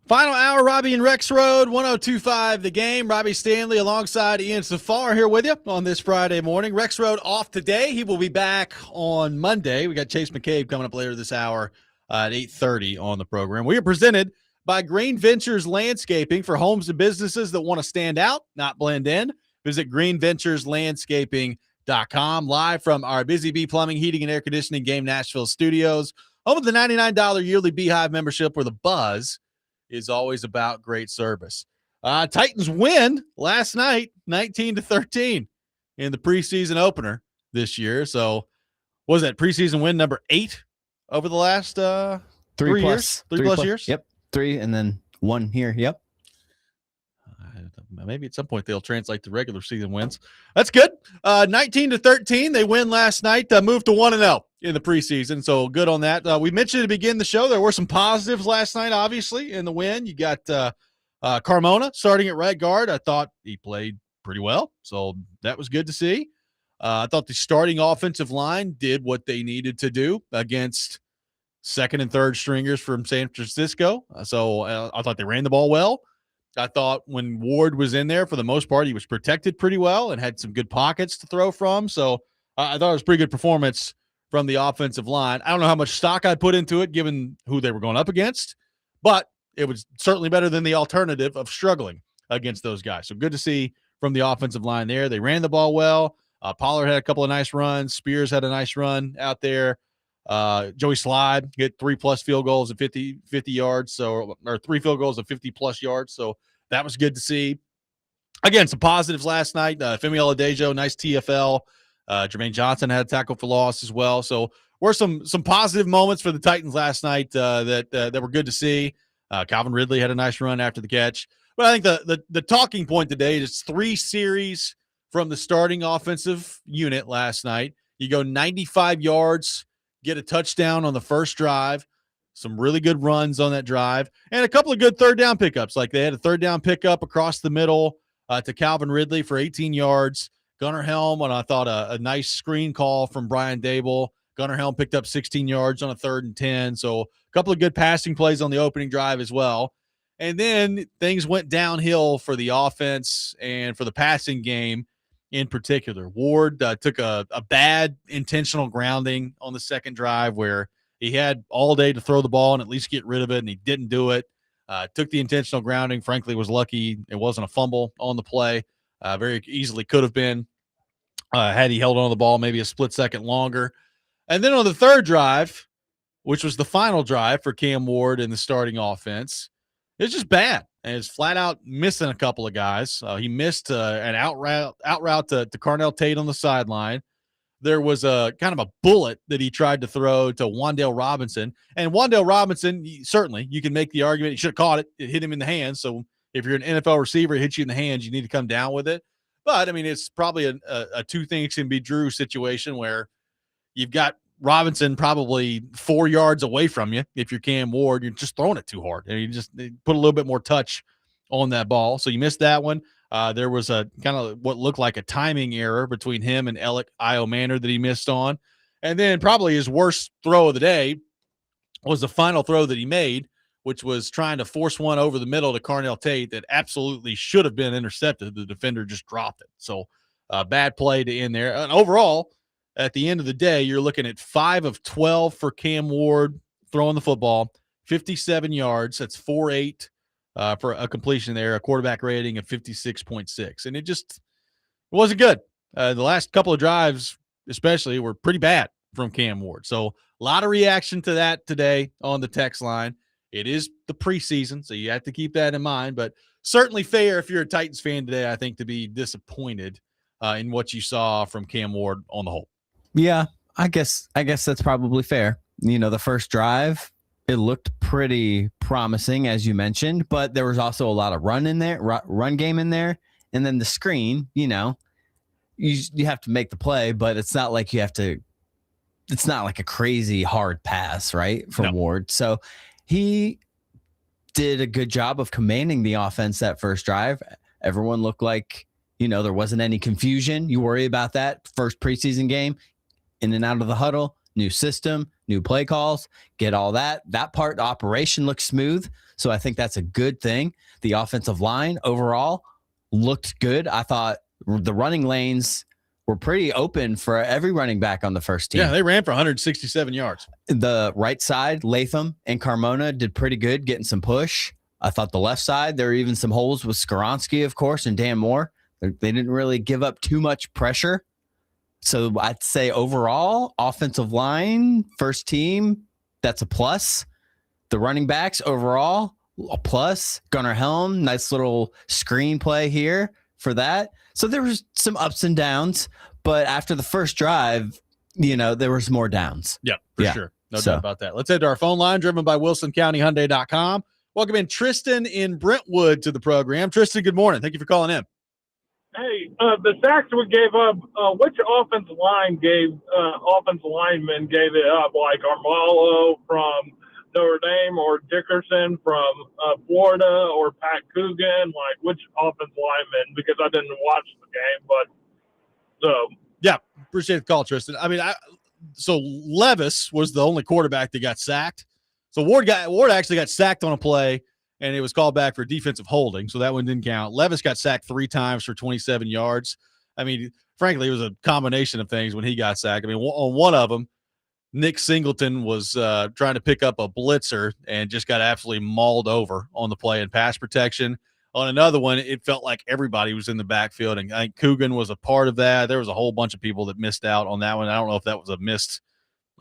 Final hour, Robby and Rexrode, 102.5 The Game. Robbie Stanley alongside Ian Safar here with you on this Friday morning. Rexrode off today. He will be back on Monday. We got Chase McCabe coming up later this hour at 8:30 on the program. We are presented by Green Ventures Landscaping for homes and businesses that want to stand out, not blend in. Visit greenventureslandscaping.com. Live from our Busy Bee Plumbing, Heating, and Air Conditioning Game Nashville studios. Home of the $99 yearly Beehive membership, where the buzz is always about great service. Titans win last night, 19-13 in the preseason opener this year. So, what was that preseason win number 8 over the last 3 years? 3 plus years? Yep. 3 and then 1 here. Yep. Maybe at some point they'll translate to regular season wins. That's good. 19-13. They win last night. Moved to 1-0 in the preseason. So good on that. We mentioned to begin the show, there were some positives last night, obviously, in the win. You got Carmona starting at right guard. I thought he played pretty well. So that was good to see. I thought the starting offensive line did what they needed to do against second and third stringers from San Francisco. So I thought they ran the ball well. I thought when Ward was in there, for the most part, he was protected pretty well and had some good pockets to throw from. So I thought it was a pretty good performance from the offensive line. I don't know how much stock I'd put into it given who they were going up against, but it was certainly better than the alternative of struggling against those guys. So good to see from the offensive line there. They ran the ball well. Pollard had a couple of nice runs. Spears had a nice run out there. Joey Slide hit 3+ field goals at 50 yards, or 3 field goals at 50+ yards. So that was good to see. Again, some positives last night. Femi Oladejo, nice TFL. Jermaine Johnson had a tackle for loss as well. So were some positive moments for the Titans last night that were good to see. Calvin Ridley had a nice run after the catch. But I think the talking point today is 3 series from the starting offensive unit last night. You go 95 yards, get a touchdown on the first drive, some really good runs on that drive, and a couple of good third down pickups. Like they had a third down pickup across the middle to Calvin Ridley for 18 yards. Gunnar Helm on, I thought, a nice screen call from Brian Dable. Gunnar Helm picked up 16 yards on a 3rd and 10. So a couple of good passing plays on the opening drive as well. And then things went downhill for the offense and for the passing game in particular. Ward took a bad intentional grounding on the second drive where he had all day to throw the ball and at least get rid of it, and he didn't do it. Took the intentional grounding. Frankly, was lucky it wasn't a fumble on the play. Very easily could have been had he held on to the ball maybe a split second longer. And then on the third drive, which was the final drive for Cam Ward in the starting offense, it's just bad. And it's flat out missing a couple of guys. He missed an out route to Carnell Tate on the sideline. There was a kind of a bullet that he tried to throw to Wan'Dale Robinson. And Wan'Dale Robinson, certainly, you can make the argument he should have caught it. It hit him in the hands. So if you're an NFL receiver, it hits you in the hands, you need to come down with it. But, I mean, it's probably a two things can be Drew situation where you've got Robinson probably 4 yards away from you. If you're Cam Ward, you're just throwing it too hard. And you just put a little bit more touch on that ball. So you missed that one. There was a kind of what looked like a timing error between him and Alec Iomanner that he missed on. And then probably his worst throw of the day was the final throw that he made, which was trying to force one over the middle to Carnell Tate that absolutely should have been intercepted. The defender just dropped it. So bad play to end there. And overall, at the end of the day, you're looking at 5 of 12 for Cam Ward throwing the football, 57 yards. That's 4.8 for a completion there, a quarterback rating of 56.6. And it wasn't good. The last couple of drives, especially, were pretty bad from Cam Ward. So a lot of reaction to that today on the text line. It is the preseason, so you have to keep that in mind. But certainly fair if you're a Titans fan today, I think, to be disappointed in what you saw from Cam Ward on the whole. Yeah, I guess that's probably fair. You know, the first drive, it looked pretty promising, as you mentioned, but there was also a lot of run game in there. And then the screen, you know, you have to make the play, but it's not like it's not like a crazy hard pass, right, from Ward. So he did a good job of commanding the offense that first drive. Everyone looked like, you know, there wasn't any confusion. You worry about that first preseason game, in and out of the huddle, new system, new play calls, get all that. That part, the operation looks smooth. So I think that's a good thing. The offensive line overall looked good. I thought the running lanes were pretty open for every running back on the first team. Yeah, they ran for 167 yards. The right side, Latham and Carmona did pretty good getting some push. I thought the left side, there were even some holes with Skoronski, of course, and Dan Moore. They didn't really give up too much pressure. So I'd say overall, offensive line, first team, that's a plus. The running backs overall, a plus. Gunnar Helm, nice little screenplay here for that. So there was some ups and downs, but after the first drive, there was more downs. Yeah, for sure. No doubt about that. Let's head to our phone line, driven by WilsonCountyHyundai.com. Welcome in Tristan in Brentwood to the program. Tristan, good morning. Thank you for calling in. Hey, the sacks we gave up, which offensive lineman gave it up? Like Armalo from Notre Dame or Dickerson from Florida or Pat Coogan? Like, which offensive lineman? Because I didn't watch the game, but yeah, appreciate the call, Tristan. I mean, so Levis was the only quarterback that got sacked. So Ward actually got sacked on a play, and it was called back for defensive holding, so that one didn't count. Levis got sacked 3 times for 27 yards. I mean, frankly, it was a combination of things when he got sacked. I mean, on one of them, Nick Singleton was trying to pick up a blitzer and just got absolutely mauled over on the play in pass protection. On another one, it felt like everybody was in the backfield, and I think Coogan was a part of that. There was a whole bunch of people that missed out on that one. I don't know if that was a missed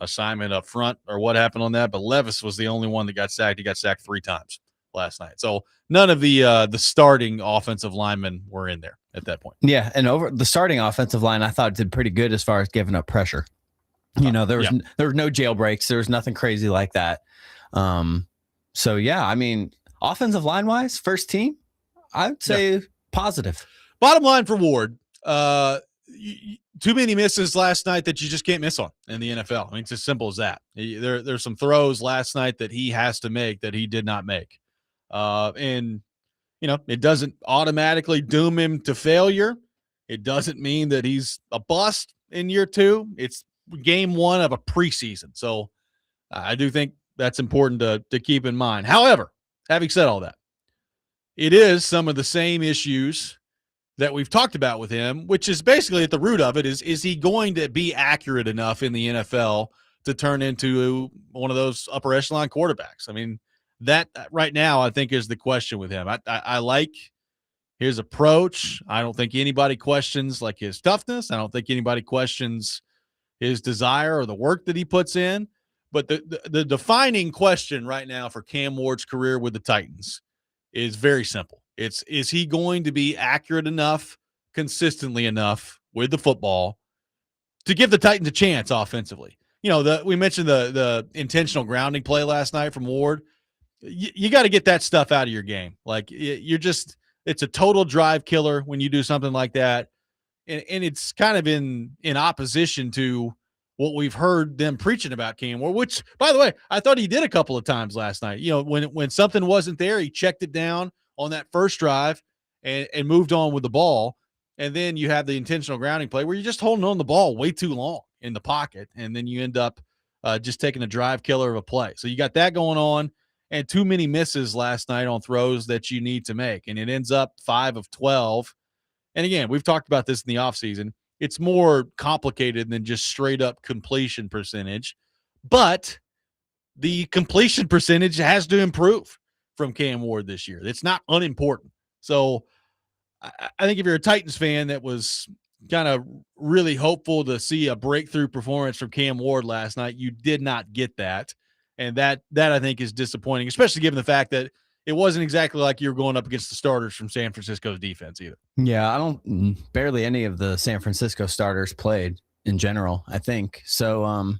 assignment up front or what happened on that, but Levis was the only one that got sacked. He got sacked 3 times last night. So none of the starting offensive linemen were in there at that point. Yeah, and over the starting offensive line, I thought did pretty good as far as giving up pressure. There was no jailbreaks. There was nothing crazy like that. So yeah, I mean, offensive line wise, first team, I'd say positive. Bottom line for Ward, too many misses last night that you just can't miss on in the NFL. I mean, it's as simple as that. There's some throws last night that he has to make that he did not make. And, it doesn't automatically doom him to failure. It doesn't mean that he's a bust in year 2. It's game 1 of a preseason. So I do think that's important to keep in mind. However, having said all that, it is some of the same issues that we've talked about with him, which is basically at the root of it is he going to be accurate enough in the NFL to turn into one of those upper echelon quarterbacks? I mean, that right now I think is the question with him. I like his approach. I don't think anybody questions like his toughness. I don't think anybody questions his desire or the work that he puts in. But the defining question right now for Cam Ward's career with the Titans is very simple. Is he going to be accurate enough, consistently enough with the football to give the Titans a chance offensively? We mentioned the intentional grounding play last night from Ward. You got to get that stuff out of your game. Like it's a total drive killer when you do something like that. And it's kind of in opposition to what we've heard them preaching about Cam Ward, which, by the way, I thought he did a couple of times last night. When something wasn't there, he checked it down on that first drive and moved on with the ball. And then you have the intentional grounding play where you're just holding on the ball way too long in the pocket. And then you end up just taking a drive killer of a play. So you got that going on and too many misses last night on throws that you need to make. And it ends up 5 of 12. And again, we've talked about this in the offseason. It's more complicated than just straight up completion percentage, but the completion percentage has to improve from Cam Ward this year. It's not unimportant. So I think if you're a Titans fan that was kind of really hopeful to see a breakthrough performance from Cam Ward last night, you did not get that. And that I think is disappointing, especially given the fact that it wasn't exactly like you were going up against the starters from San Francisco's defense either. Yeah, barely any of the San Francisco starters played in general, I think. So,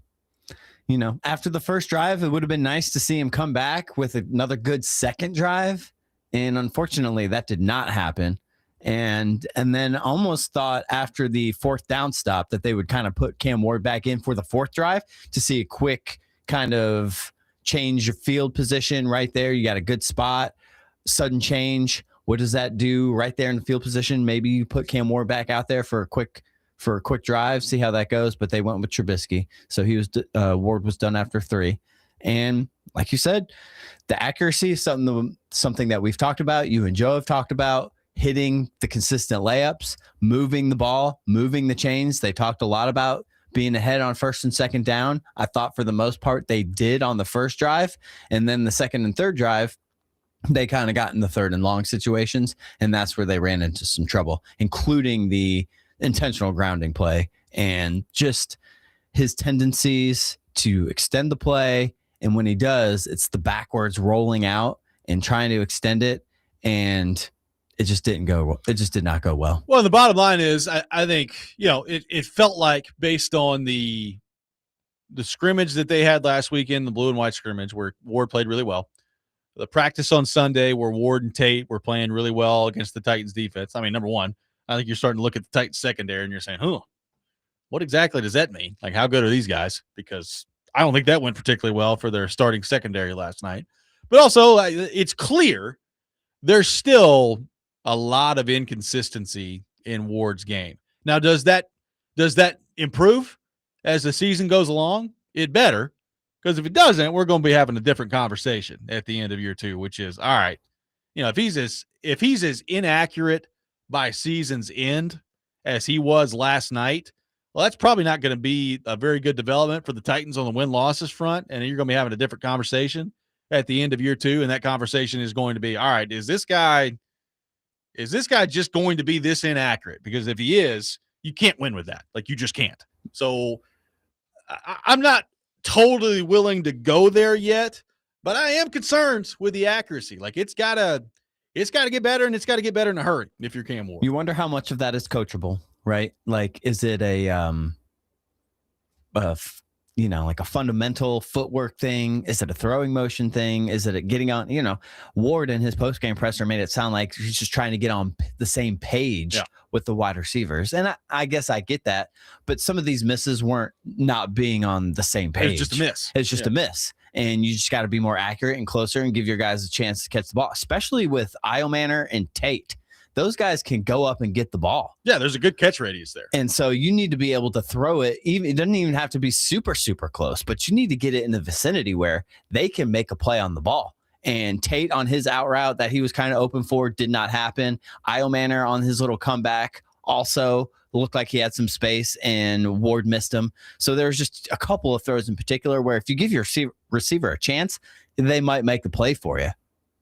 after the first drive, it would have been nice to see him come back with another good second drive. And unfortunately, that did not happen. And then almost thought after the 4th down stop that they would kind of put Cam Ward back in for the 4th drive to see a quick kind of change your field position right there. You got a good spot, sudden change. What does that do right there in the field position? Maybe you put Cam Ward back out there for a quick for a quick drive, see how that goes. But they went with Trubisky, so Ward was done after 3. And like you said, the accuracy is something that we've talked about. You and Joe have talked about hitting the consistent layups, moving the ball, moving the chains. They talked a lot about being ahead on first and second down. I thought for the most part they did on the first drive, and then the second and third drive, they kind of got in the third and long situations, and that's where they ran into some trouble, including the intentional grounding play and just his tendencies to extend the play. And when he does, it's the backwards rolling out and trying to extend it, and it just didn't go. It just did not go well. Well, the bottom line is, I think, it felt like based on the scrimmage that they had last weekend, the blue and white scrimmage where Ward played really well, the practice on Sunday where Ward and Tate were playing really well against the Titans defense. I mean, number one, I think you're starting to look at the Titans secondary and you're saying, what exactly does that mean? Like, how good are these guys? Because I don't think that went particularly well for their starting secondary last night. But also, it's clear there's still a lot of inconsistency in Ward's game. Now, does that improve as the season goes along? It better, because if it doesn't, we're going to be having a different conversation at the end of year 2, which is, all right, if he's as inaccurate by season's end as he was last night, well, that's probably not going to be a very good development for the Titans on the win-losses front, and you're going to be having a different conversation at the end of year 2, and that conversation is going to be, all right, is this guy just going to be this inaccurate? Because if he is, you can't win with that. Like, you just can't. So I'm not totally willing to go there yet, but I am concerned with the accuracy. Like, it's got to get better, and it's got to get better in a hurry if you're Cam Ward. You wonder how much of that is coachable, right? Like, is it like a fundamental footwork thing? Is it a throwing motion thing? Is it a getting on, Ward in his post-game presser made it sound like he's just trying to get on the same page with the wide receivers. And I guess I get that, but some of these misses weren't not being on the same page. It's just a miss. It's just a miss. And you just got to be more accurate and closer and give your guys a chance to catch the ball, especially with Iomanner and Tate. Those guys can go up and get the ball. Yeah, there's a good catch radius there. And so you need to be able to throw it. It doesn't even have to be super, super close, but you need to get it in the vicinity where they can make a play on the ball. And Tate on his out route that he was kind of open for did not happen. Iomanner on his little comeback also looked like he had some space, and Ward missed him. So there's just a couple of throws in particular where if you give your receiver a chance, they might make the play for you.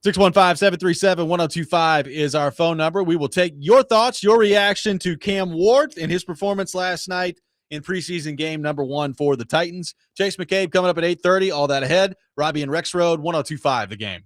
615-737-1025 is our phone number. We will take your thoughts, your reaction to Cam Ward and his performance last night in preseason game number 1 for the Titans. Chase McCabe coming up at 8:30. All that ahead. Robby and Rexrode, 1025 The Game.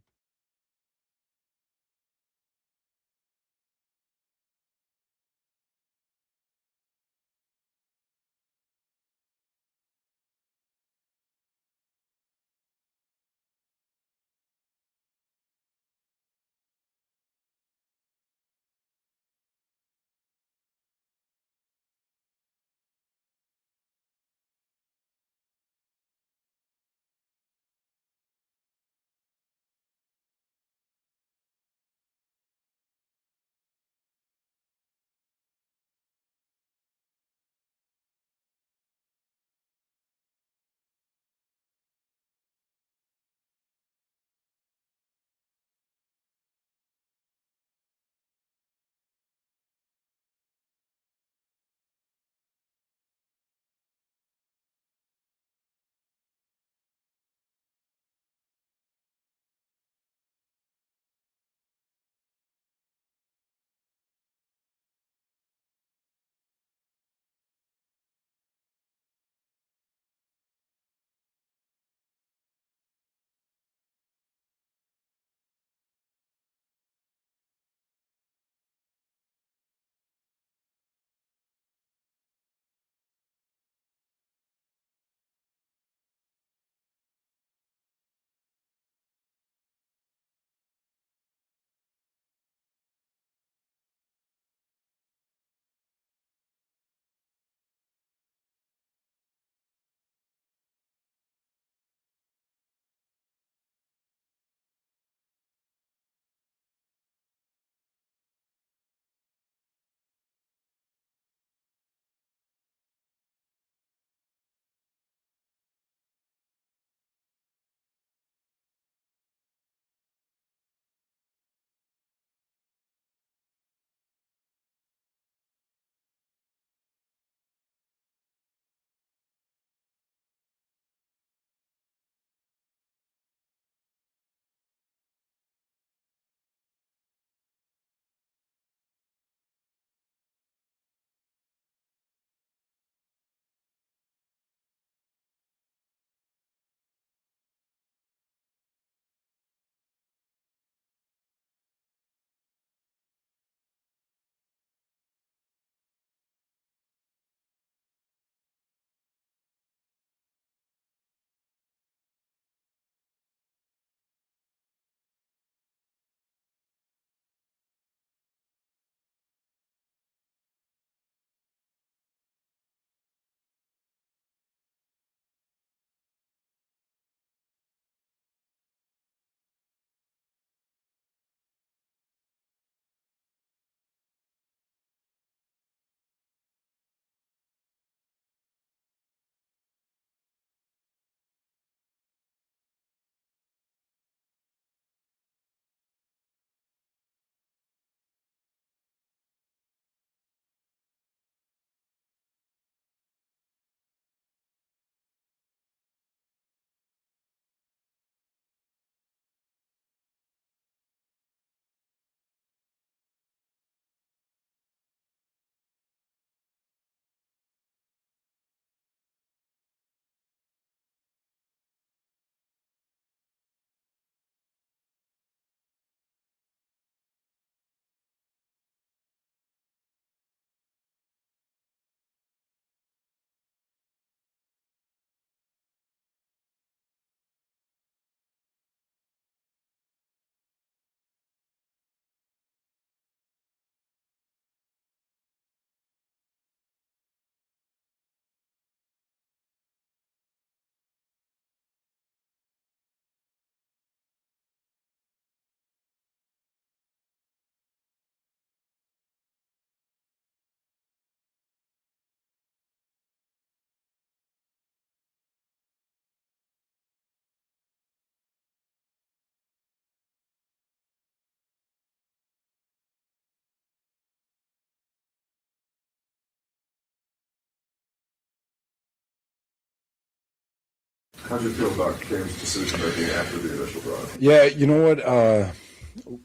How'd you feel about Cam's decision making after the initial drive? Yeah, you know what?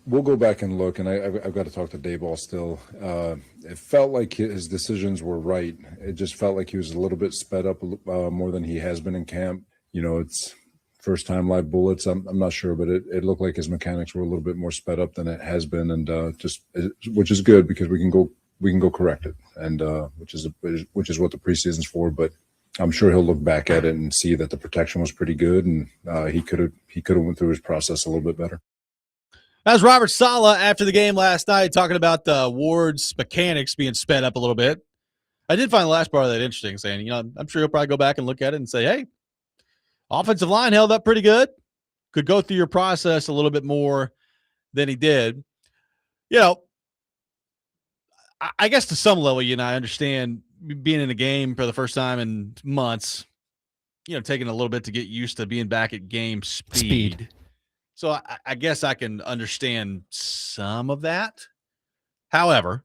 We'll go back and look, and I've got to talk to Dayball still. It felt like his decisions were right. It just felt like he was a little bit sped up more than he has been in camp. You know, it's first time live bullets. I'm not sure, but it looked like his mechanics were a little bit more sped up than it has been, and which is good because we can go correct it, and which is what the preseason's for. But I'm sure he'll look back at it and see that the protection was pretty good, and he could have went through his process a little bit better. That was Robert Saleh after the game last night talking about Ward's mechanics being sped up a little bit. I did find the last part of that interesting, saying, I'm sure he'll probably go back and look at it and say, hey, offensive line held up pretty good. Could go through your process a little bit more than he did. I guess to some level, I understand being in a game for the first time in months, taking a little bit to get used to being back at game speed. So I guess I can understand some of that. However,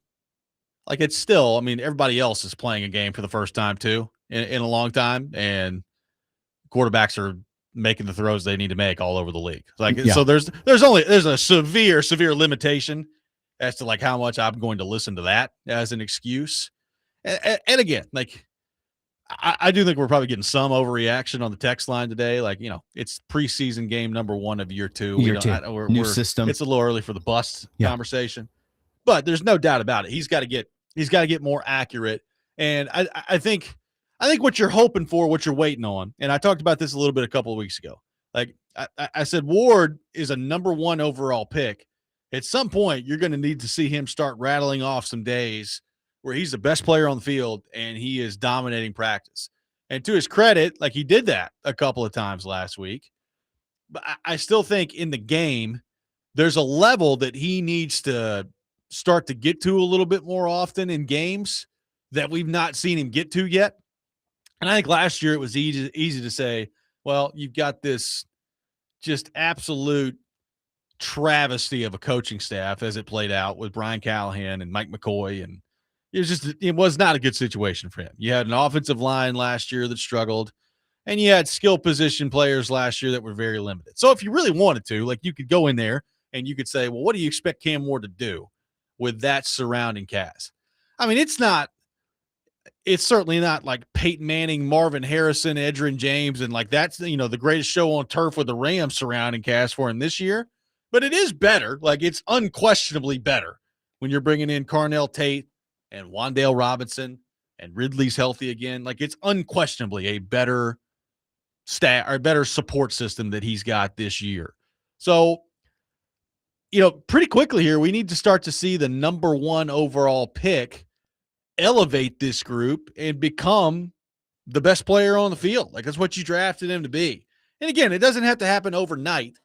it's still, everybody else is playing a game for the first time too in a long time, and quarterbacks are making the throws they need to make all over the league. So there's a severe limitation as to how much I'm going to listen to that as an excuse. And again, I do think we're probably getting some overreaction on the text line today. It's preseason game number 1 of year 2. New system. It's a little early for the bust conversation, but there's no doubt about it. He's got to get more accurate. And I think what you're hoping for, what you're waiting on, and I talked about this a little bit a couple of weeks ago. I said, Ward is a number 1 overall pick. At some point, you're going to need to see him start rattling off some days where he's the best player on the field and he is dominating practice. And to his credit, he did that a couple of times last week. But I still think in the game, there's a level that he needs to start to get to a little bit more often in games that we've not seen him get to yet. And I think last year it was easy to say, well, you've got this just absolute travesty of a coaching staff as it played out with Brian Callahan and Mike McCoy, and it was not a good situation for him. You had an offensive line last year that struggled, and you had skill position players last year that were very limited. So if you really wanted to, you could go in there and you could say, well, what do you expect Cam Ward to do with that surrounding cast? It's certainly not like Peyton Manning, Marvin Harrison, Edgerrin James, and that's, the greatest show on turf with the Rams surrounding cast for him this year. But it is better. It's unquestionably better when you're bringing in Carnell Tate and Wan'Dale Robinson and Ridley's healthy again. It's unquestionably a better better support system that he's got this year. So, pretty quickly here, we need to start to see the number 1 overall pick elevate this group and become the best player on the field. That's what you drafted him to be. And again, it doesn't have to happen overnight.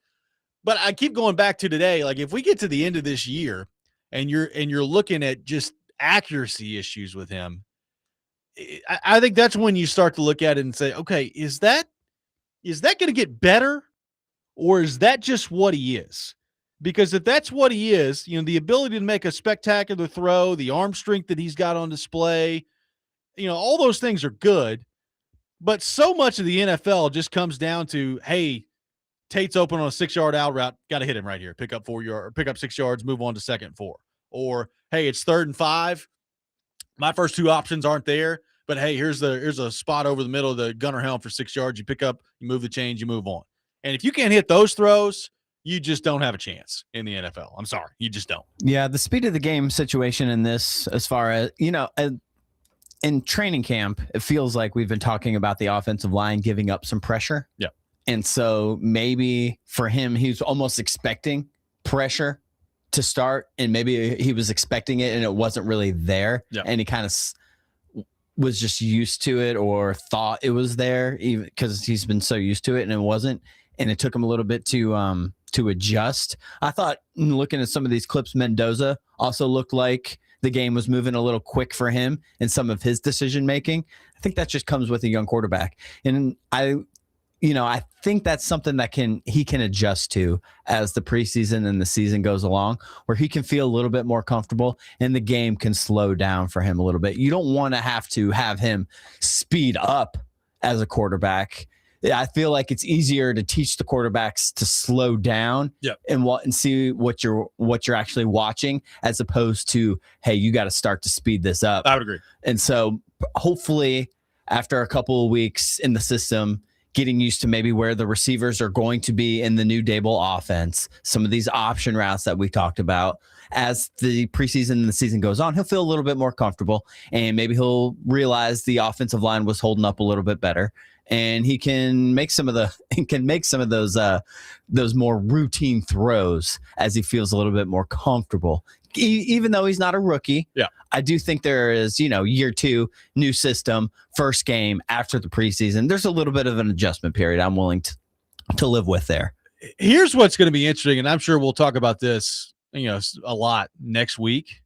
But I keep going back to today. If we get to the end of this year and you're looking at just accuracy issues with him, I think that's when you start to look at it and say, okay, is that going to get better, or is that just what he is? Because if that's what he is, the ability to make a spectacular throw, the arm strength that he's got on display, all those things are good. But so much of the NFL just comes down to, hey, Tate's open on a 6-yard out route. Got to hit him right here. Pick up 4 yards, pick up 6 yards, move on to 2nd and 4. Or, hey, it's 3rd and 5. My first 2 options aren't there, but hey, here's a spot over the middle of the gunner helm for 6 yards. You pick up, you move the chains, you move on. And if you can't hit those throws, you just don't have a chance in the NFL. I'm sorry. You just don't. Yeah, the speed of the game situation in this, as far as, in training camp, it feels like we've been talking about the offensive line giving up some pressure. Yeah. And so maybe for him, he's almost expecting pressure to start, and maybe he was expecting it and it wasn't really there. Yeah. And he kind of was just used to it, or thought it was there, even because he's been so used to it and it wasn't. And it took him a little bit to adjust. I thought, looking at some of these clips, Mendoza also looked like the game was moving a little quick for him in some of his decision making. I think that just comes with a young quarterback. And I think that's something that he can adjust to as the preseason and the season goes along, where he can feel a little bit more comfortable and the game can slow down for him a little bit. You don't want to have him speed up as a quarterback I feel like it's easier to teach the quarterbacks to slow down and see what you're actually watching, as opposed to, hey, you got to start to speed this up. I would agree. And so hopefully after a couple of weeks in the system, getting used to maybe where the receivers are going to be in the new Dable offense, some of these option routes that we talked about, as the preseason and the season goes on, he'll feel a little bit more comfortable, and maybe he'll realize the offensive line was holding up a little bit better, and he can make some of those more routine throws as he feels a little bit more comfortable. Even though he's not a rookie, I do think there is, year 2, new system, first game after the preseason. There's a little bit of an adjustment period I'm willing to live with there. Here's what's going to be interesting, and I'm sure we'll talk about this, a lot next week.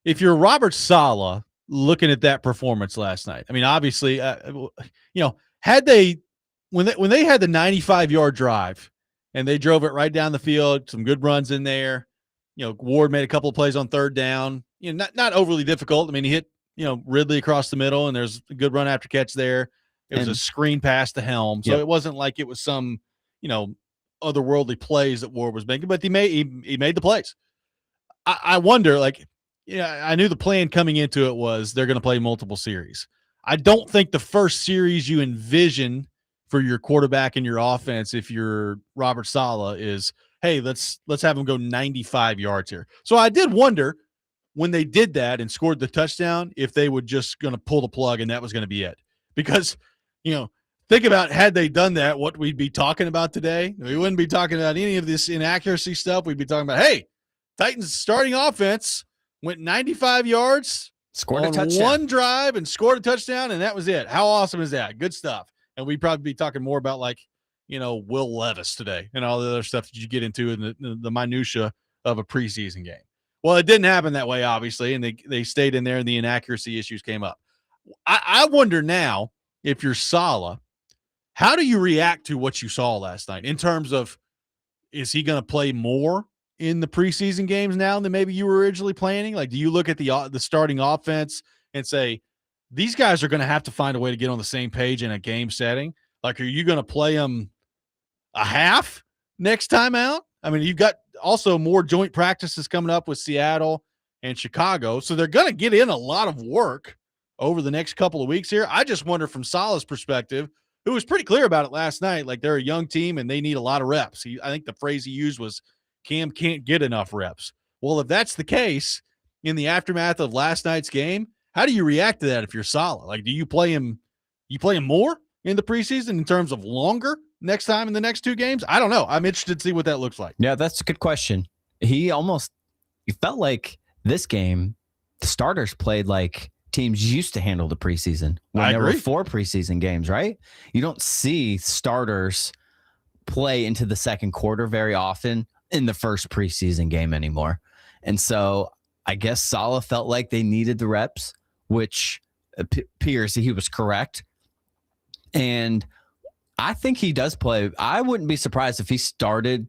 If you're Robert Saleh looking at that performance last night, I mean, obviously, had they when they had the 95-yard drive and they drove it right down the field, some good runs in there. Ward made a couple of plays on third down. Not overly difficult. I mean, he hit, Ridley across the middle, and there's a good run after catch there. It was a screen pass to Helm. So it wasn't like it was some, otherworldly plays that Ward was making, but he made the plays. I wonder, I knew the plan coming into it was they're going to play multiple series. I don't think the first series you envision for your quarterback and your offense, if you're Robert Saleh, is, hey, let's have him go 95 yards here. So I did wonder when they did that and scored the touchdown, if they were just going to pull the plug and that was going to be it. Because, think about, had they done that, what we'd be talking about today. We wouldn't be talking about any of this inaccuracy stuff. We'd be talking about, hey, Titans starting offense went 95 yards, scored on a touchdown, one drive, and scored a touchdown, and that was it. How awesome is that? Good stuff. And we'd probably be talking more about Will Levis today and all the other stuff that you get into in the minutia of a preseason game. Well, it didn't happen that way, obviously, and they stayed in there and the inaccuracy issues came up. I wonder now, if you're Saleh, how do you react to what you saw last night in terms of, is he going to play more in the preseason games now than maybe you were originally planning? Do you look at the starting offense and say, these guys are going to have to find a way to get on the same page in a game setting? Are you going to play them a half next time out? I mean, you've got also more joint practices coming up with Seattle and Chicago, so they're going to get in a lot of work over the next couple of weeks here. I just wonder, from Saleh's perspective, who was pretty clear about it last night, they're a young team and they need a lot of reps. I think the phrase he used was, Cam can't get enough reps. Well, if that's the case in the aftermath of last night's game, how do you react to that if you're Saleh? Do you play him more in the preseason in terms of longer next time in the next 2 games? I don't know. I'm interested to see what that looks like. Yeah, that's a good question. He felt like this game, the starters played like teams used to handle the preseason when there were 4 preseason games, right? You don't see starters play into the second quarter very often in the first preseason game anymore. And so I guess Saleh felt like they needed the reps, which appears he was correct. And I think he does play. I wouldn't be surprised if he started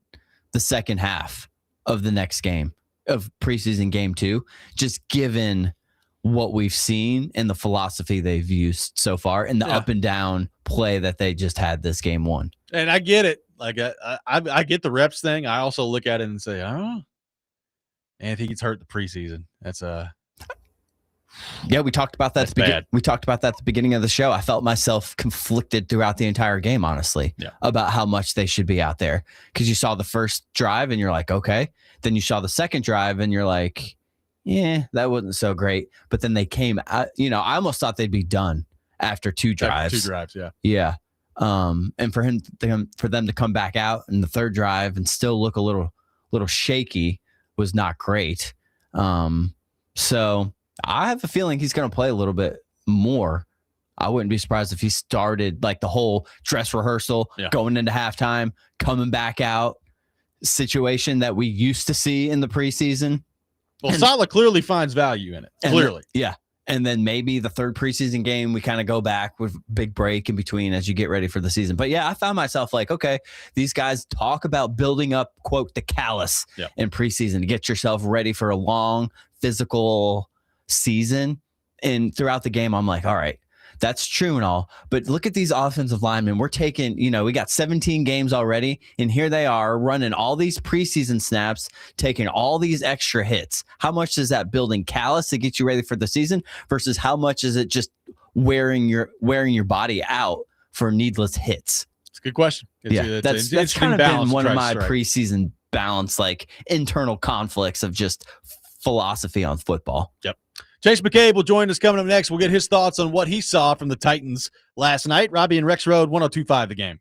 the second half of the next game of preseason game 2, just given what we've seen and the philosophy they've used so far and the up and down play that they just had this game 1. And I get it. I get the reps thing. I also look at it and say, and if he gets hurt the preseason, that's yeah, we talked about that. We talked about that at the beginning of the show. I felt myself conflicted throughout the entire game, honestly, about how much they should be out there, because you saw the first drive and you're like, okay. Then you saw the second drive and you're like, yeah, that wasn't so great. But then they came out. I almost thought they'd be done after 2 drives. After 2 drives, yeah. Yeah. And for them to come back out in the third drive and still look a little shaky was not great. So I have a feeling he's going to play a little bit more. I wouldn't be surprised if he started the whole dress rehearsal, going into halftime, coming back out situation that we used to see in the preseason. Well, Saleh clearly finds value in it. Clearly. Yeah. And then maybe the third preseason game, we kind of go back with big break in between as you get ready for the season. But yeah, I found myself okay, these guys talk about building up, quote, the callus in preseason to get yourself ready for a long physical season. And throughout the game, I'm like, all right, That's true and all. But look at these offensive linemen. We're taking, we got 17 games already, and here they are running all these preseason snaps, taking all these extra hits. How much is that building callus to get you ready for the season versus how much is it just wearing your body out for needless hits? It's a good question. That's kind of been one of my preseason balance, like internal conflicts of just philosophy on football. Yep. Chase McCabe will join us coming up next. We'll get his thoughts on what he saw from the Titans last night. Robby and Rexrode, 102.5 The Game.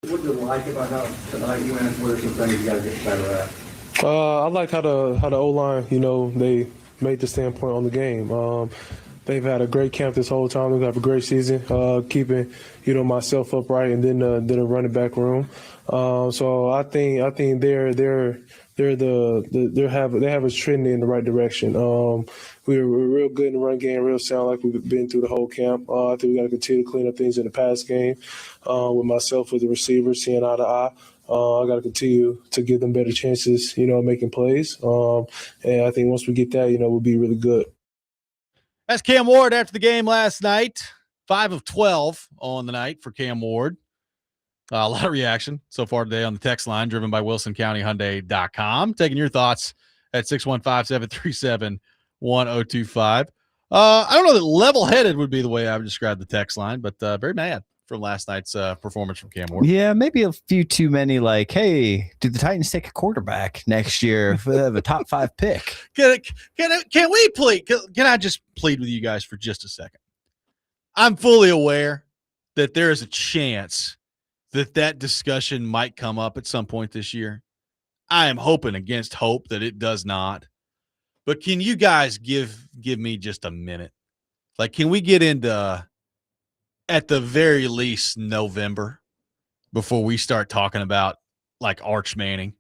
What do you like about how tonight you went? What are some things you got to get better at? I like how the O-line, they made the standpoint on the game. They've had a great camp this whole time. They've have a great season, keeping, myself upright, and then a running back room. So I think they have us trending in the right direction. We're real good in the run game, real sound like we've been through the whole camp. I think we got to continue to clean up things in the pass game. With myself, with the receivers, seeing eye to eye. I got to continue to give them better chances, making plays. And I think once we get that, we'll be really good. That's Cam Ward after the game last night. 5 of 12 on the night for Cam Ward. A lot of reaction so far today on the text line, driven by WilsonCountyHyundai.com. Taking your thoughts at 615-737-1025. I don't know that level-headed would be the way I would describe the text line, but very mad from last night's performance from Cam Ward. Yeah, maybe a few too many like, hey, do the Titans take a quarterback next year if they have a top 5 pick? Can we plead? Can I just plead with you guys for just a second? I'm fully aware that there is a chance that discussion might come up at some point this year. I am hoping against hope that it does not. But can you guys give me just a minute? Like, can we get into, at the very least, November before we start talking about, like, Arch Manning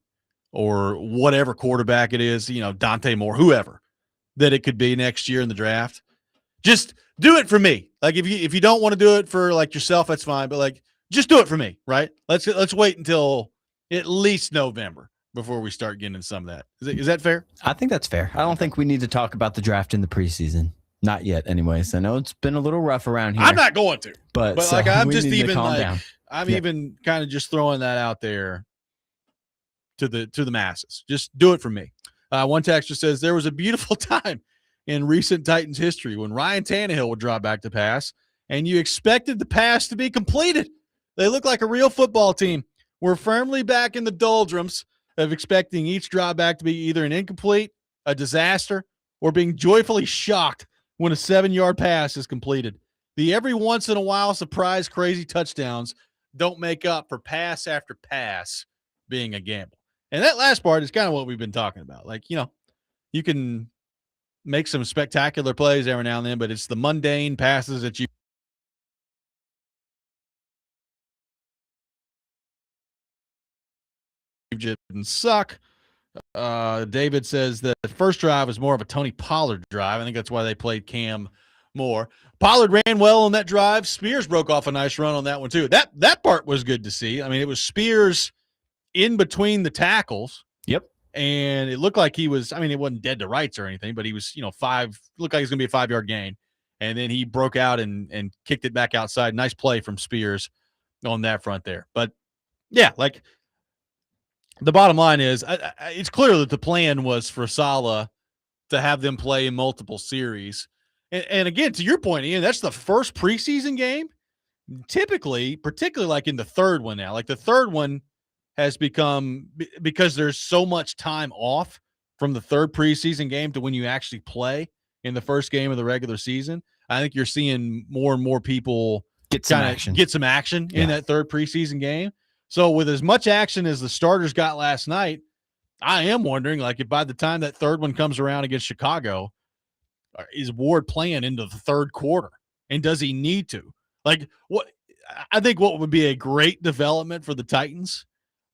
or whatever quarterback it is, Dante Moore, whoever, that it could be next year in the draft? Just do it for me. Like, if you don't want to do it for, like, yourself, that's fine. But, like, just do it for me, right? Let's wait until at least November before we start getting into some of that. Is that fair? I think that's fair. I don't think we need to talk about the draft in the preseason. Not yet, anyways. I know it's been a little rough around here. I'm not going to. But like, I'm just even calm like down. I'm even kind of just throwing that out there to the masses. Just do it for me. One texter says there was a beautiful time in recent Titans history when Ryan Tannehill would drop back to pass, and you expected the pass to be completed. They look like a real football team. We're firmly back in the doldrums of expecting each drop back to be either an incomplete, a disaster, or being joyfully shocked when a 7-yard pass is completed. The every once in a while surprise crazy touchdowns don't make up for pass after pass being a gamble. And that last part is kind of what we've been talking about. Like, you can make some spectacular plays every now and then, but it's the mundane passes that you didn't suck. David says that the first drive was more of a Tony Pollard drive. I think that's why they played Cam more. Pollard ran well on that drive. Spears broke off a nice run on that one too. That part was good to see. I mean, it was Spears in between the tackles. Yep. And it looked like he was, it wasn't dead to rights or anything, but he was, looked like he was going to be a 5-yard gain. And then he broke out and kicked it back outside. Nice play from Spears on that front there. But yeah, like, the bottom line is it's clear that the plan was for Saleh to have them play in multiple series. And again, to your point, Ian, that's the first preseason game. Typically, particularly like in the third one now, like the third one has become, because there's so much time off from the third preseason game to when you actually play in the first game of the regular season. I think you're seeing more and more people get some action in that third preseason game. So with as much action as the starters got last night, I am wondering, like, if by the time that third one comes around against Chicago, is Ward playing into the third quarter? And does he need to? Like, I think what would be a great development for the Titans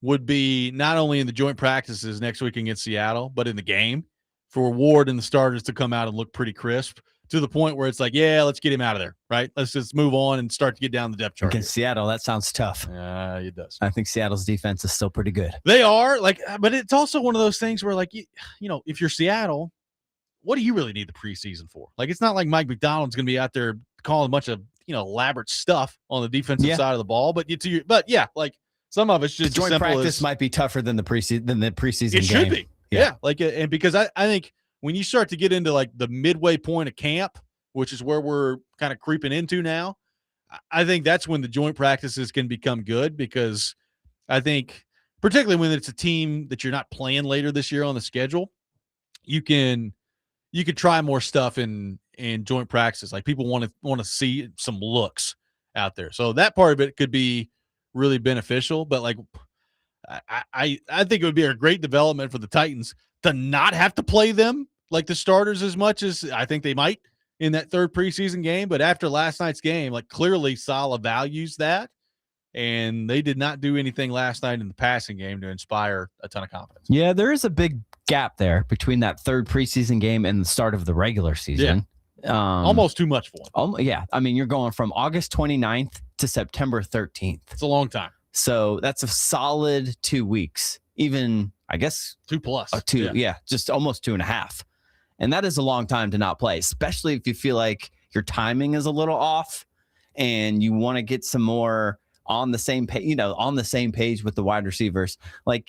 would be not only in the joint practices next week against Seattle, but in the game for Ward and the starters to come out and look pretty crisp, to the point where it's like, yeah, let's get him out of there, right? Let's just move on and start to get down the depth chart. Against Seattle, that sounds tough. Yeah, it does. I think Seattle's defense is still pretty good. They are, like, but it's also one of those things where, like, if you're Seattle, what do you really need the preseason for? Like, it's not like Mike McDonald's going to be out there calling a bunch of, elaborate stuff on the defensive side of the ball. But yeah, like, some of it's just the joint practice might be tougher than the preseason It should be. Yeah. Like, and because I think when you start to get into like the midway point of camp, which is where we're kind of creeping into now, I think that's when the joint practices can become good, because I think particularly when it's a team that you're not playing later this year on the schedule, you could try more stuff in joint practices. Like, people want to see some looks out there. So that part of it could be really beneficial. But like, I think it would be a great development for the Titans to not have to play them like the starters as much as I think they might in that third preseason game. But after last night's game, like clearly Saleh values that, and they did not do anything last night in the passing game to inspire a ton of confidence. Yeah, there is a big gap there between that third preseason game and the start of the regular season. Almost too much for them. Yeah, I mean, you're going from August 29th to September 13th. It's a long time. So that's a solid 2 weeks, even I guess 2 plus. Just almost 2.5. And that is a long time to not play, especially if you feel like your timing is a little off and you want to get some more on the same page, on the same page with the wide receivers. Like,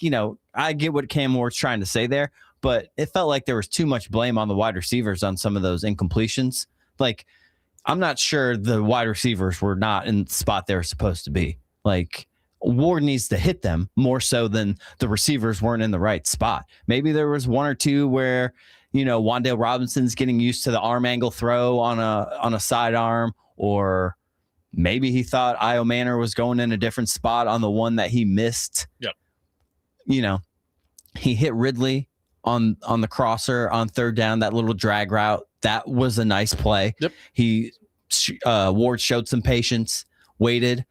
I get what Cam Ward's trying to say there, but it felt like there was too much blame on the wide receivers on some of those incompletions. Like, I'm not sure the wide receivers were not in the spot they were supposed to be. Like, Ward needs to hit them more so than the receivers weren't in the right spot. Maybe there was one or two where, Wan'Dale Robinson's getting used to the arm angle throw on a sidearm, or maybe he thought Io Manor was going in a different spot on the one that he missed. Yep. He hit Ridley on the crosser on third down, that little drag route. That was a nice play. Yep. Ward showed some patience, waited.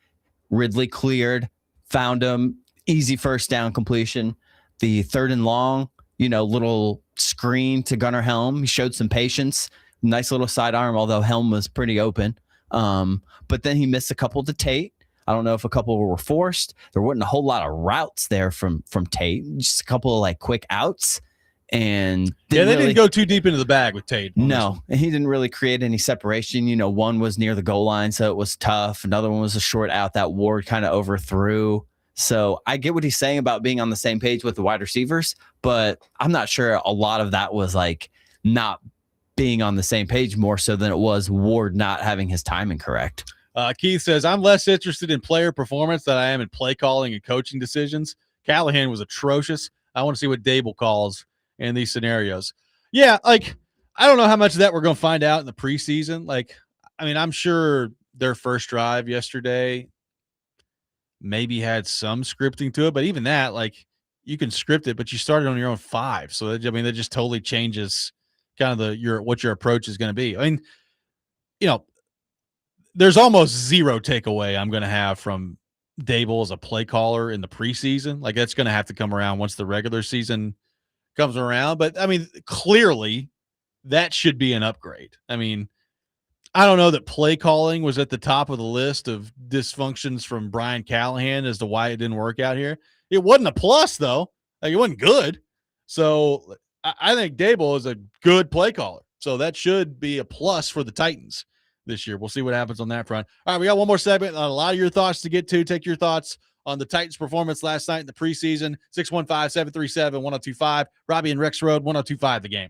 Ridley cleared, found him, easy first down completion. The third and long, little screen to Gunnar Helm. He showed some patience. Nice little sidearm, although Helm was pretty open. But then he missed a couple to Tate. I don't know if a couple were forced. There wasn't a whole lot of routes there from Tate. Just a couple of like quick outs. And they didn't go too deep into the bag with Tate. No, and he didn't really create any separation. One was near the goal line, so it was tough. Another one was a short out that Ward kind of overthrew. So I get what he's saying about being on the same page with the wide receivers, but I'm not sure a lot of that was like not being on the same page more so than it was Ward not having his timing correct. Keith says, I'm less interested in player performance than I am in play calling and coaching decisions. Callahan was atrocious. I want to see what Dable calls in these scenarios. Yeah, like, I don't know how much of that we're going to find out in the preseason. Like, I mean, I'm sure their first drive yesterday maybe had some scripting to it, but even that, like, you can script it, but you started on your own 5. So, that just totally changes kind of what your approach is going to be. I mean, there's almost zero takeaway I'm going to have from Dable as a play caller in the preseason. Like, that's going to have to come around once the regular season comes around. But I mean, clearly that should be an upgrade. I mean, I don't know that play calling was at the top of the list of dysfunctions from Brian Callahan as to why it didn't work out here. It wasn't a plus though. Like, it wasn't good. So I think Dable is a good play caller. So that should be a plus for the Titans this year. We'll see what happens on that front. All right, we got one more segment. A lot of your thoughts to get to. Take your thoughts on the Titans' performance last night in the preseason. 615-737-1025. Robby and Rexrode, 1025 The Game.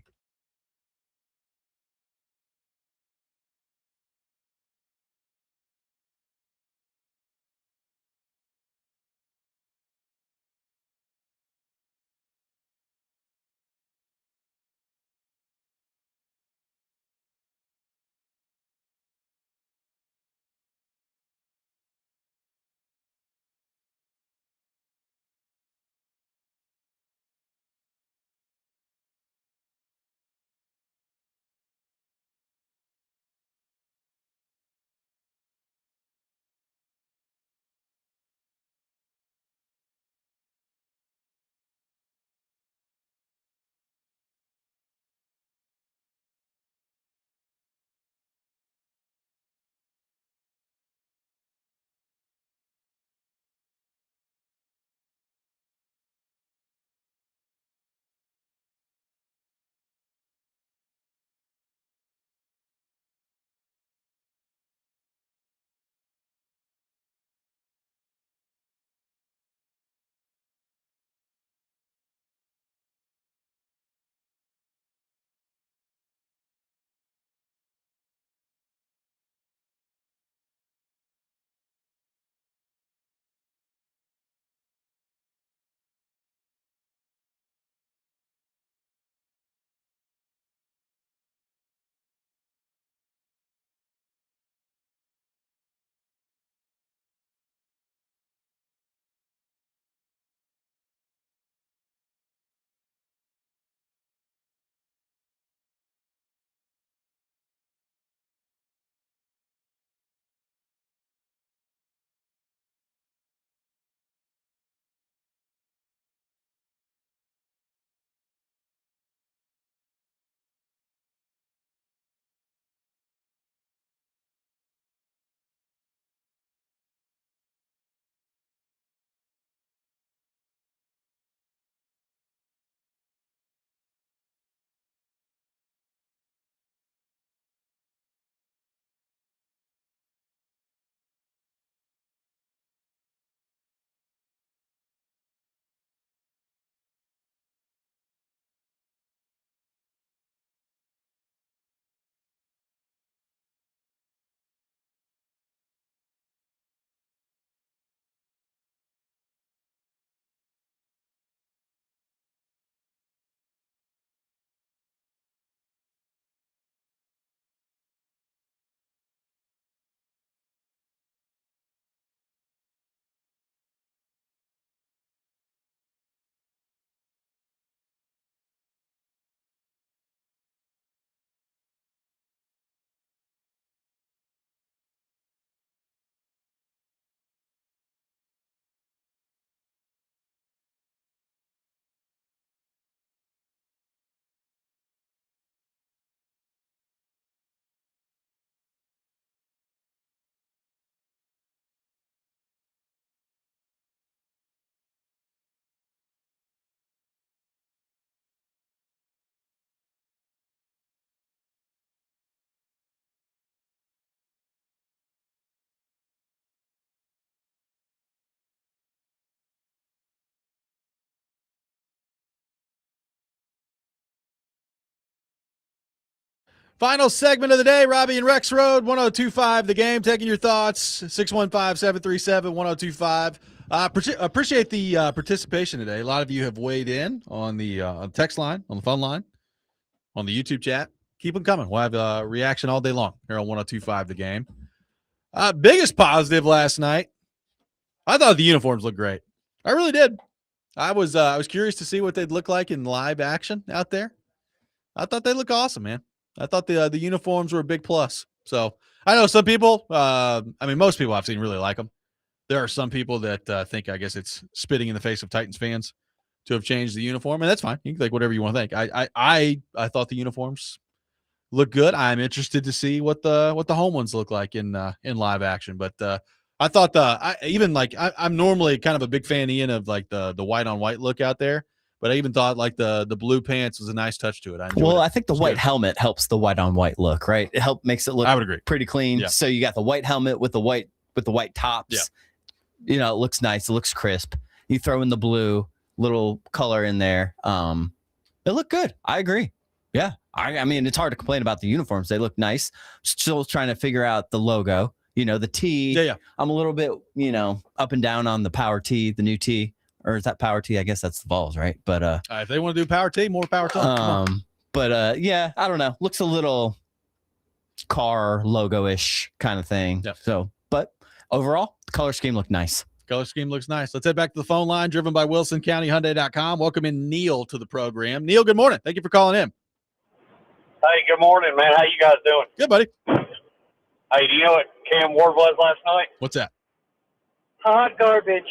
Final segment of the day, Robby and Rexrode, 1025 The Game. Taking your thoughts, 615-737-1025. Appreciate the participation today. A lot of you have weighed in on the text line, on the phone line, on the YouTube chat. Keep them coming. We'll have a reaction all day long here on 1025 The Game. Biggest positive last night, I thought the uniforms looked great. I really did. I was curious to see what they'd look like in live action out there. I thought they look awesome, man. I thought the uniforms were a big plus. So I know some people, most people I've seen really like them. There are some people that think, I guess it's spitting in the face of Titans fans to have changed the uniform, and that's fine. You can think whatever you want to think. I thought the uniforms look good. I'm interested to see what the home ones look like in live action. But I thought I'm normally kind of a big fan, Ian, of like the white on white look out there. But I even thought like the blue pants was a nice touch to it. I think the white helmet helps the white on white look, right? It makes it look I would agree. pretty clean. Yeah. So you got the white helmet with the white tops. Yeah. You know, it looks nice. It looks crisp. You throw in the blue little color in there. It looked good. I agree. Yeah. I mean, it's hard to complain about the uniforms. They look nice. Still trying to figure out the logo. You know, the T. Yeah. I'm a little bit, up and down on the power T, the new T. Or is that power T? I guess that's the Vols, right? But if they want to do power T, more power to them. Yeah, I don't know. Looks a little car logo-ish kind of thing. Yep. So, but overall, the color scheme looked nice. Color scheme looks nice. Let's head back to the phone line, driven by WilsonCountyHyundai.com. Welcome in Neil to the program. Neil, good morning. Thank you for calling in. Hey, good morning, man. How you guys doing? Good, buddy. Hey, do you know what Cam Ward was last night? What's that? Hot garbage.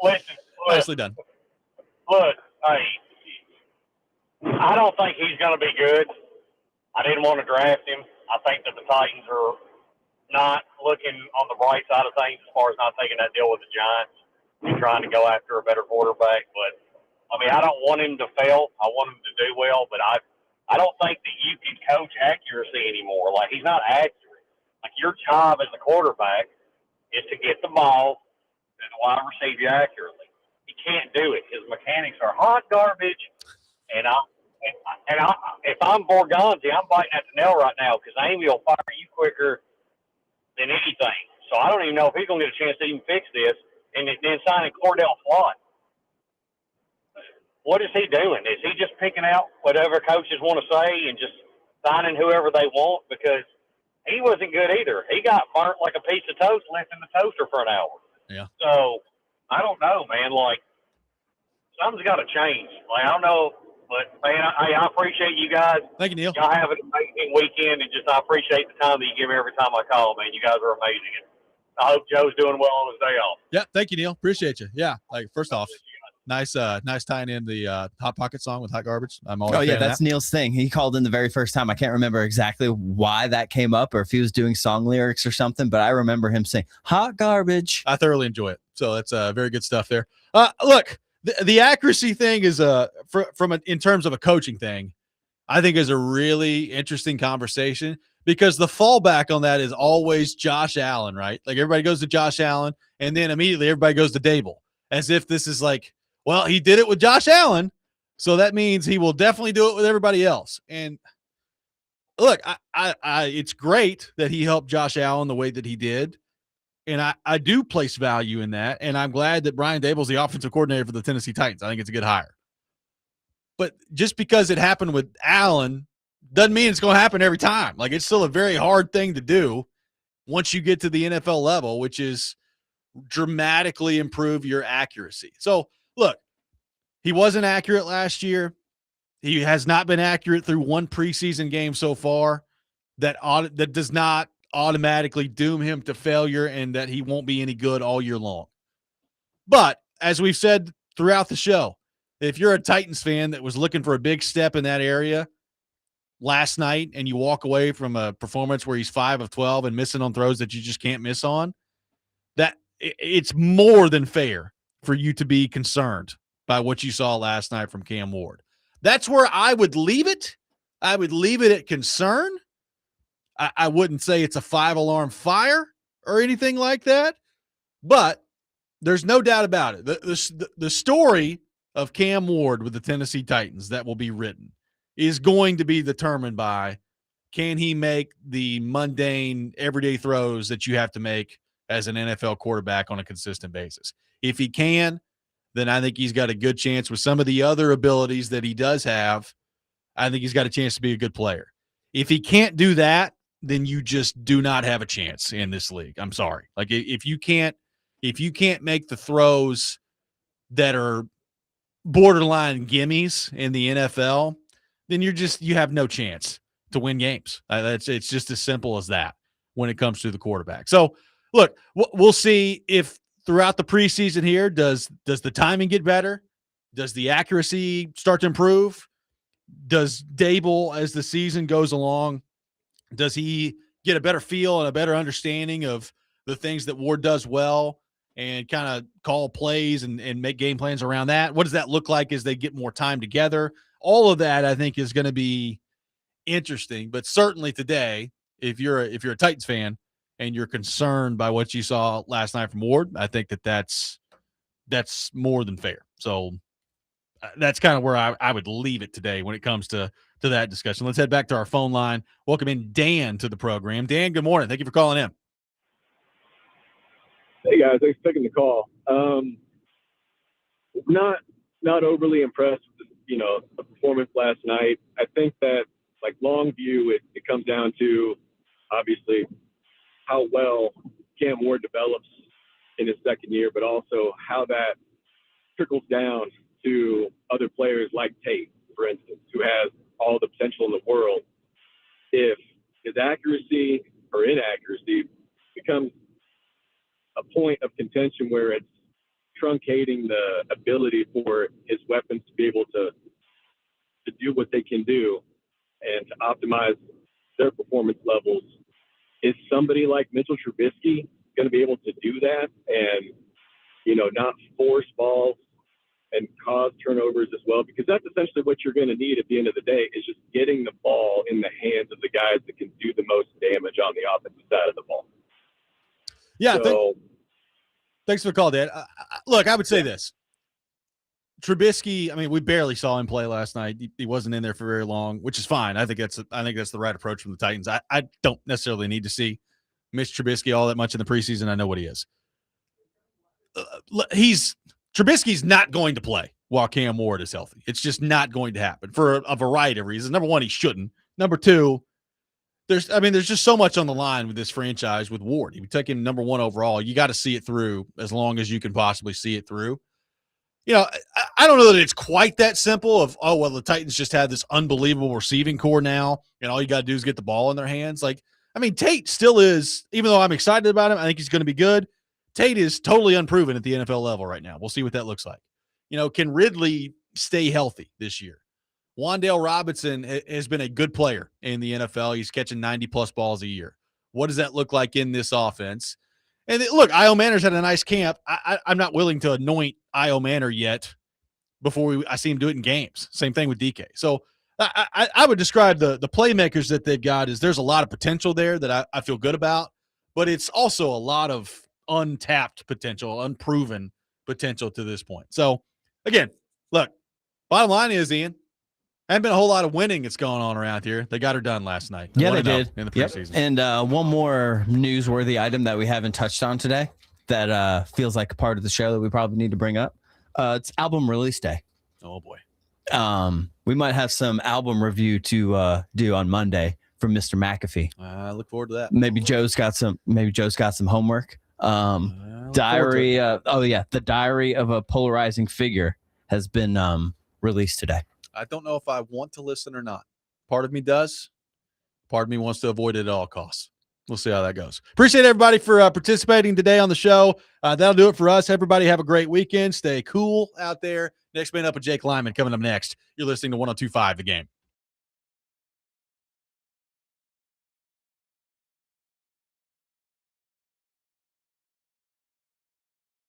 Listen. Nicely done. Look, hey, I don't think he's going to be good. I didn't want to draft him. I think that the Titans are not looking on the bright side of things as far as not taking that deal with the Giants and trying to go after a better quarterback. But, I mean, I don't want him to fail. I want him to do well, but I don't think that you can coach accuracy anymore. Like, he's not accurate. Like, your job as a quarterback is to get the ball to the wide receiver accurately. He can't do it. His mechanics are hot garbage. And if I'm Borgonzi, I'm biting at the nail right now because Amy will fire you quicker than anything. So I don't even know if he's going to get a chance to even fix this. And then signing Cordell Flott. What is he doing? Is he just picking out whatever coaches want to say and just signing whoever they want? Because he wasn't good either. He got burnt like a piece of toast left in the toaster for an hour. Yeah. So I don't know, man. Like, something's got to change. Like, I don't know. But, man, I appreciate you guys. Thank you, Neil. Y'all have an amazing weekend, and I appreciate the time that you give me every time I call, man. You guys are amazing. And I hope Joe's doing well on his day off. Yeah, thank you, Neil. Appreciate you. Yeah, like, first off, nice tying in the Hot Pocket song with Hot Garbage. I'm always that's Neil's thing. He called in the very first time. I can't remember exactly why that came up or if he was doing song lyrics or something, but I remember him saying Hot Garbage. I thoroughly enjoy it. So that's very good stuff there. Look, the accuracy thing is in terms of a coaching thing, I think is a really interesting conversation because the fallback on that is always Josh Allen, right? Like everybody goes to Josh Allen and then immediately everybody goes to Dable as if this is like, well, he did it with Josh Allen, so that means he will definitely do it with everybody else. And look, it's great that he helped Josh Allen the way that he did. And I do place value in that. And I'm glad that Brian Dable's the offensive coordinator for the Tennessee Titans. I think it's a good hire. But just because it happened with Allen doesn't mean it's going to happen every time. Like, it's still a very hard thing to do once you get to the NFL level, which is dramatically improve your accuracy. So, look, he wasn't accurate last year. He has not been accurate through one preseason game so far. That does not automatically doom him to failure and that he won't be any good all year long. But as we've said throughout the show, if you're a Titans fan that was looking for a big step in that area last night and you walk away from a performance where he's 5 of 12 and missing on throws that you just can't miss on, that it's more than fair for you to be concerned by what you saw last night from Cam Ward. That's where I would leave it. I would leave it at concern. I wouldn't say it's a 5-alarm fire or anything like that, but there's no doubt about it. The story of Cam Ward with the Tennessee Titans that will be written is going to be determined by, can he make the mundane, everyday throws that you have to make as an NFL quarterback on a consistent basis? If he can, then I think he's got a good chance with some of the other abilities that he does have. I think he's got a chance to be a good player. If he can't do that, then you just do not have a chance in this league. I'm sorry. Like if you can't make the throws that are borderline gimmies in the NFL, then you have no chance to win games. It's just as simple as that when it comes to the quarterback. So look, we'll see if throughout the preseason here, does the timing get better? Does the accuracy start to improve? Does Dable, as the season goes along, does he get a better feel and a better understanding of the things that Ward does well and kind of call plays and make game plans around that? What does that look like as they get more time together? All of that, I think, is going to be interesting. But certainly today, if you're a Titans fan and you're concerned by what you saw last night from Ward, I think that's more than fair. So that's kind of where I would leave it today when it comes to that discussion. Let's head back to our phone line. Welcome in Dan to the program. Dan, good morning. Thank you for calling in. Hey guys, thanks for taking the call. Not overly impressed with the performance last night. I think that like long view, it comes down to obviously how well Cam Ward develops in his second year, but also how that trickles down to other players like Tate, for instance, who has all the potential in the world. If his accuracy or inaccuracy becomes a point of contention where it's truncating the ability for his weapons to be able to do what they can do and to optimize their performance levels, is somebody like Mitchell Trubisky going to be able to do that and, not force balls and cause turnovers as well? Because that's essentially what you're going to need at the end of the day, is just getting the ball in the hands of the guys that can do the most damage on the offensive side of the ball. Yeah. So, thanks for the call, Dan. Look, I would say this. Trubisky, I mean, we barely saw him play last night. He wasn't in there for very long, which is fine. I think that's the right approach from the Titans. I don't necessarily need to see Mitch Trubisky all that much in the preseason. I know what he is. Trubisky's not going to play while Cam Ward is healthy. It's just not going to happen for a variety of reasons. Number one, he shouldn't. Number two, there's just so much on the line with this franchise with Ward. If you take him number one overall, you got to see it through as long as you can possibly see it through. I don't know that it's quite that simple of, the Titans just have this unbelievable receiving core now, and all you got to do is get the ball in their hands. Tate still is, even though I'm excited about him, I think he's going to be good. Tate is totally unproven at the NFL level right now. We'll see what that looks like. Can Ridley stay healthy this year? Wan'Dale Robinson has been a good player in the NFL. He's catching 90-plus balls a year. What does that look like in this offense? And look, Io Manor's had a nice camp. I'm not willing to anoint Io Manor yet before I see him do it in games. Same thing with DK. So I would describe the playmakers that they've got as there's a lot of potential there that I feel good about, but it's also a lot of untapped potential, unproven potential to this point. So, again, look, bottom line is, Ian, hasn't been a whole lot of winning that's going on around here. They got her done last night. Yeah, they did. In the preseason. And one more newsworthy item that we haven't touched on today that feels like a part of the show that we probably need to bring up. It's album release day. Oh, boy. We might have some album review to do on Monday from Mr. McAfee. I look forward to that. Maybe Joe's got some homework. The Diary of a Polarizing Figure has been released today. I don't know if I want to listen or not. Part of me does. Part of me wants to avoid it at all costs. We'll see how that goes. Appreciate everybody for participating today on the show. That'll do it for us. Everybody have a great weekend. Stay cool out there. Next man up with Jake Lyman coming up next. You're listening to 102.5 The Game.